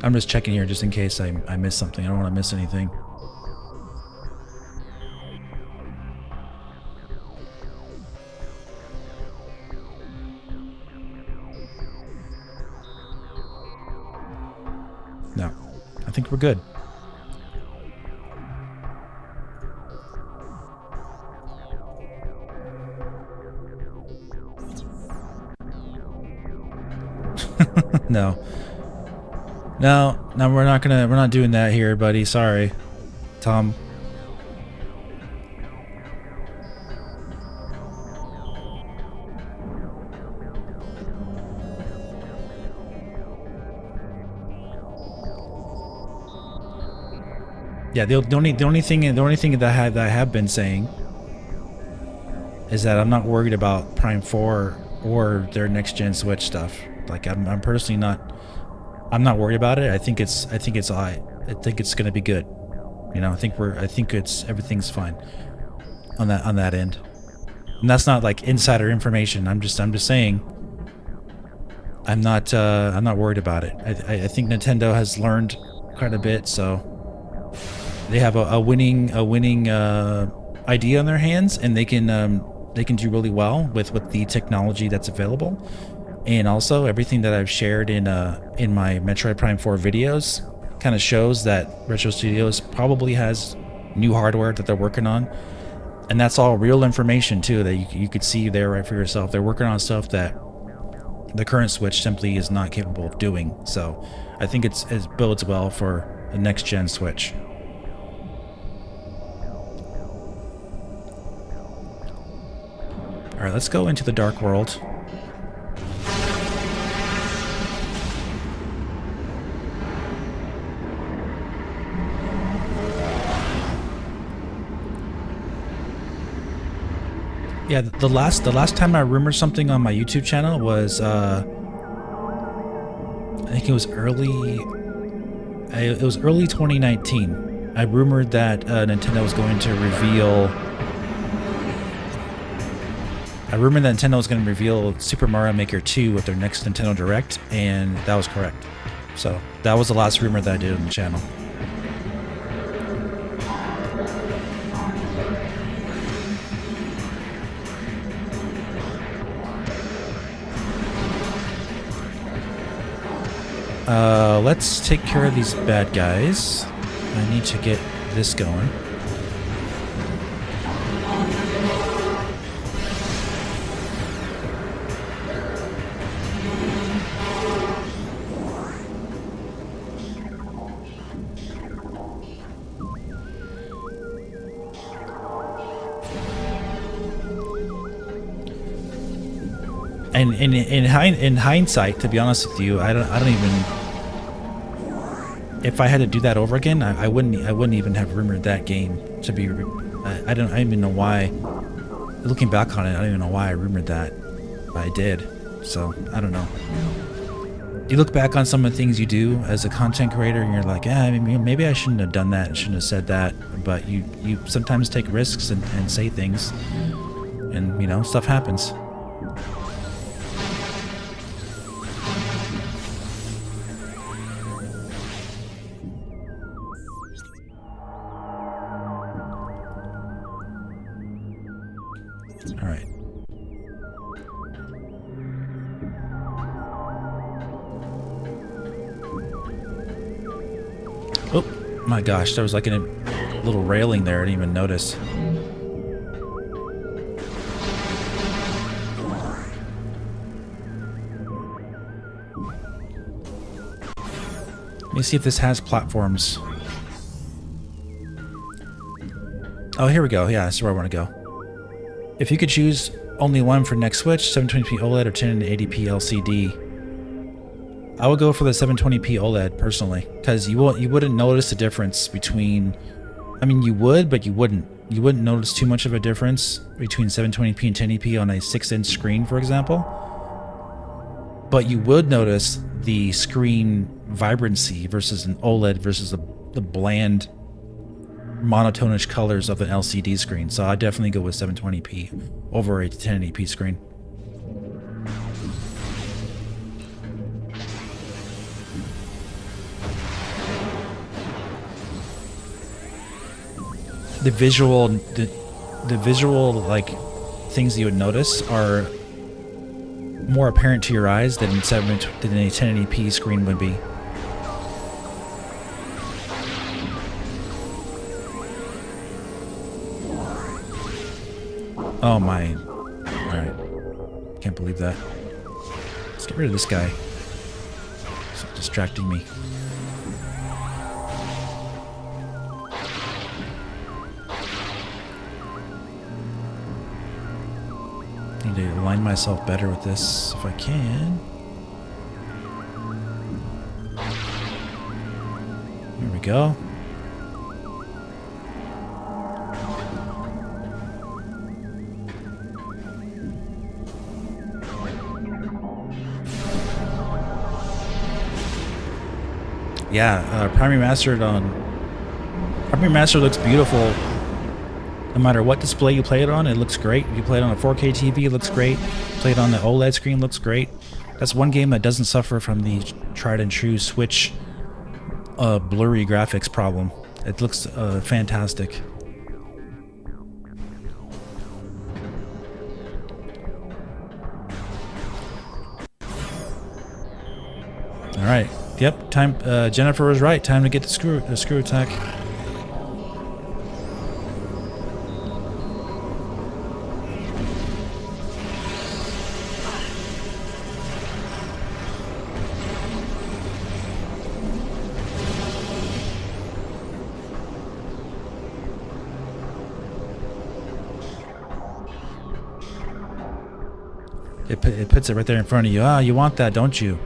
I'm just checking here just in case I miss something. I don't want to miss anything. No, I think we're good. No, we're not doing that here, buddy. Sorry, Tom. Yeah, the only thing that I have been saying is that I'm not worried about Prime 4 or their next gen Switch stuff. Like I'm personally not. I'm not worried about it. I think it's alright. I think it's gonna be good. You know, I think everything's fine on that end. And that's not like insider information. I'm just saying. I'm not worried about it. I think Nintendo has learned quite a bit, so they have a winning idea on their hands, and they can do really well with the technology that's available. And also everything that I've shared in my Metroid Prime 4 videos kind of shows that Retro Studios probably has new hardware that they're working on, and that's all real information too that you could see there right for yourself. They're working on stuff that the current Switch simply is not capable of doing. So I think it bodes well for the next gen Switch. All right, let's go into the Dark World. Yeah, the last time I rumored something on my YouTube channel was I think it was early 2019. I rumored that Nintendo was going to reveal. I rumored that Nintendo was going to reveal Super Mario Maker 2 with their next Nintendo Direct, and that was correct. So that was the last rumor that I did on the channel. Let's take care of these bad guys. I need to get this going. And in hindsight, to be honest with you, I don't even. If I had to do that over again, I wouldn't even have rumored that game to be. I don't even know why. Looking back on it, I don't even know why I rumored that, but I did. So I don't know. You look back on some of the things you do as a content creator, and you're like, maybe I shouldn't have done that, and shouldn't have said that. But you sometimes take risks and say things, and you know, stuff happens. All right. Oh my gosh, there was like a little railing there. I didn't even notice. Let me see if this has platforms. Oh, here we go. Yeah, this is where I want to go. If you could choose only one for next Switch, 720p OLED or 1080p LCD, I would go for the 720p OLED personally, because you wouldn't notice the difference between. I mean, you would, but you wouldn't. You wouldn't notice too much of a difference between 720p and 1080p on a 6-inch screen, for example. But you would notice the screen vibrancy versus an OLED versus the bland monotonish colors of an LCD screen. So I definitely go with 720p over a 1080p screen. The visual like things you would notice are more apparent to your eyes than a 1080p screen would be. Oh my. Alright. Can't believe that. Let's get rid of this guy. It's distracting me. Need to align myself better with this if I can. Here we go. Yeah, Prime Remastered looks beautiful. No matter what display you play it on, it looks great. You play it on a 4K TV, it looks great. Play it on the OLED screen, looks great. That's one game that doesn't suffer from the tried and true Switch blurry graphics problem. It looks fantastic. All right. Yep. Time. Jennifer was right. Time to get the screw attack. It puts it right there in front of you. Ah, you want that, don't you?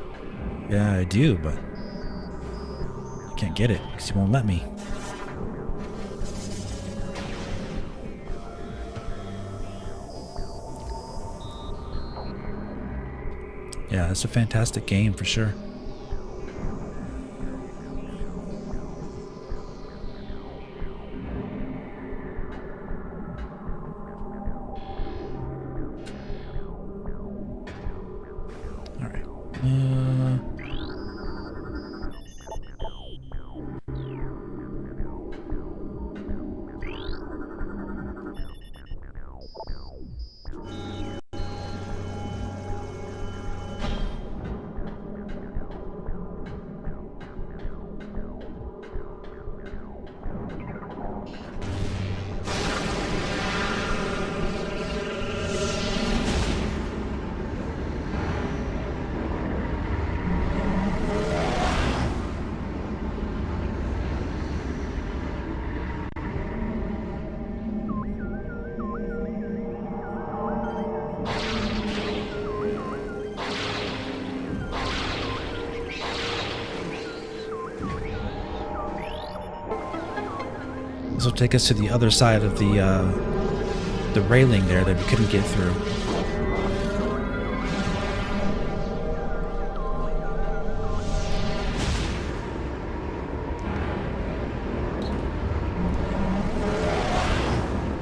Yeah, I do, but I can't get it because you won't let me. Yeah, it's a fantastic game for sure. This will take us to the other side of the railing there that we couldn't get through.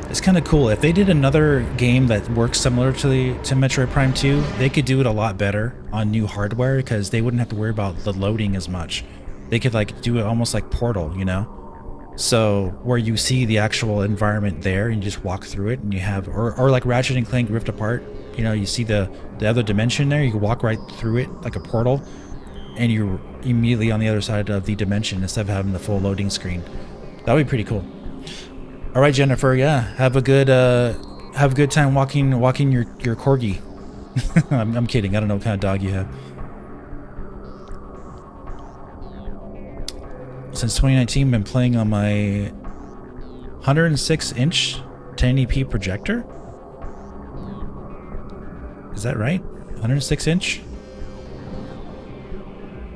It's kind of cool. If they did another game that works similar to Metroid Prime 2, they could do it a lot better on new hardware because they wouldn't have to worry about the loading as much. They could like do it almost like Portal, you know? So where you see the actual environment there and you just walk through it, and you have, or like Ratchet and Clank Rift Apart, you know, you see the other dimension there, you can walk right through it like a portal, and you're immediately on the other side of the dimension instead of having the full loading screen. That would be pretty cool. All right, Jennifer, yeah, have a good time walking your corgi. I'm kidding. I don't know what kind of dog you have. Since 2019, I've been playing on my 106-inch 1080p projector. Is that right? 106-inch?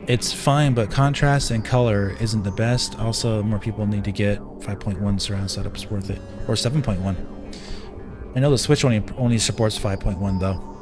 It's fine, but contrast and color isn't the best. Also, more people need to get 5.1 surround setups worth it, or 7.1. I know the Switch only supports 5.1 though.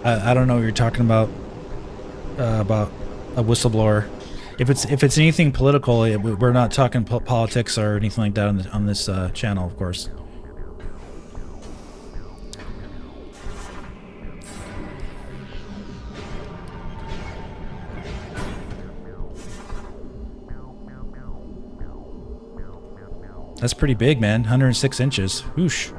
I don't know what you're talking about a whistleblower. If it's anything political, we're not talking politics or anything like that on this channel, of course. That's pretty big, man. 106 inches. Whoosh.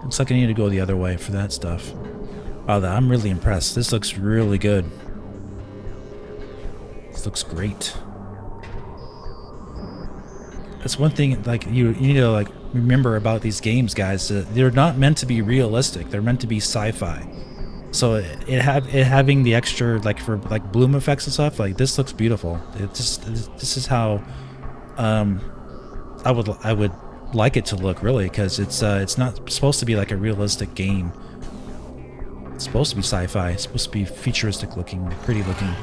Looks like I need to go the other way for that stuff. Wow, I'm really impressed. This looks really good. This looks great. That's one thing, like, you need to, like, remember about these games, guys. They're not meant to be realistic. They're meant to be sci-fi. So having the extra, like, for like bloom effects and stuff, like, this looks beautiful. This is how I would like it to look, really, because it's not supposed to be like a realistic game. It's supposed to be sci-fi. It's supposed to be futuristic looking, pretty looking.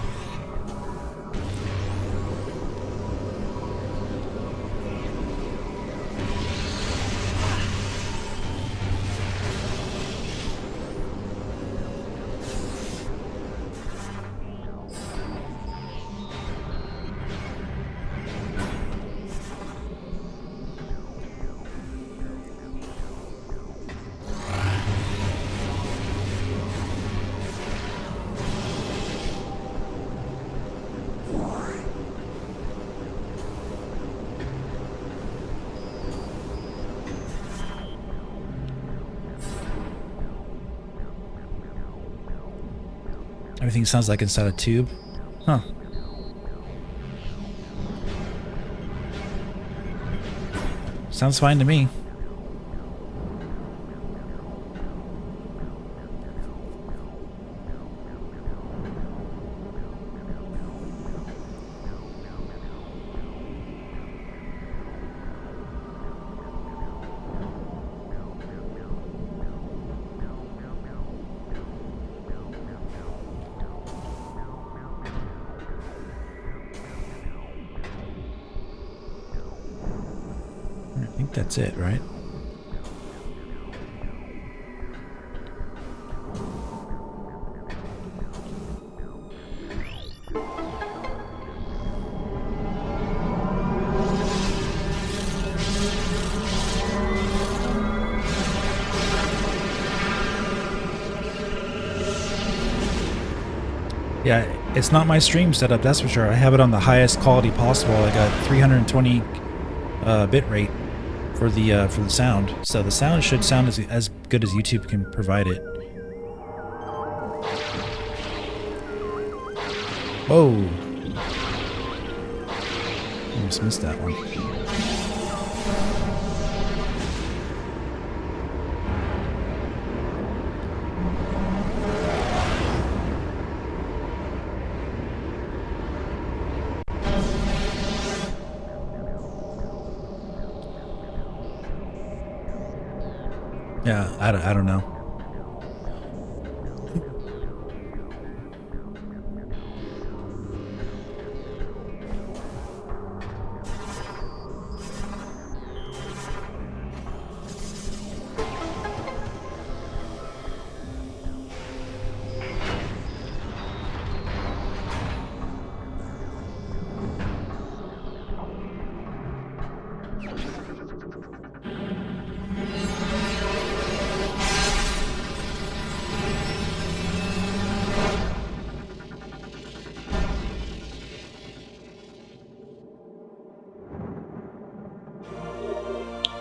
Everything sounds like inside a tube. Huh. Sounds fine to me. I think that's it, right? Yeah, it's not my stream setup, that's for sure. I have it on the highest quality possible. I got 320 bit rate for the sound, so the sound should sound as good as YouTube can provide it. Whoa. Almost missed that one. Yeah, I don't know.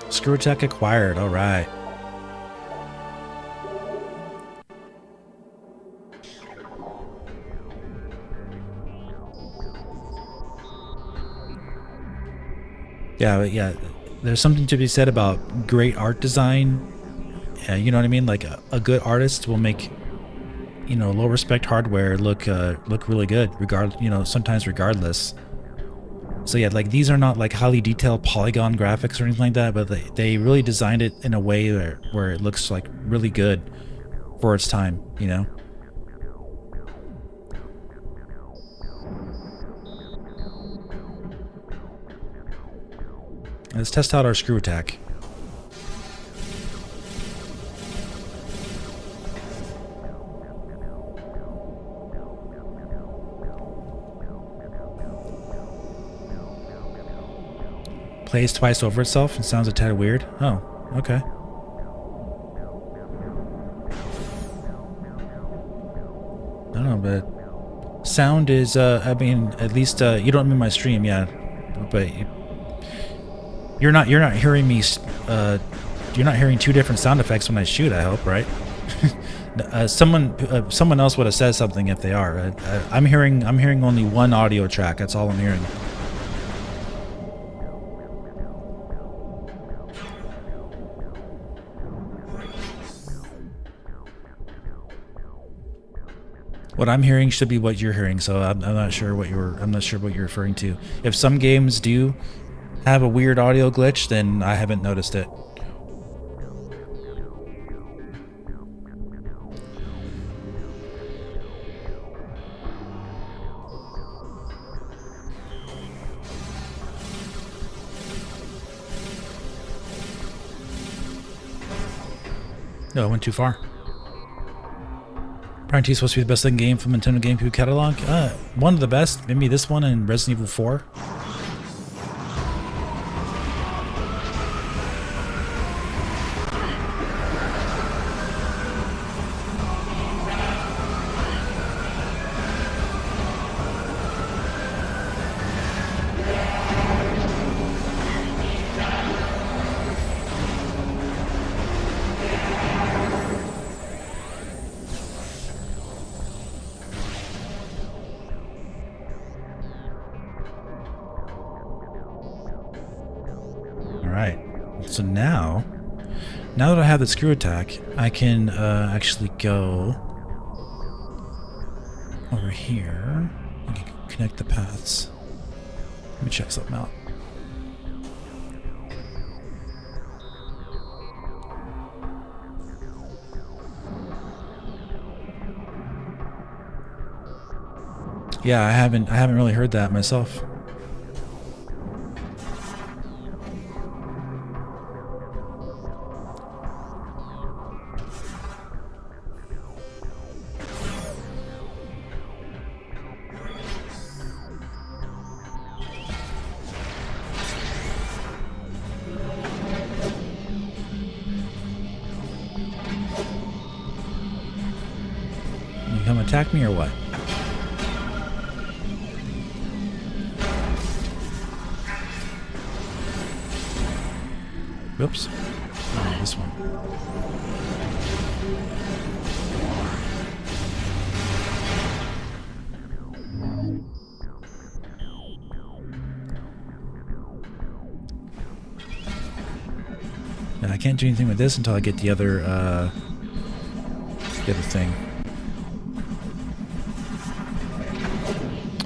Screw attack acquired. All right. Yeah. There's something to be said about great art design. You know what I mean? Like a good artist will make, you know, low respect hardware look really good. Sometimes regardless. So yeah, like these are not like highly detailed polygon graphics or anything like that, but they really designed it in a way where it looks like really good for its time, you know? Let's test out our screw attack. Plays twice over itself and sounds a tad weird. Oh, okay. I don't know, but sound is, I mean, at least, you don't mean my stream, yeah, but you're not hearing me, you're not hearing two different sound effects when I shoot, I hope, right? Someone else would have said something if they are. I'm hearing only one audio track, that's all I'm hearing. What I'm hearing should be what you're hearing, so I'm not sure what you're referring to. If some games do have a weird audio glitch, then I haven't noticed it. No, I went too far. Prime 2 is supposed to be the best looking game from Nintendo GameCube catalog. One of the best, maybe this one and Resident Evil 4. So now that I have the screw attack, I can actually go over here. I can connect the paths. Let me check something out. Yeah, I haven't really heard that myself. Come attack me or what? Whoops. Oh, this one. Yeah, I can't do anything with this until I get the other thing.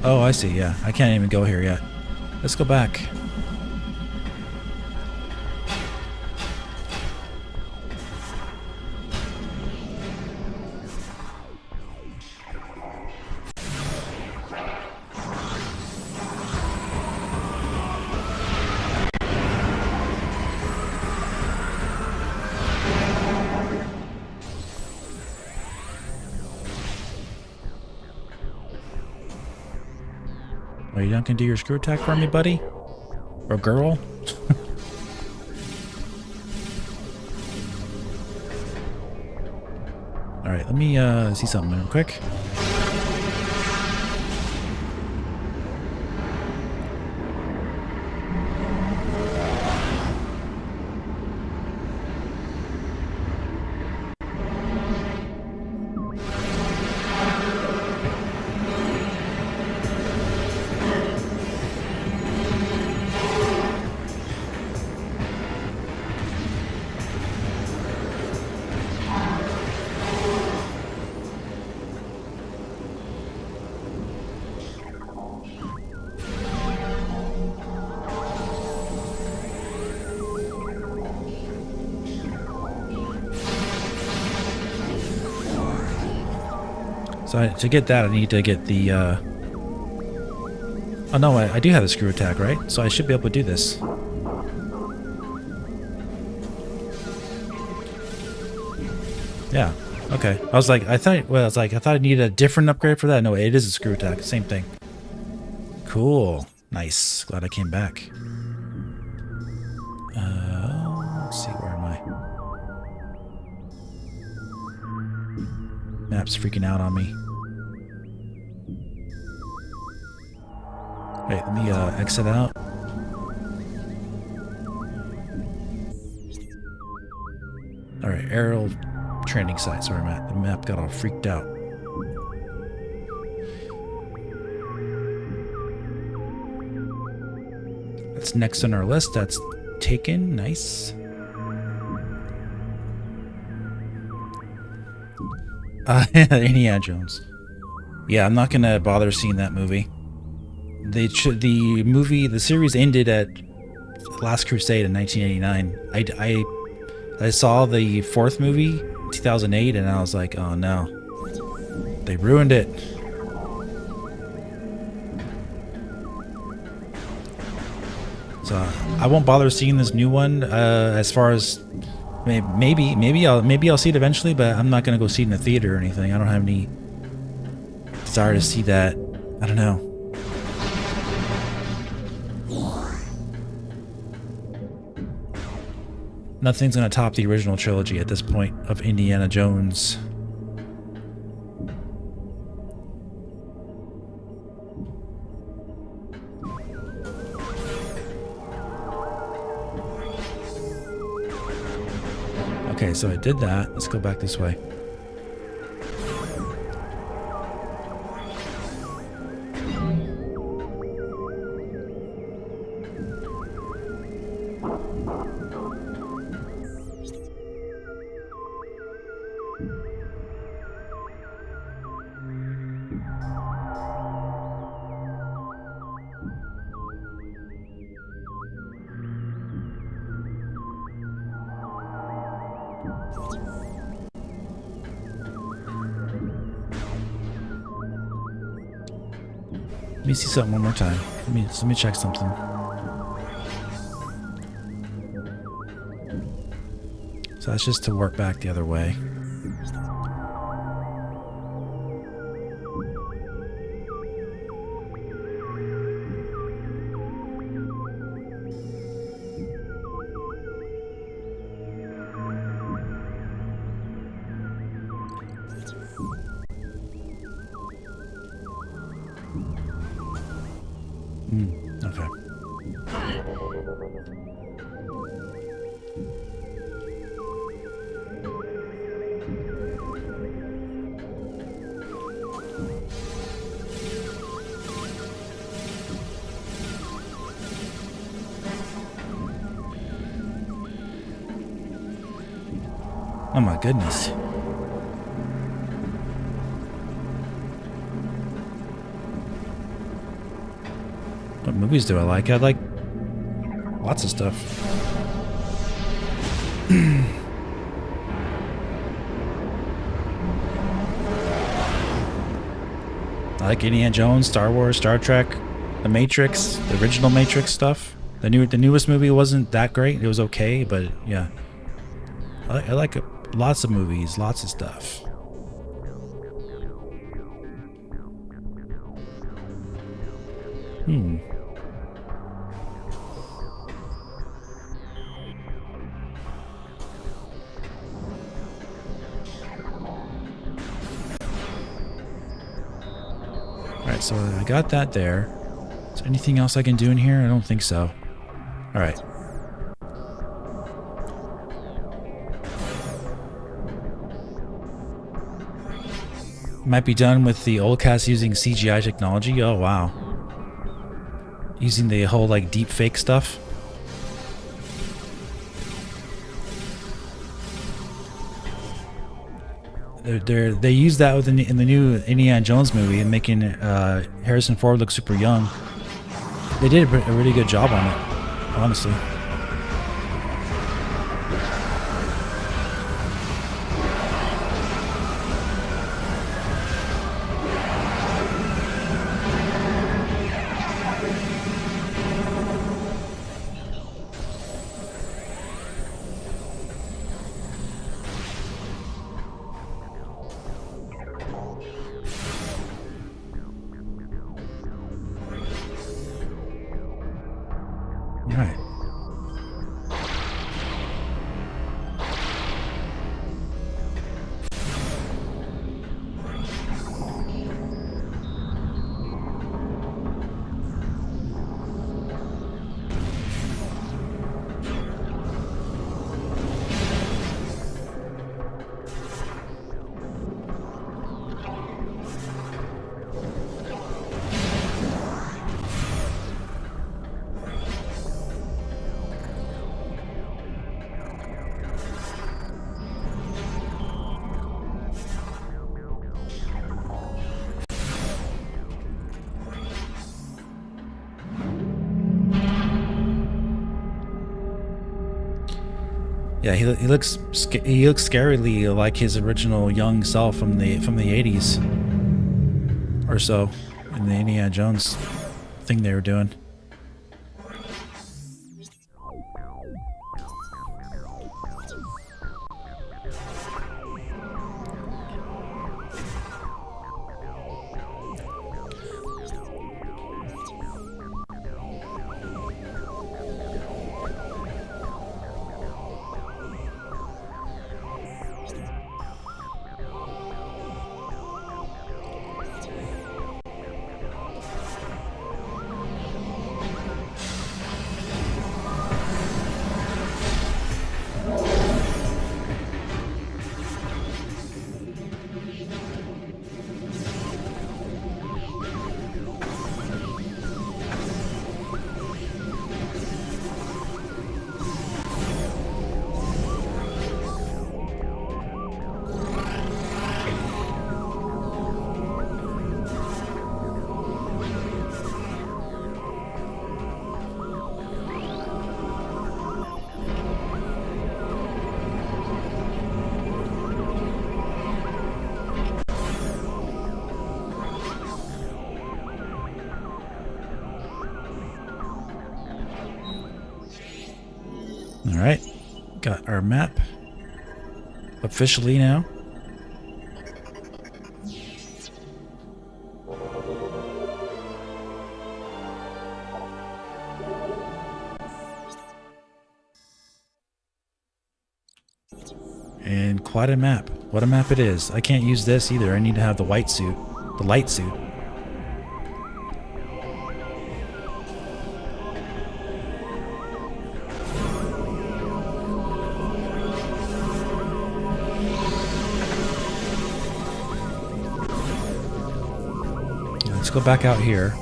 Oh, I see, yeah. I can't even go here yet. Let's go back. Are you not gonna do your screw attack for me, buddy? Or girl? Alright, let me see something real quick. So to get that, I need to get the... Oh no, I do have the screw attack, right? So I should be able to do this. Yeah. Okay. I was like, I thought I needed a different upgrade for that. No, it is a screw attack. Same thing. Cool. Nice. Glad I came back. Let's see, where am I? Map's freaking out on me. Wait, let me exit out. Alright, aerial training site. Sorry, Matt. The map got all freaked out. That's next on our list. That's taken. Nice. Indiana Jones. Yeah, I'm not gonna bother seeing that movie. The series ended at Last Crusade in 1989. I saw the fourth movie, 2008, and I was like, oh no, they ruined it. So I won't bother seeing this new one. As far as maybe I'll see it eventually, but I'm not gonna go see it in the theater or anything. I don't have any desire to see that. I don't know. Nothing's gonna top the original trilogy at this point of Indiana Jones. Okay, so I did that. Let's go back this way. Let me see something one more time. Let me check something. So that's just to work back the other way. Okay. Oh my goodness. What movies do I like? I like lots of stuff. I like Indiana Jones, Star Wars, Star Trek, The Matrix, the original Matrix stuff. The newest movie wasn't that great. It was okay, but yeah. I like lots of movies, lots of stuff. Alright, so I got that there. Is there anything else I can do in here? I don't think so. Alright. Might be done with the old cast using CGI technology. Oh, wow. Using the whole, like, deep fake stuff. They use that in the new Indiana Jones movie and making Harrison Ford look super young. They did a really good job on it, honestly. Alright. Yeah, he looks scarily like his original young self from the 80s or so in the Indiana Jones thing they were doing. Alright, got our map officially now. And quite a map. What a map it is. I can't use this either. I need to have the white suit, the light suit. Let's go back out here.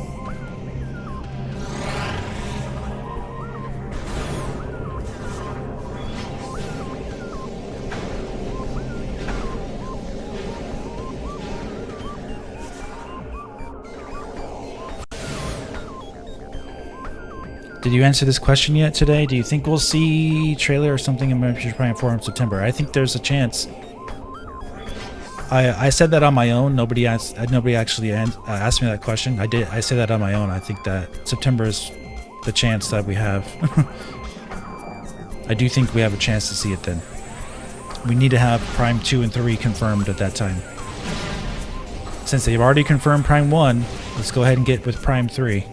Did you answer this question yet today? Do you think we'll see trailer or something in Metroid Prime 4 in September? I think there's a chance. I said that on my own. Nobody actually asked me that question. I said that on my own. I think that September is the chance that we have. I do think we have a chance to see it then. We need to have Prime 2 and 3 confirmed at that time. Since they've already confirmed Prime 1, let's go ahead and get with Prime 3.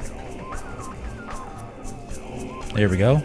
There we go.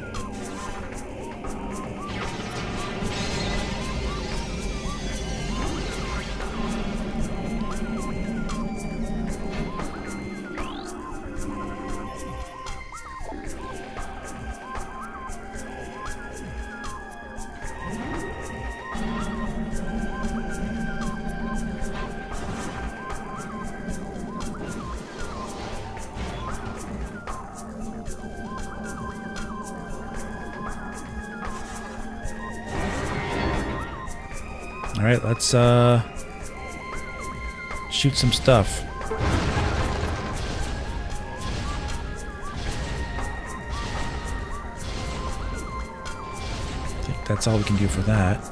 All right, let's shoot some stuff. I think that's all we can do for that.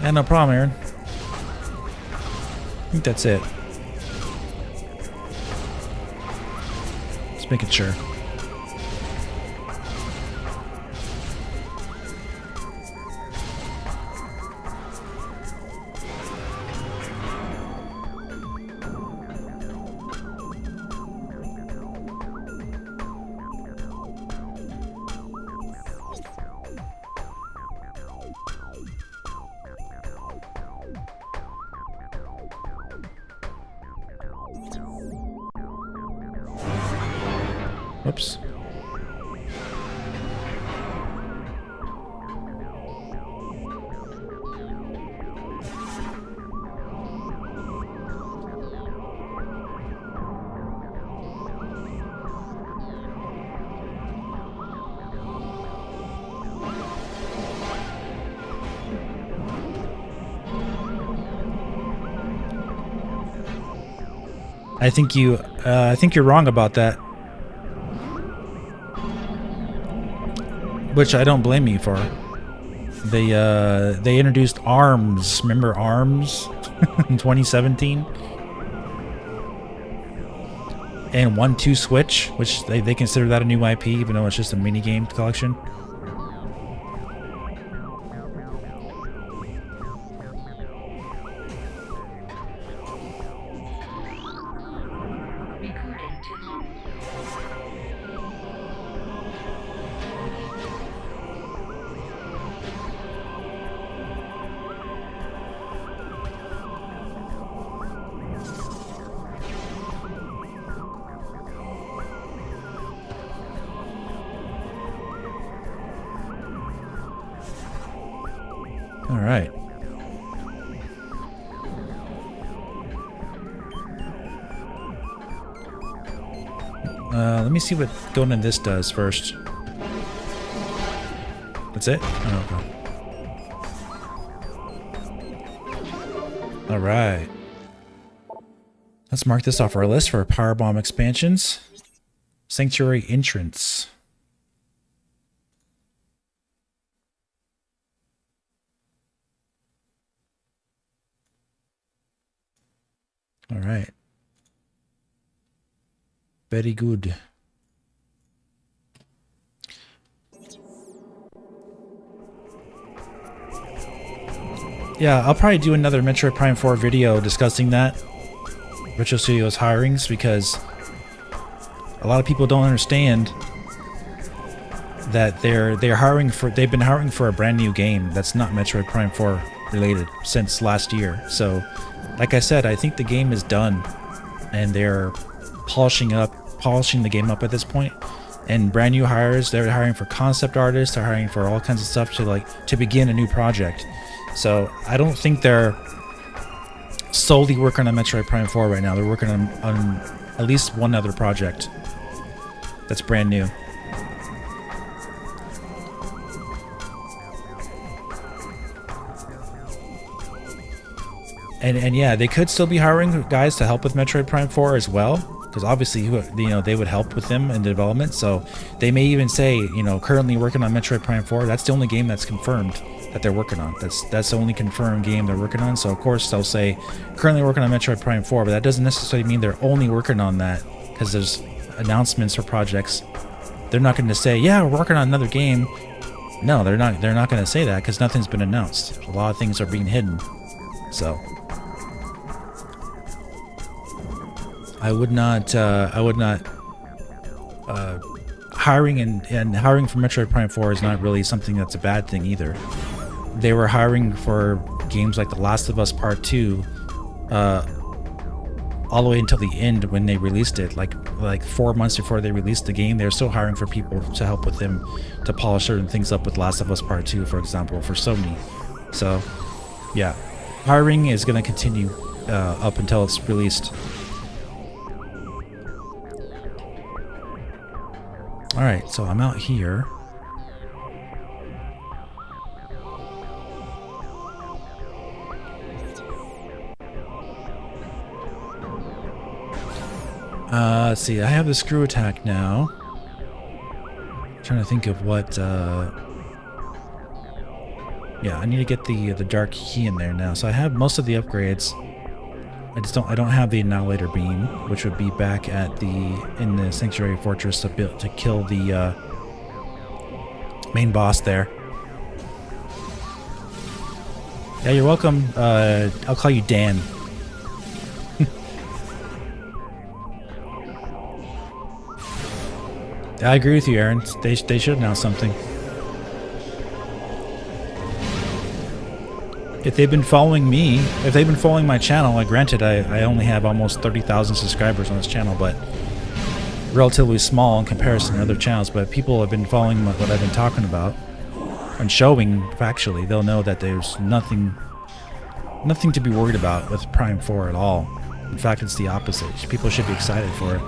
Yeah, no problem, Aaron. I think that's it. Just making sure. Whoops. I think you're wrong about that. Which I don't blame you for. They introduced ARMS. Remember ARMS in 2017? And 1-2 Switch, which they consider that a new IP, even though it's just a mini game collection. All right. Let me see what going in this does first. That's it? Oh, okay. All right. Let's mark this off our list for Powerbomb expansions. Sanctuary entrance. All right. Very good. Yeah, I'll probably do another Metroid Prime 4 video discussing that. Retro Studios hirings, because a lot of people don't understand that they've been hiring for a brand new game that's not Metroid Prime 4 related since last year. So, like I said, I think the game is done, and they're polishing the game up at this point. And brand new hires, they're hiring for concept artists, they're hiring for all kinds of stuff to begin a new project. So I don't think they're solely working on Metroid Prime 4 right now. They're working on at least one other project that's brand new. And yeah, they could still be hiring guys to help with Metroid Prime 4 as well, because obviously, they would help with them in development. So they may even say, currently working on Metroid Prime 4. That's the only game that's confirmed that they're working on. That's the only confirmed game they're working on. So of course they'll say currently working on Metroid Prime 4, but that doesn't necessarily mean they're only working on that, because there's announcements for projects. They're not going to say, yeah, we're working on another game. No, they're not going to say that, because nothing's been announced. A lot of things are being hidden. So I would not hiring and hiring for Metroid Prime 4 is not really something that's a bad thing either. They were hiring for games like The Last of Us Part 2 all the way until the end when they released it, like 4 months before they released the game. They're still hiring for people to help with them to polish certain things up with Last of Us Part 2, for example, for Sony. So yeah, hiring is going to continue up until it's released. Alright, so I'm out here. Let's see, I have the screw attack now. I'm trying to think of what, yeah, I need to get the dark key in there now. So I have most of the upgrades. I don't have the Annihilator Beam, which would be back at in the Sanctuary Fortress to kill the main boss there. Yeah, you're welcome. I'll call you Dan. I agree with you, Aaron. They should announce something. If they've been following me, if they've been following my channel, like granted, I only have almost 30,000 subscribers on this channel, but relatively small in comparison to other channels. But people have been following what I've been talking about and showing factually. They'll know that there's nothing to be worried about with Prime 4 at all. In fact, it's the opposite. People should be excited for it.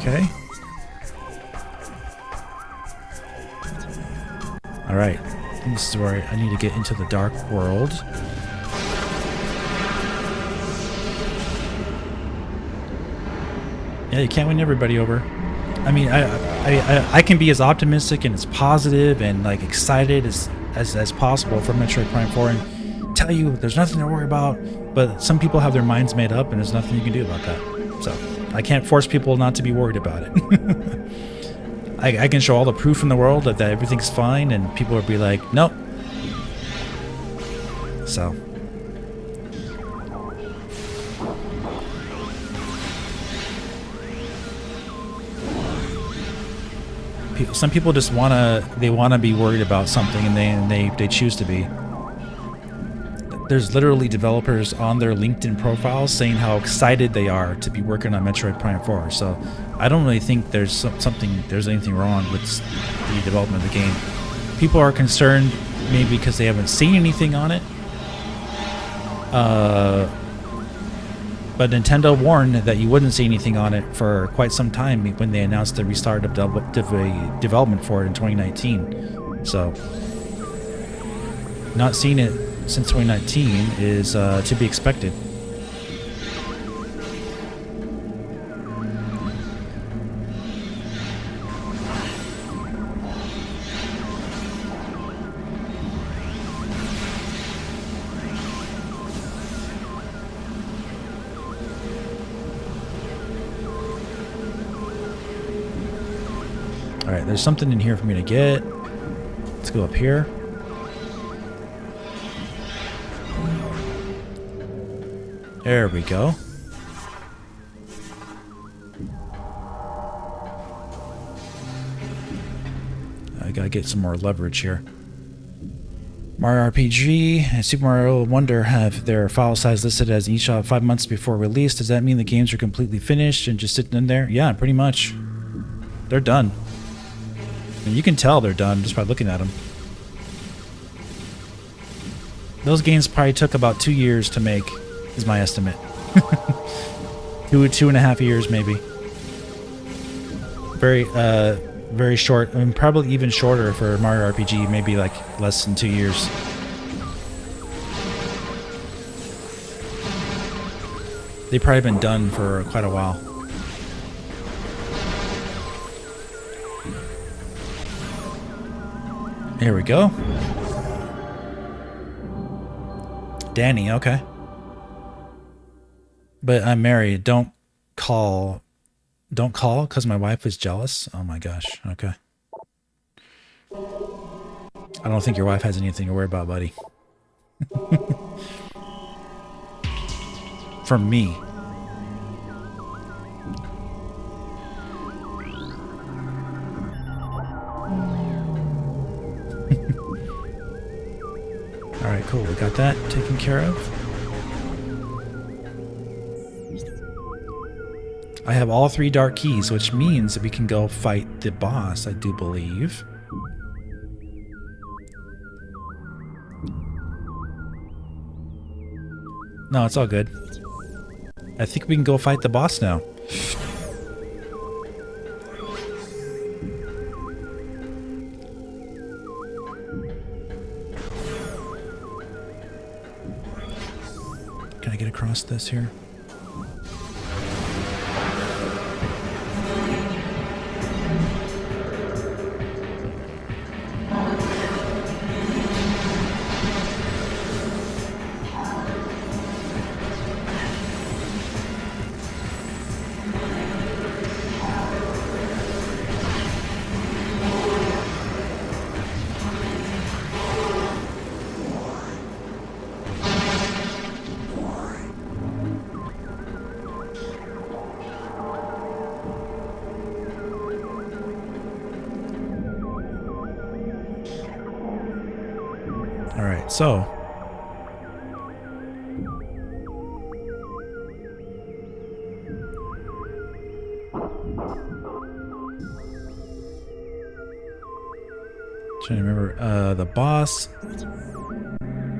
Okay. Alright. This is where I need to get into the dark world. Yeah, you can't win everybody over. I mean, I can be as optimistic and as positive and like excited as possible for Metroid Prime 4 and tell you there's nothing to worry about, but some people have their minds made up and there's nothing you can do about that. So I can't force people not to be worried about it. I can show all the proof in the world that everything's fine and people will be like, nope. So some people just wanna be worried about something and they choose to be. There's literally developers on their LinkedIn profiles saying how excited they are to be working on Metroid Prime 4. So I don't really think there's anything wrong with the development of the game. People are concerned maybe because they haven't seen anything on it. But Nintendo warned that you wouldn't see anything on it for quite some time when they announced the restart of development for it in 2019. So not seeing it since 2019 is to be expected. Alright, there's something in here for me to get. Let's go up here. There we go. I gotta get some more leverage here. Mario RPG and Super Mario Wonder have their file size listed as each 5 months before release. Does that mean the games are completely finished and just sitting in there? Yeah, pretty much. They're done. And you can tell they're done just by looking at them. Those games probably took about 2 years to make, is my estimate. 2.5 years maybe. Very short. I mean, probably even shorter for Mario RPG, maybe like less than 2 years. They've probably been done for quite a while. Here we go. Danny, okay. But I'm married. Don't call because my wife is jealous. Oh my gosh. Okay. I don't think your wife has anything to worry about, buddy. From me. Alright, cool. We got that taken care of. I have all 3 dark keys, which means that we can go fight the boss, I do believe. No, it's all good. I think we can go fight the boss now. Can I get across this here? Alright, so trying to remember, the boss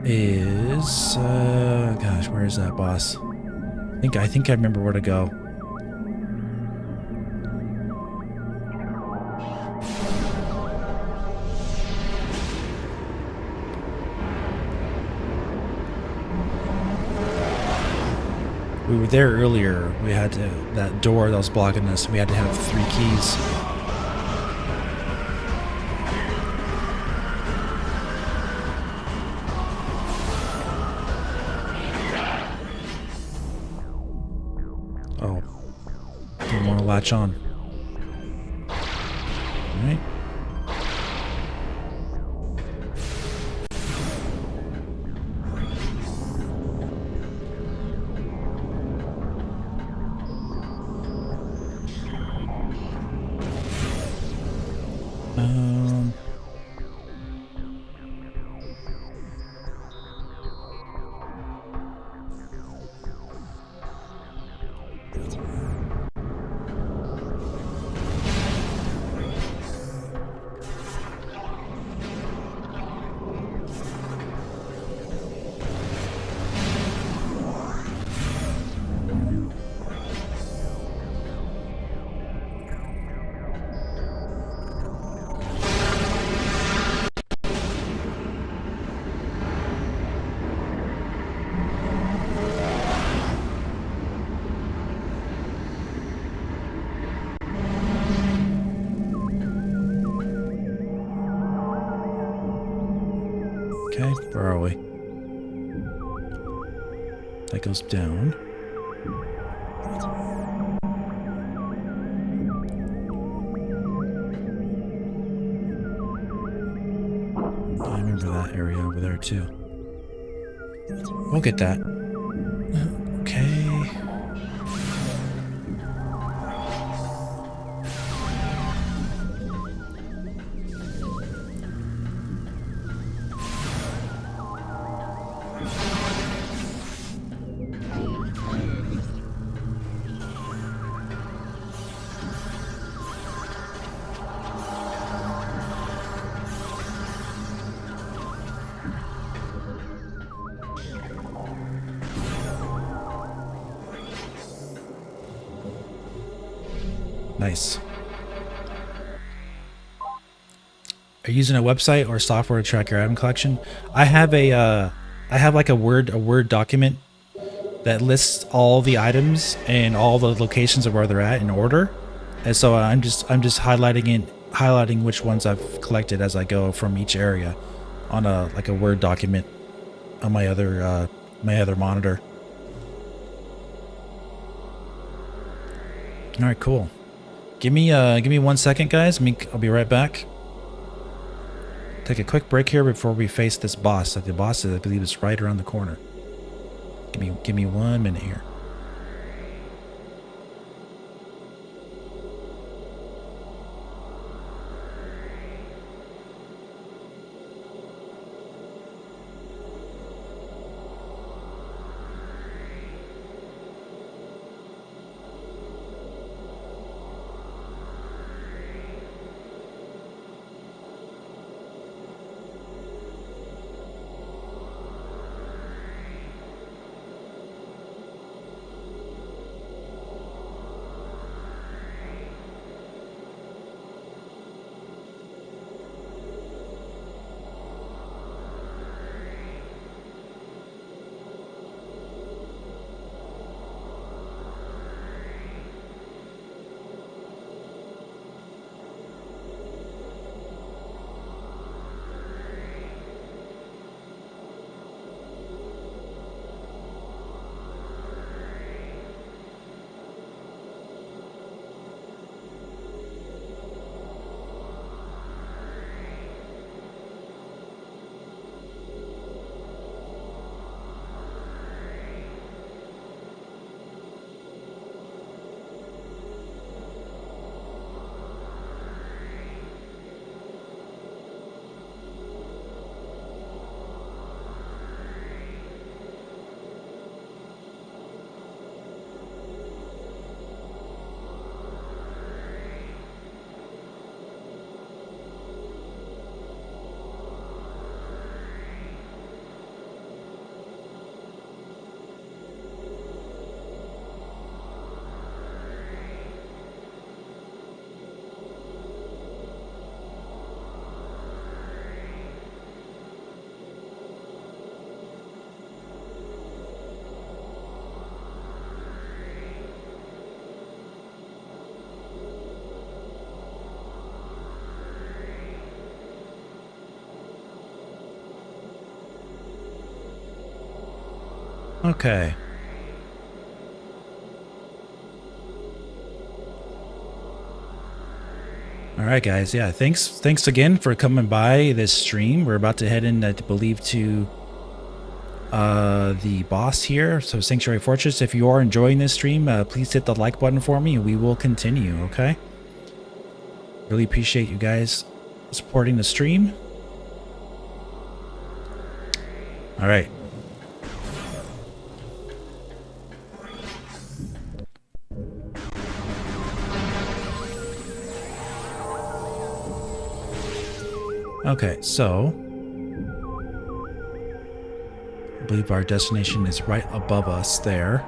is gosh, where is that boss? I think I remember where to go. We were there earlier. We had to, that door that was blocking us, we had to have 3 keys. Oh. Didn't want to latch on. Alright. Okay, where are we? That goes down. I remember that area over there too. We'll get that. Okay. Nice. Are you using a website or software to track your item collection? I have I have like a Word document that lists all the items and all the locations of where they're at in order. And so I'm just highlighting which ones I've collected as I go from each area on a Word document on my other monitor. All right, cool. Give me 1 second, guys. I'll be right back. Take a quick break here before we face this boss. The boss, I believe, is right around the corner. Give me 1 minute here. Okay. All right, guys. Yeah, thanks again for coming by this stream. We're about to head in, I believe, to the boss here, so Sanctuary Fortress. If you are enjoying this stream, please hit the like button for me, and we will continue. Okay. Really appreciate you guys supporting the stream. All right. Okay, so I believe our destination is right above us there.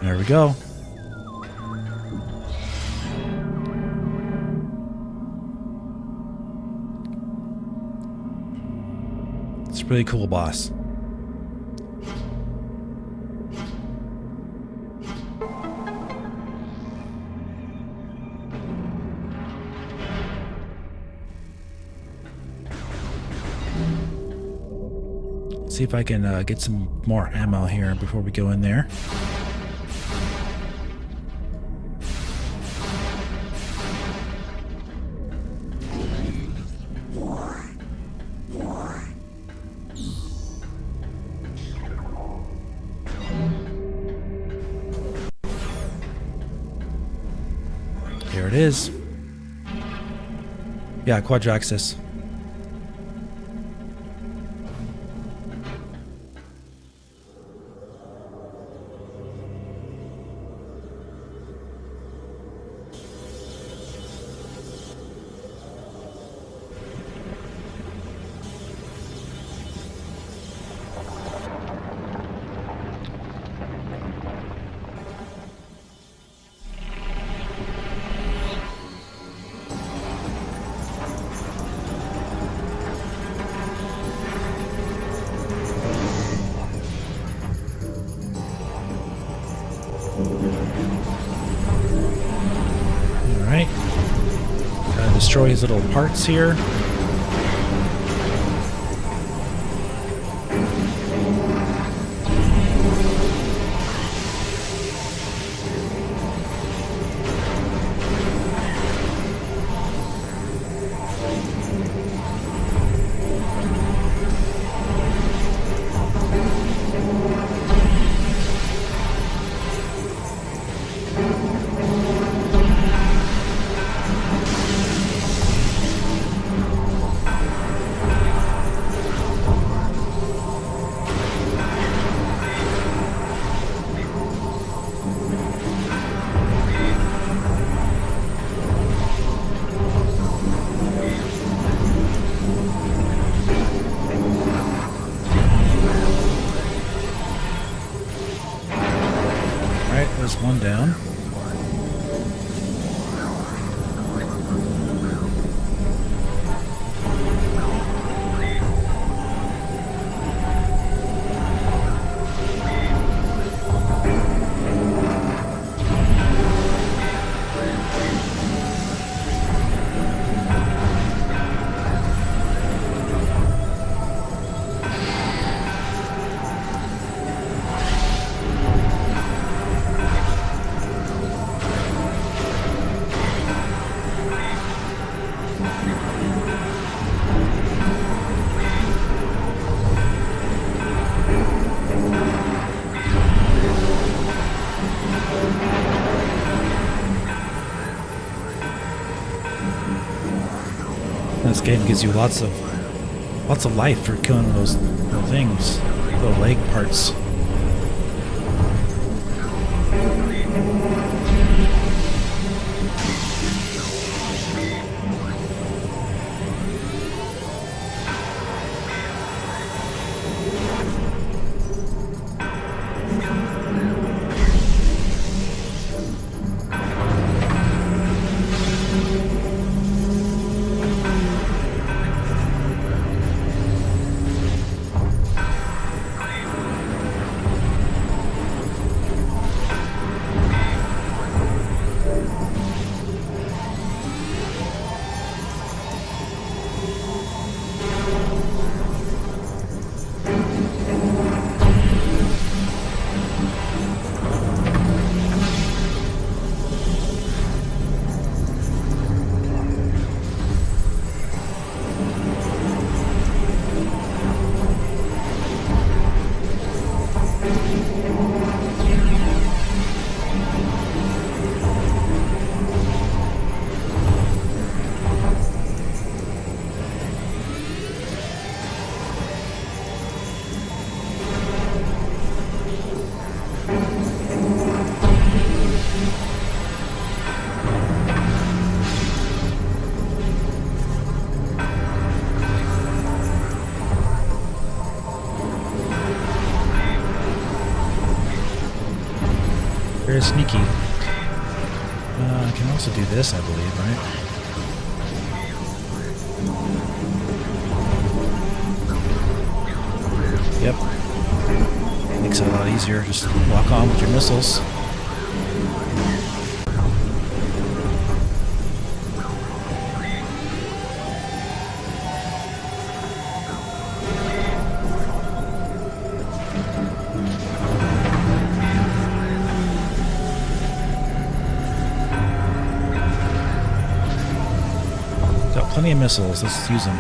There we go. It's a really cool boss. See if I can get some more ammo here before we go in there. Here it is. Yeah, Quadraxis. Alright. Gotta destroy his little parts here. There's one down. This game gives you lots of life for killing those little things, little leg parts. Very sneaky. I can also do this, I believe, right? Yep. Makes it a lot easier. Just walk on with your missiles. Plenty of missiles. Let's use them.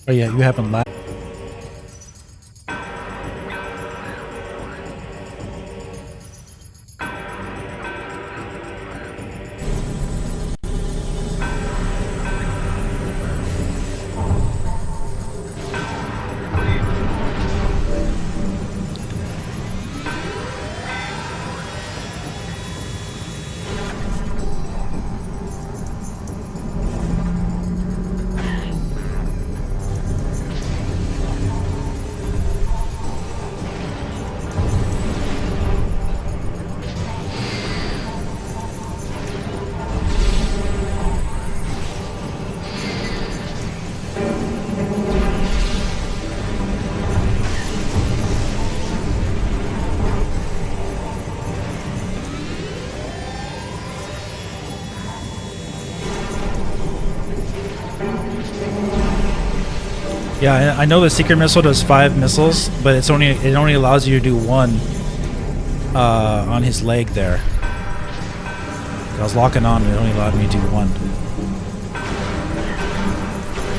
Oh yeah, you haven't left. Yeah, I know the secret missile does 5 missiles, but it only allows you to do 1 on his leg there. I was locking on, and it only allowed me to do 1.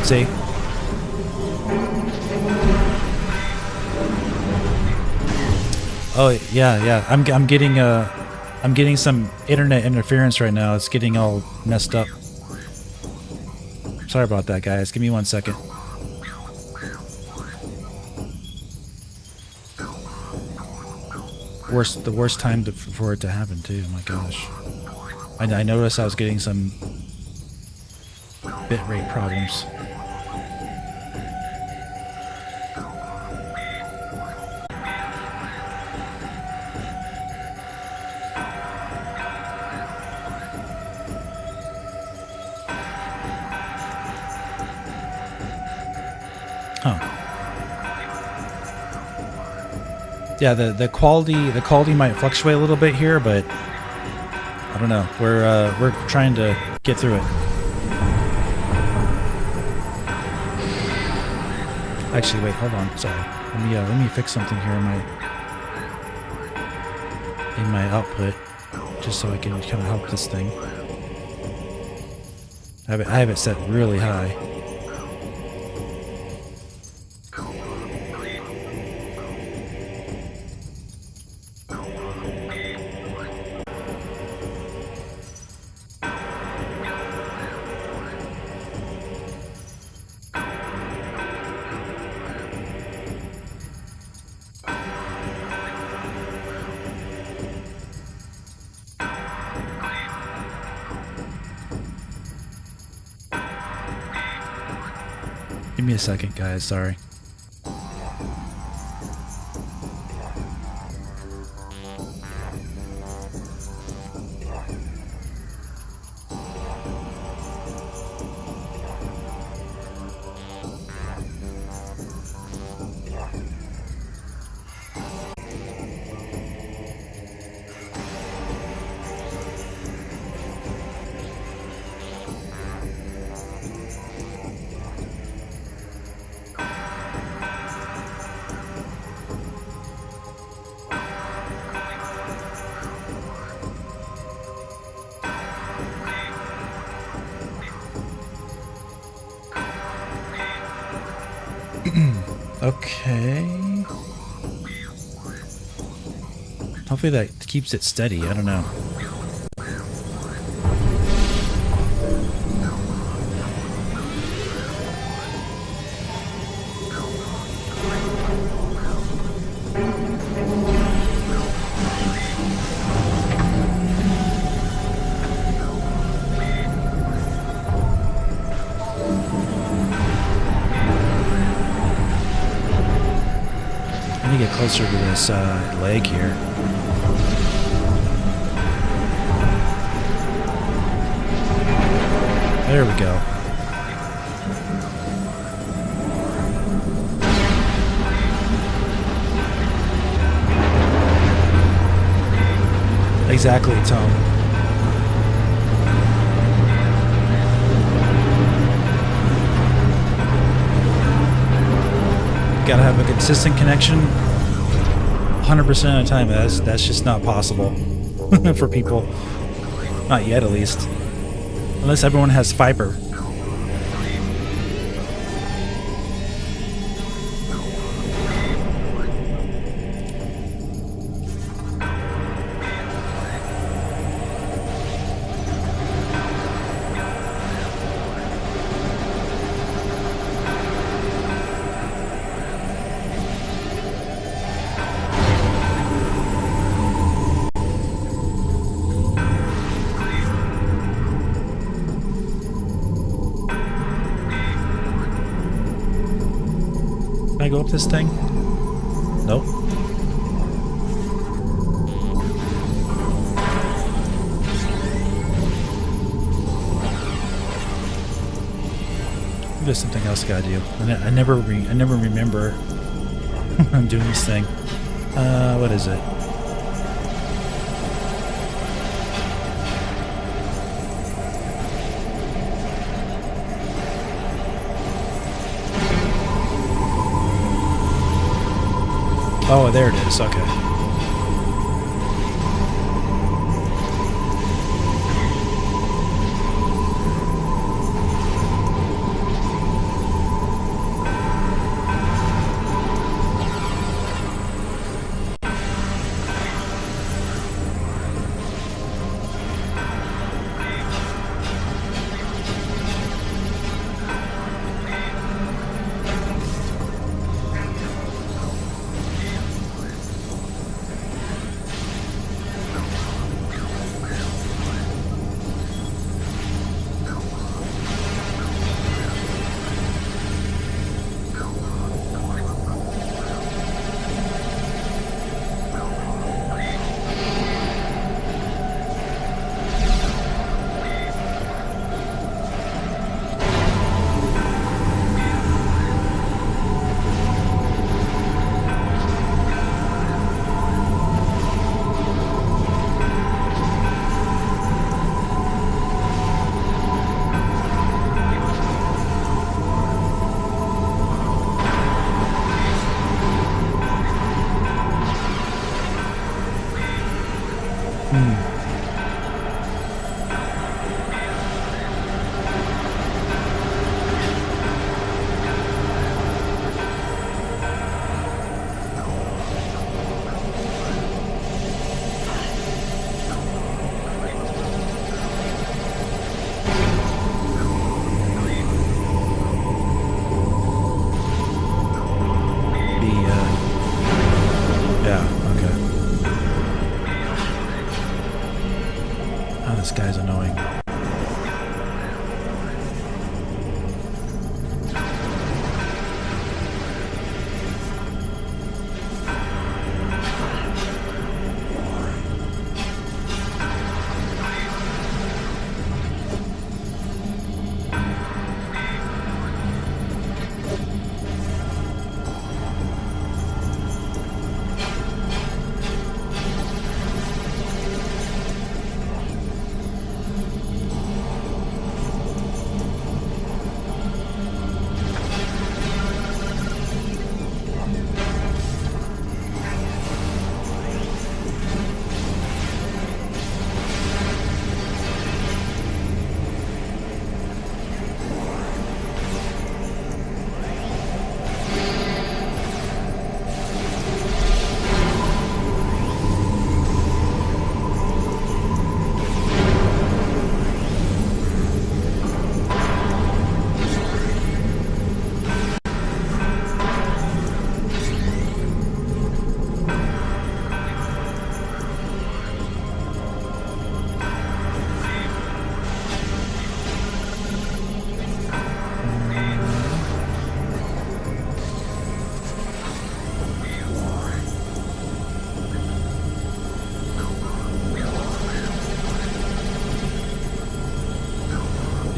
See? Oh yeah. I'm getting some internet interference right now. It's getting all messed up. Sorry about that, guys. Give me 1 second. The worst time for it to happen too. Oh my gosh. I noticed I was getting some bitrate problems. Huh. Yeah, the quality might fluctuate a little bit here, but I don't know. We're trying to get through it. Actually, wait, hold on. Sorry. Let me fix something here in my output, just so I can kind of help this thing. I have it set really high. Give me a second, guys. Sorry. Okay. Hopefully that keeps it steady. I don't know. get closer to this leg here. There we go. Exactly, Tom. Gotta have a consistent connection 100% of the time. That's just not possible for people. Not yet, at least. Unless everyone has fiber. Can I go up this thing? Nope. There's something else I gotta do. I never remember I'm doing this thing. What is it? Oh, there it is. Okay.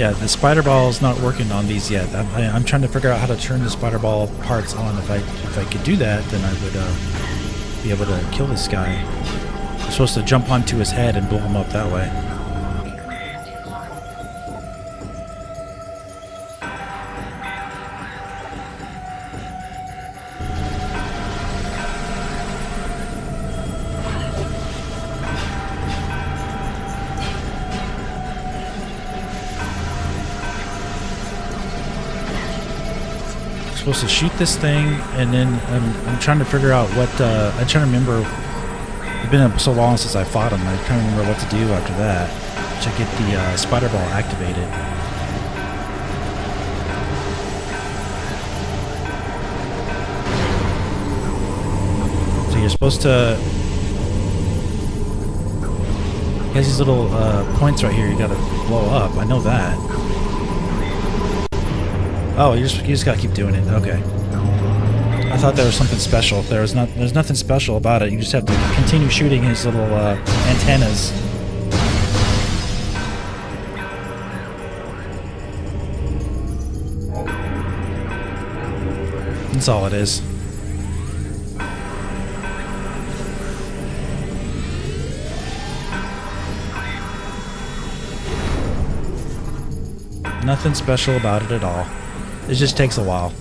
Yeah, the spider ball is not working on these yet. I'm trying to figure out how to turn the spider ball parts on. If I could do that, then I would be able to kill this guy. I'm supposed to jump onto his head and blow him up that way. Supposed to shoot this thing, and then I'm trying to figure out what I'm trying to remember. It's been so long since I fought him. I can't remember what to do after that to get the spider ball activated. So you're supposed to. He has these little points right here. You got to blow up. I know that. Oh, you just gotta keep doing it. Okay. I thought there was something special. There's nothing special about it. You just have to continue shooting his little antennas. That's all it is. Nothing special about it at all. It just takes a while.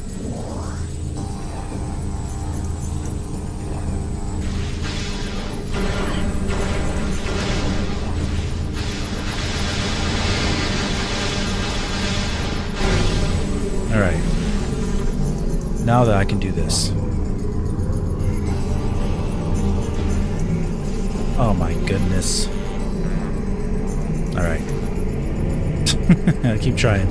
Alright. Now that I can do this. Oh my goodness. Alright. I keep trying.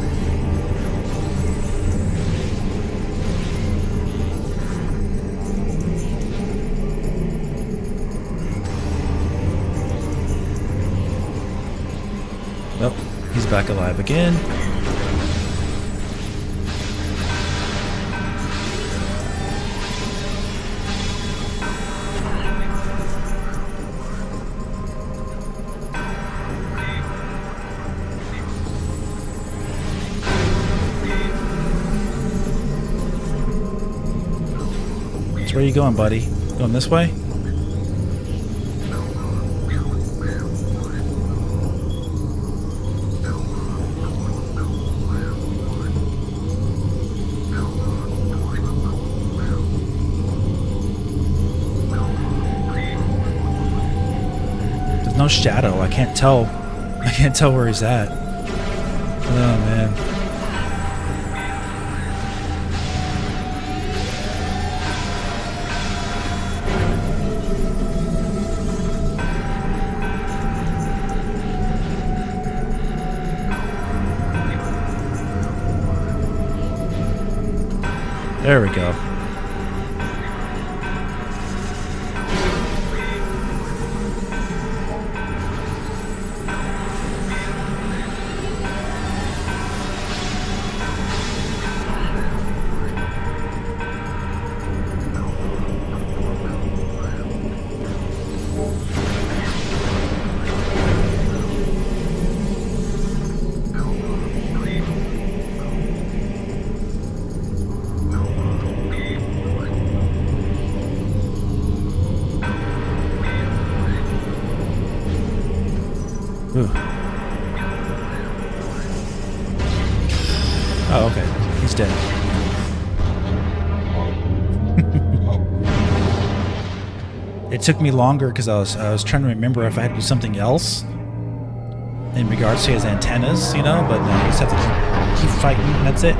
Oh, he's back alive again. So where are you going, buddy? Going this way? No shadow. I can't tell where he's at. Oh man. There we go. Ooh. Oh, okay. He's dead. It took me longer because I was trying to remember if I had to do something else in regards to his antennas, you know, but no, you just have to keep fighting and that's it.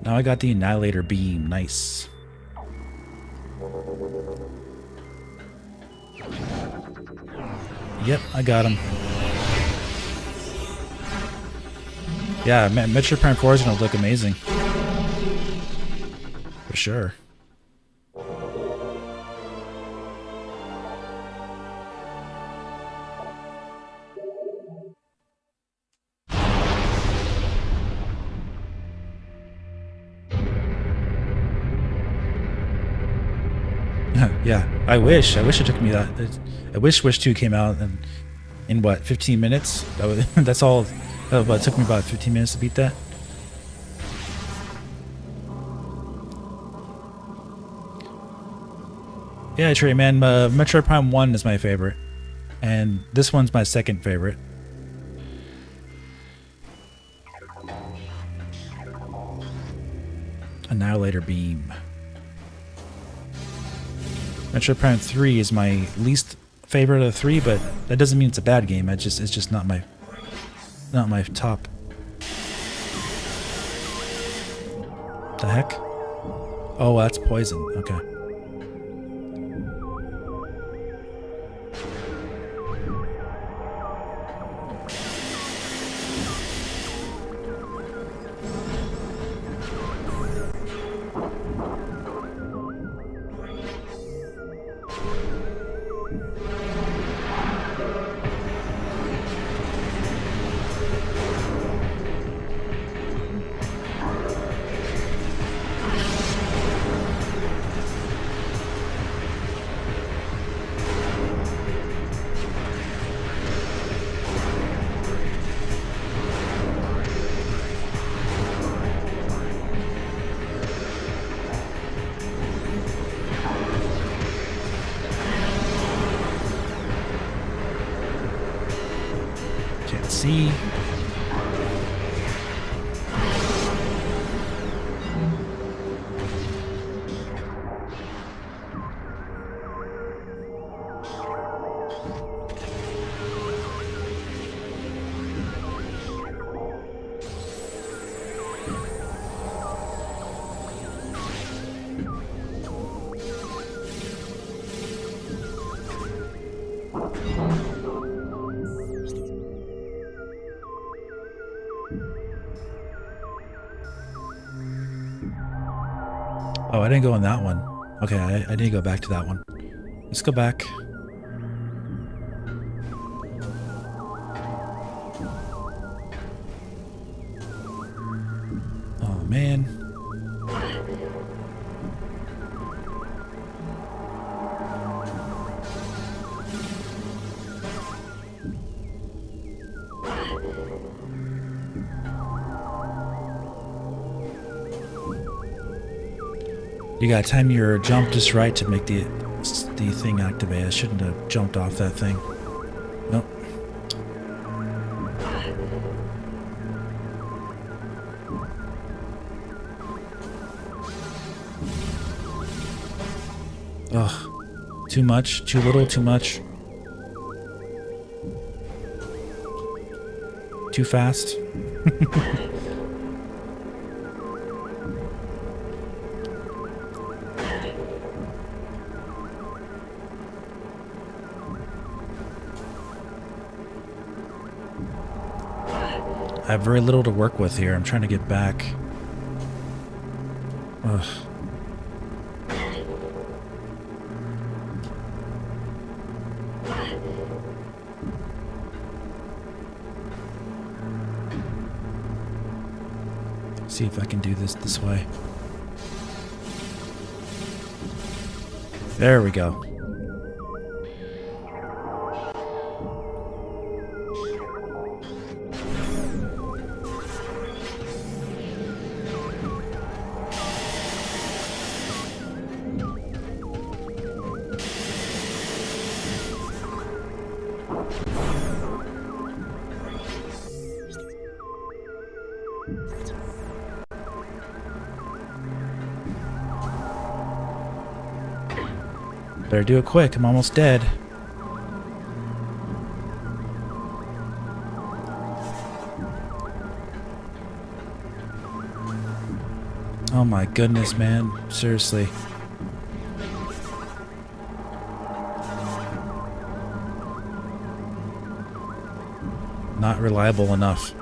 Now I got the Annihilator Beam. Nice. Yep, I got him. Yeah, Metroid Prime 4 is going to look amazing. For sure. Yeah, I wish. I wish it took me that. I wish Wish 2 came out in what, 15 minutes? That's all. It took me about 15 minutes to beat that. Yeah, Trey, man. Metroid Prime 1 is my favorite. And this one's my second favorite. Annihilator Beam. Metroid Prime 3 is my least favorite of the three, but that doesn't mean it's a bad game. It's just not my top. The heck? Oh, that's poison. Okay. Can't see. Oh, I didn't go on that one. Okay, I need to go back to that one. Let's go back. Oh, man. You gotta time your jump just right to make the thing activate. I shouldn't have jumped off that thing. Nope. Ugh. Too much, too little, too much. Too fast. I have very little to work with here. I'm trying to get back. Ugh. See if I can do this way. There we go. Better do it quick. I'm almost dead. Oh my goodness, man. Seriously. Not reliable enough.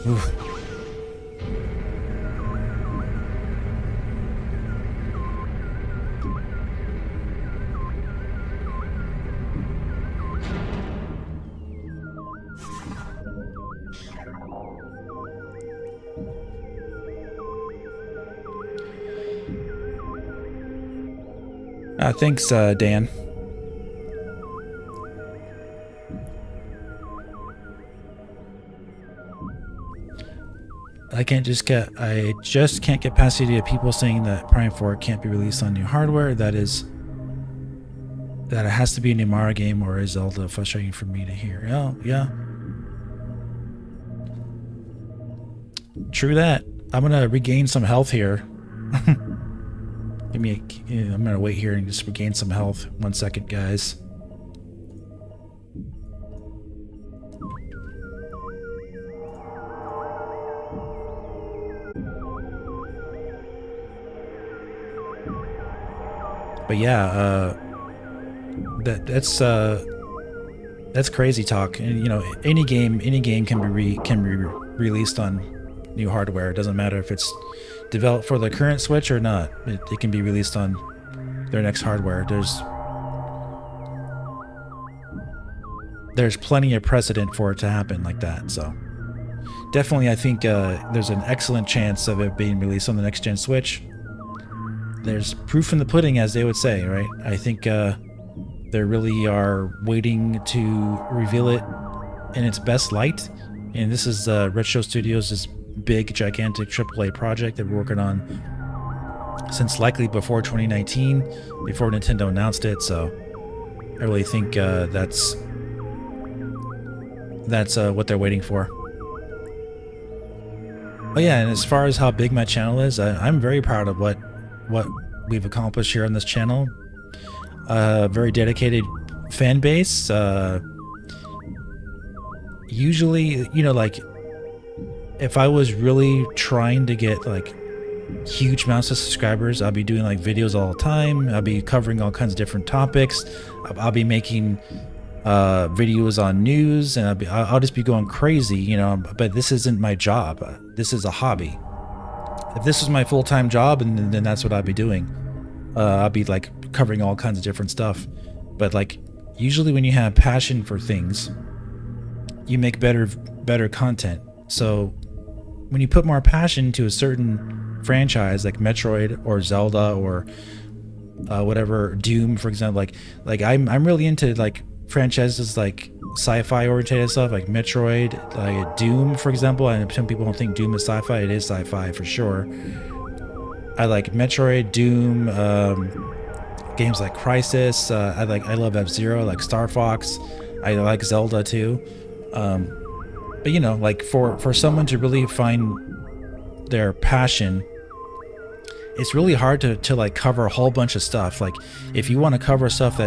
Oof. Thanks, Dan. I just can't get past the idea of people saying that Prime 4 can't be released on new hardware. That it has to be a new Mario game, or is Zelda frustrating for me to hear? Oh, yeah. True that. I'm gonna regain some health here. I'm gonna wait here and just regain some health. 1 second, guys. But yeah, that's crazy talk. And you know, any game can be released on new hardware. It doesn't matter if it's developed for the current Switch or not. It can be released on their next hardware. There's plenty of precedent for it to happen like that. So definitely, I think there's an excellent chance of it being released on the next gen Switch. There's proof in the pudding, as they would say, right? I think they really are waiting to reveal it in its best light. And this is Retro Studios' big, gigantic AAA project that we're working on since likely before 2019, before Nintendo announced it. So I really think that's what they're waiting for. Oh yeah, and as far as how big my channel is, I'm very proud of what we've accomplished here on this channel. Very dedicated fan base. Usually, you know, like if I was really trying to get like huge amounts of subscribers, I'll be doing like videos all the time. I'll be covering all kinds of different topics. I'll be making videos on news, and I'll just be going crazy, you know. But this isn't my job. This is a hobby. If this was my full-time job, and then that's what I'd be doing. I'll be like covering all kinds of different stuff. But like usually when you have passion for things, you make better content. So when you put more passion into a certain franchise like Metroid or Zelda or whatever, Doom, for example, like I'm really into like franchises like sci-fi oriented stuff like Metroid, like Doom, for example. And some people don't think Doom is sci-fi. It is sci-fi for sure. I like Metroid, Doom, games like Crisis. I love F-Zero, like Star Fox. I like Zelda too. But you know, like for someone to really find their passion, it's really hard to like cover a whole bunch of stuff. Like if you want to cover stuff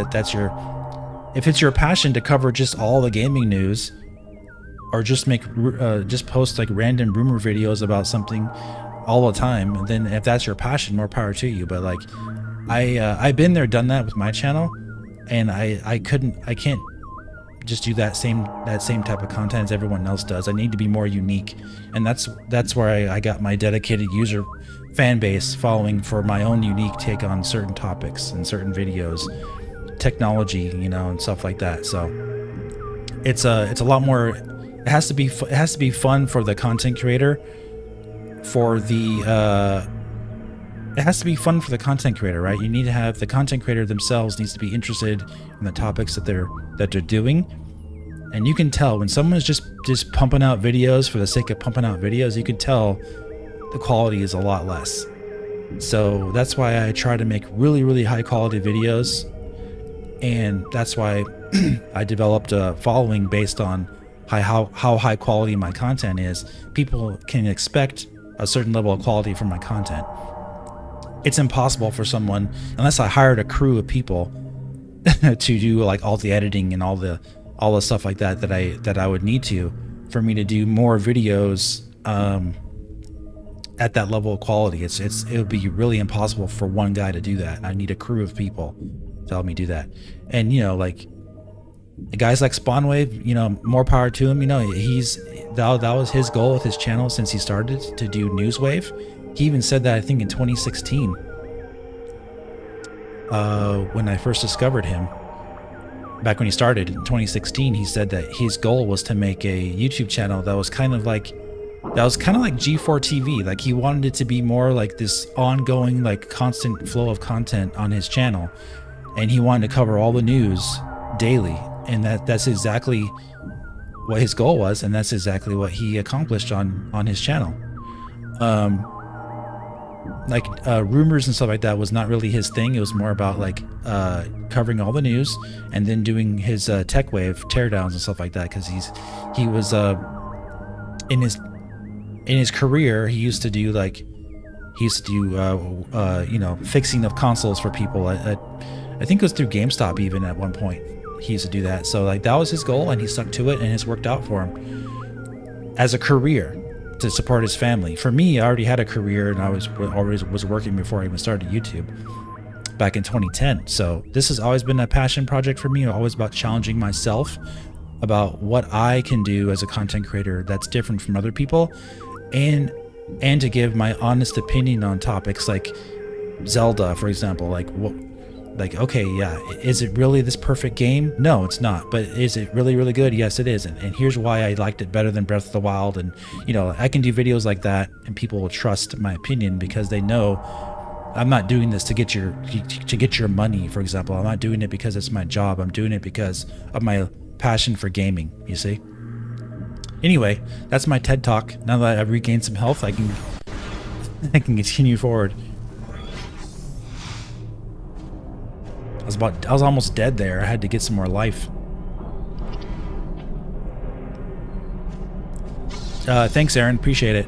if it's your passion to cover just all the gaming news, or just post like random rumor videos about something all the time, then if that's your passion, more power to you. But like I've been there, done that with my channel, and I can't just do that same type of content as everyone else does. I need to be more unique, and that's where I got my dedicated user fan base following for my own unique take on certain topics and certain videos, technology, you know, and stuff like that. So it's a lot more. It has to be fun for the content creator. It has to be fun for the content creator, right? You need to have the content creator themselves needs to be interested in the topics that they're doing. And you can tell when someone is just pumping out videos for the sake of pumping out videos, you can tell the quality is a lot less. So that's why I try to make really, really high quality videos. And that's why I developed a following based on how high quality my content is. People can expect a certain level of quality from my content. It's impossible for someone, unless I hired a crew of people to do like all the editing and all the stuff like that I would need to, for me to do more videos at that level of quality. It would be really impossible for one guy to do that. I need a crew of people to help me do that. And you know, like guys like Spawnwave, you know, more power to him. You know, that was his goal with his channel since he started to do Newswave. He even said that, I think, in 2016, when I first discovered him. Back when he started in 2016, he said that his goal was to make a YouTube channel that was kind of like that was kind of like G4 TV. Like he wanted it to be more like this ongoing, like constant flow of content on his channel, and he wanted to cover all the news daily, and that's exactly what his goal was, and that's exactly what he accomplished on his channel. Like rumors and stuff like that was not really his thing. It was more about like covering all the news and then doing his tech wave teardowns and stuff like that, because he was in his career he used to do you know, fixing of consoles for people. I think it was through GameStop even at one point. He used to do that. So like that was his goal, and he stuck to it, and it's worked out for him as a career to support his family. For me, I already had a career, and I was working before I even started YouTube back in 2010. So this has always been a passion project for me, always about challenging myself about what I can do as a content creator that's different from other people, and to give my honest opinion on topics like Zelda, for example. Like, okay, yeah, is it really this perfect game? No, it's not. But is it really, really good? Yes, it is. And here's why I liked it better than Breath of the Wild. And, you know, I can do videos like that, and people will trust my opinion because they know I'm not doing this to get your money, for example. I'm not doing it because it's my job. I'm doing it because of my passion for gaming, you see? Anyway, that's my TED Talk. Now that I've regained some health, I can continue forward. I was almost dead there. I had to get some more life. Thanks, Aaron. Appreciate it.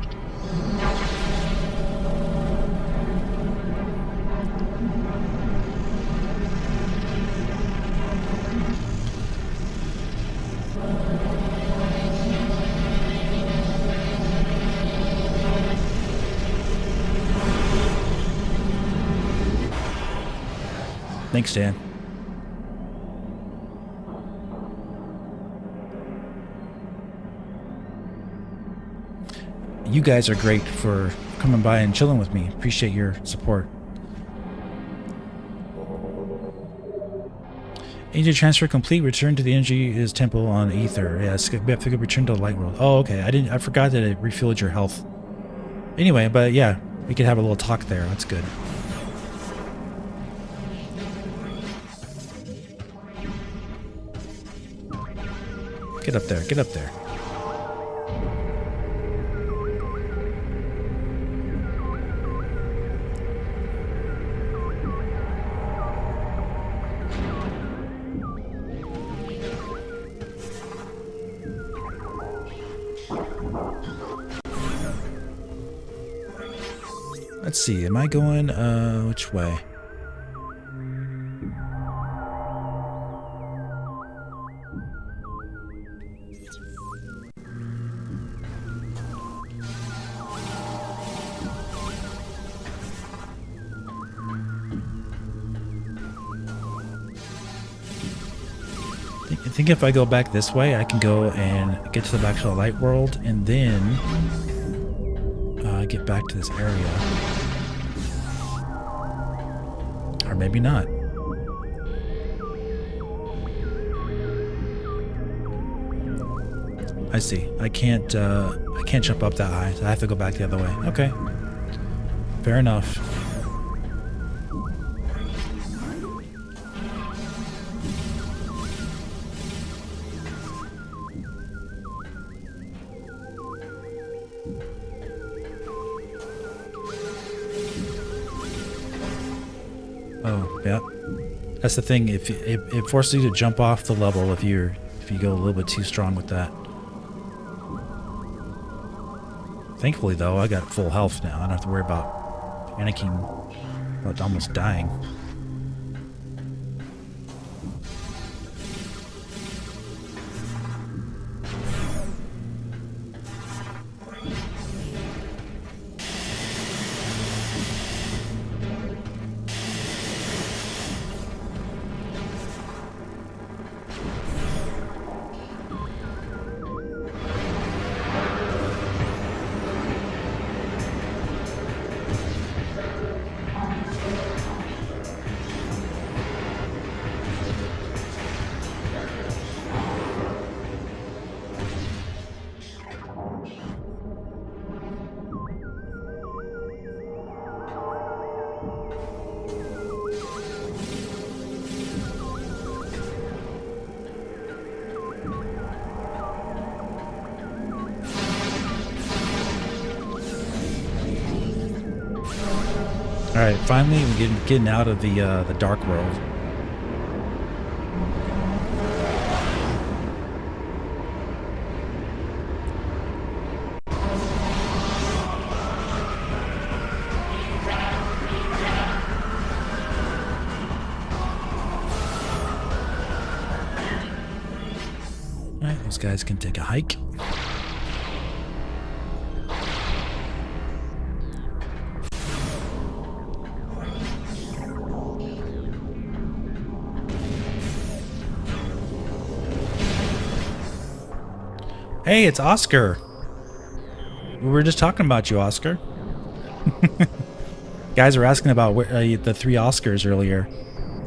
Thanks, Dan. You guys are great for coming by and chilling with me. Appreciate your support. Energy transfer complete. Return to the energy temple on Ether. Yes, we have to return to the light world. Oh, okay. I forgot that it refilled your health. Anyway, but yeah, we could have a little talk there. That's good. Get up there. Get up there. Let's see. Am I going which way? I think if I go back this way, I can go and get to the back to the light world, and then get back to this area. Or maybe not. I see. I can't jump up that high, so I have to go back the other way. Okay. Fair enough. Oh, yeah. That's the thing. If it forces you to jump off the level if you go a little bit too strong with that. Thankfully, though, I got full health now. I don't have to worry about panicking about almost dying. All right, finally we're getting out of the dark world. All right, those guys can take a hike. Hey, it's Oscar. We were just talking about you, Oscar. Guys were asking about the 3 Oscars earlier.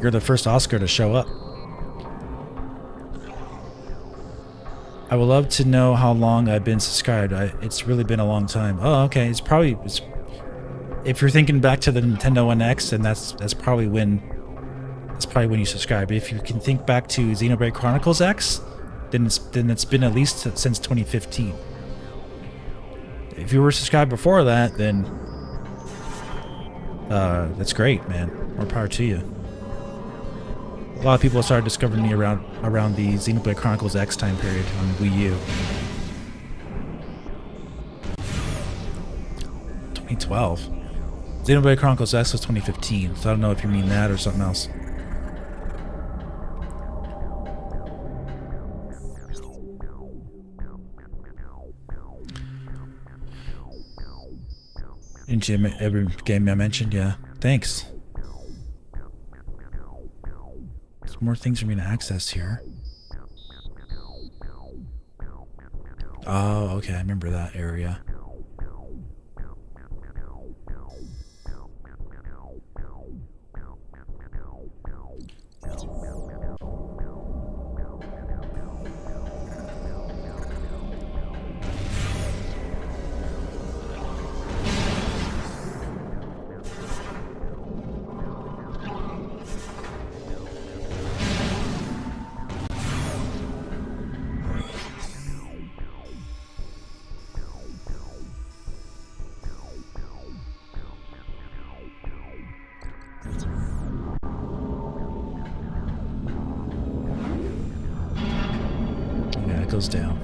You're the first Oscar to show up. I would love to know how long I've been subscribed. It's really been a long time. Oh, okay. If you're thinking back to the Nintendo NX, then that's probably when you subscribe. If you can think back to Xenoblade Chronicles X, then it's been at least since 2015. If you were subscribed before that, then that's great, man. More power to you. A lot of people started discovering me around the Xenoblade Chronicles X time period on Wii U. 2012. Xenoblade Chronicles X was 2015, so I don't know if you mean that or something else. In every game I mentioned, yeah. Thanks. There's more things for me to access here. Oh, okay, I remember that area. Goes down.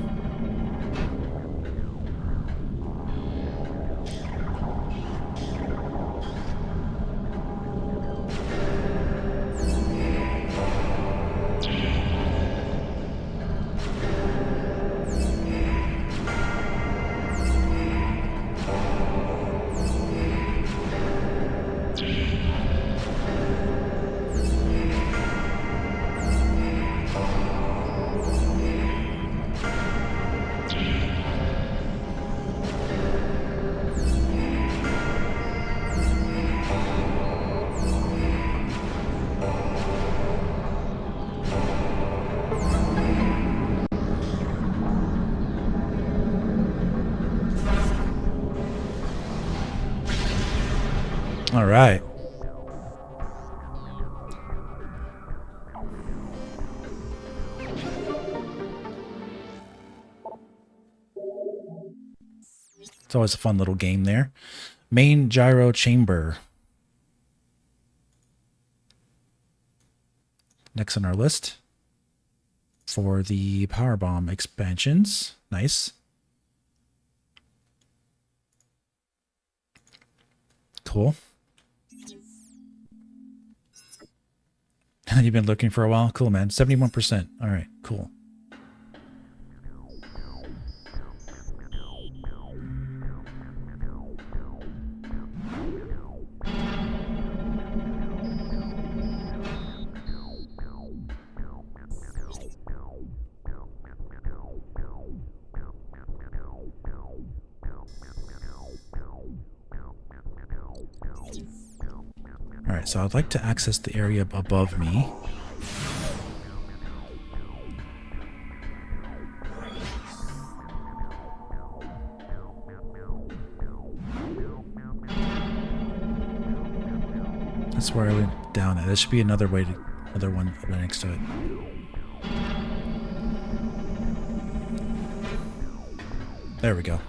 All right. It's always a fun little game there. Main gyro chamber. Next on our list for the power bomb expansions. Nice. Cool. You've been looking for a while? Cool, man. 71%. All right, cool. Alright, so I'd like to access the area above me. That's where I went down at. There should be another one right next to it. There we go.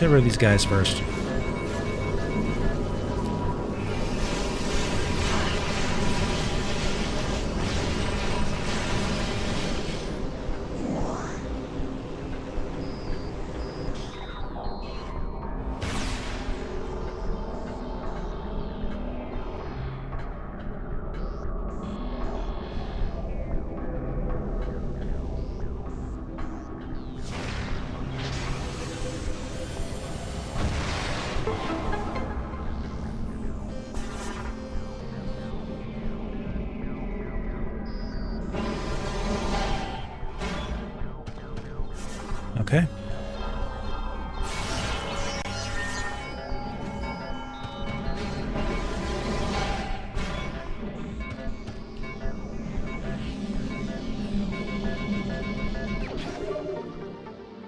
get rid of these guys first. Okay.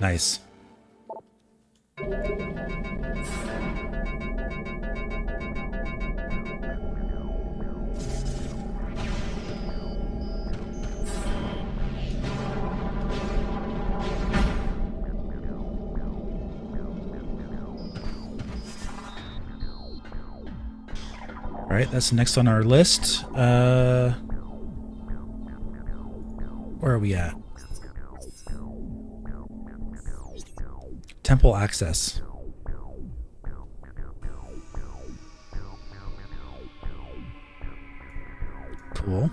Nice. All right, that's next on our list. Where are we at? Temple access. Cool.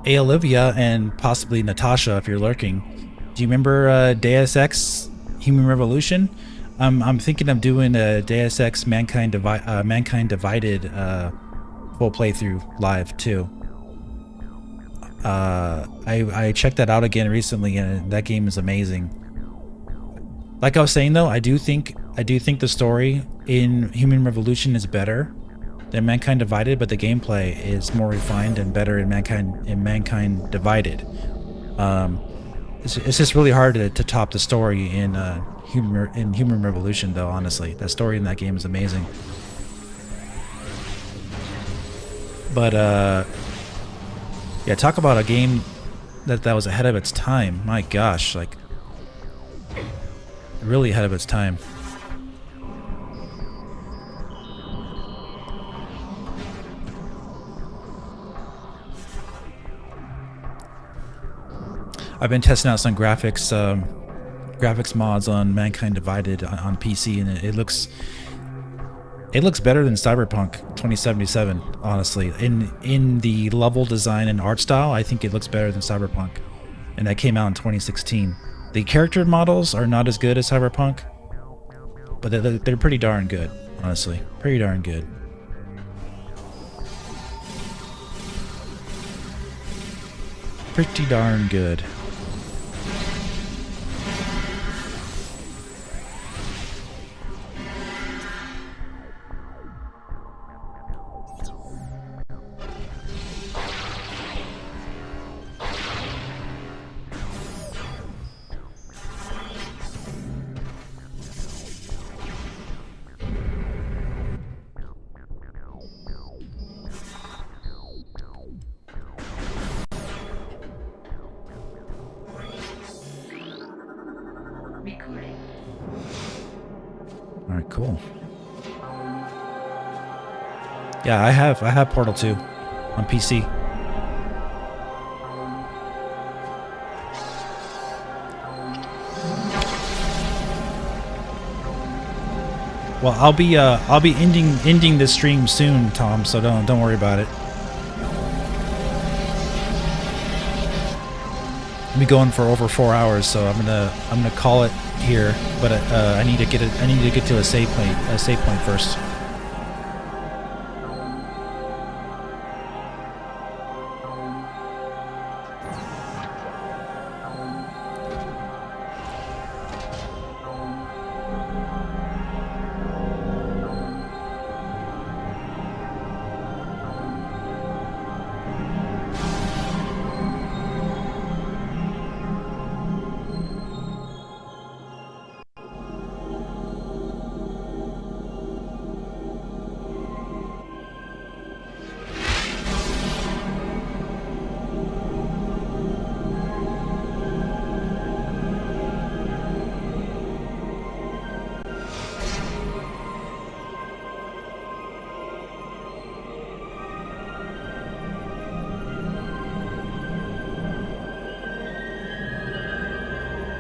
Hey, Olivia, and possibly Natasha, if you're lurking. Do you remember Deus Ex Human Revolution? I'm thinking of doing a Deus Ex Mankind Divided full playthrough live too. I checked that out again recently, and that game is amazing. Like I was saying though, I do think the story in Human Revolution is better than Mankind Divided, but the gameplay is more refined and better in Mankind Divided. It's just really hard to top the story in Human Revolution, though. Honestly, that story in that game is amazing. But yeah, talk about a game that was ahead of its time. My gosh, like really ahead of its time. I've been testing out some graphics mods on Mankind Divided on PC, and it looks better than Cyberpunk 2077. Honestly, in the level design and art style, I think it looks better than Cyberpunk, and that came out in 2016. The character models are not as good as Cyberpunk, but they're pretty darn good. Honestly, pretty darn good. Pretty darn good. Alright, cool. Yeah, I have Portal 2 on PC. Well, I'll be ending this stream soon, Tom, so don't worry about it. I'll be going for over 4 hours, so I'm gonna call it here, but I need to get to a save point first.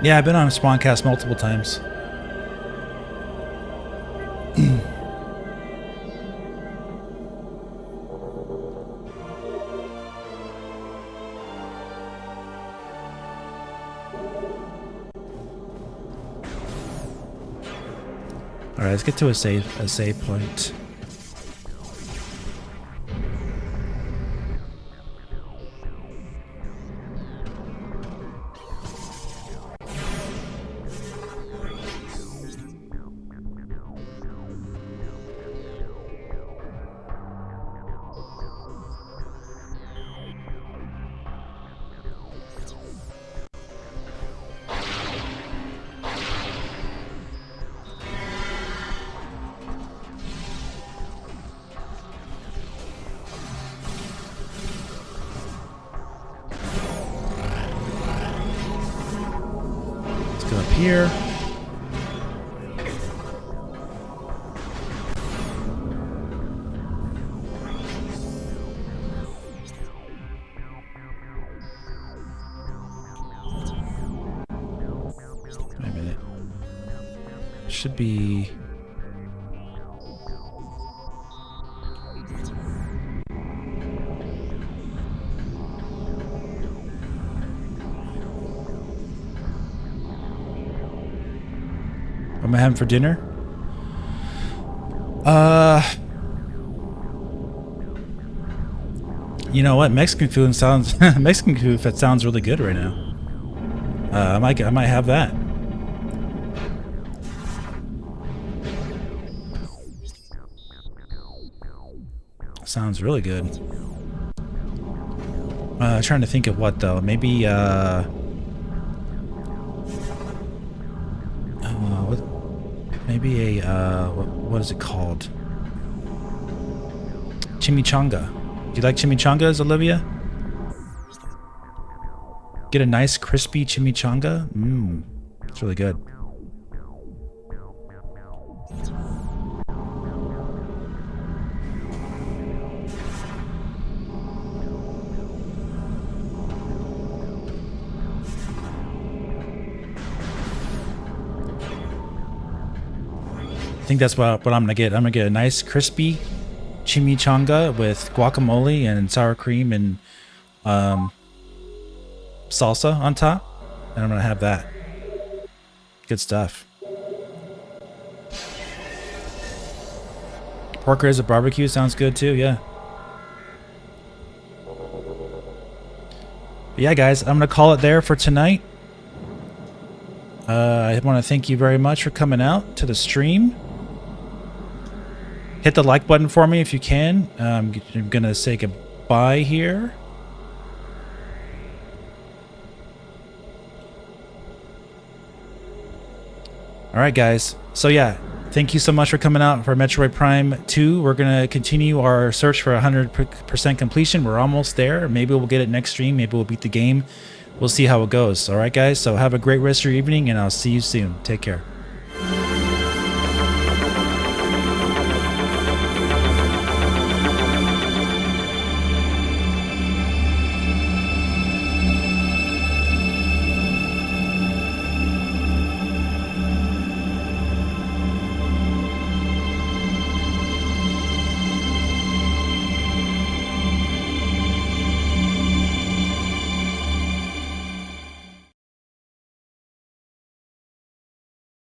Yeah, I've been on a Spawncast multiple times. All right, let's get to a save point. Go up here. Wait a minute. Should be... What am I having for dinner? You know what? Mexican food sounds Mexican food sounds really good right now. I might have that. Sounds really good. Trying to think of what though. Maybe maybe a what is it called? Chimichanga. Do you like chimichangas, Olivia? Get a nice crispy chimichanga. It's really good. I think that's what I'm gonna get. I'm gonna get a nice crispy chimichanga with guacamole and sour cream and salsa on top, and I'm gonna have that. Good stuff. Pork ribs at barbecue sounds good too. Yeah. But yeah, guys, I'm gonna call it there for tonight. I want to thank you very much for coming out to the stream. Hit the like button for me if you can. I'm gonna say goodbye here. All right, guys. So yeah, thank you so much for coming out for Metroid Prime 2. We're gonna continue our search for 100% completion. We're almost there. Maybe we'll get it next stream. Maybe we'll beat the game. We'll see how it goes. All right, guys. So have a great rest of your evening, and I'll see you soon. Take care.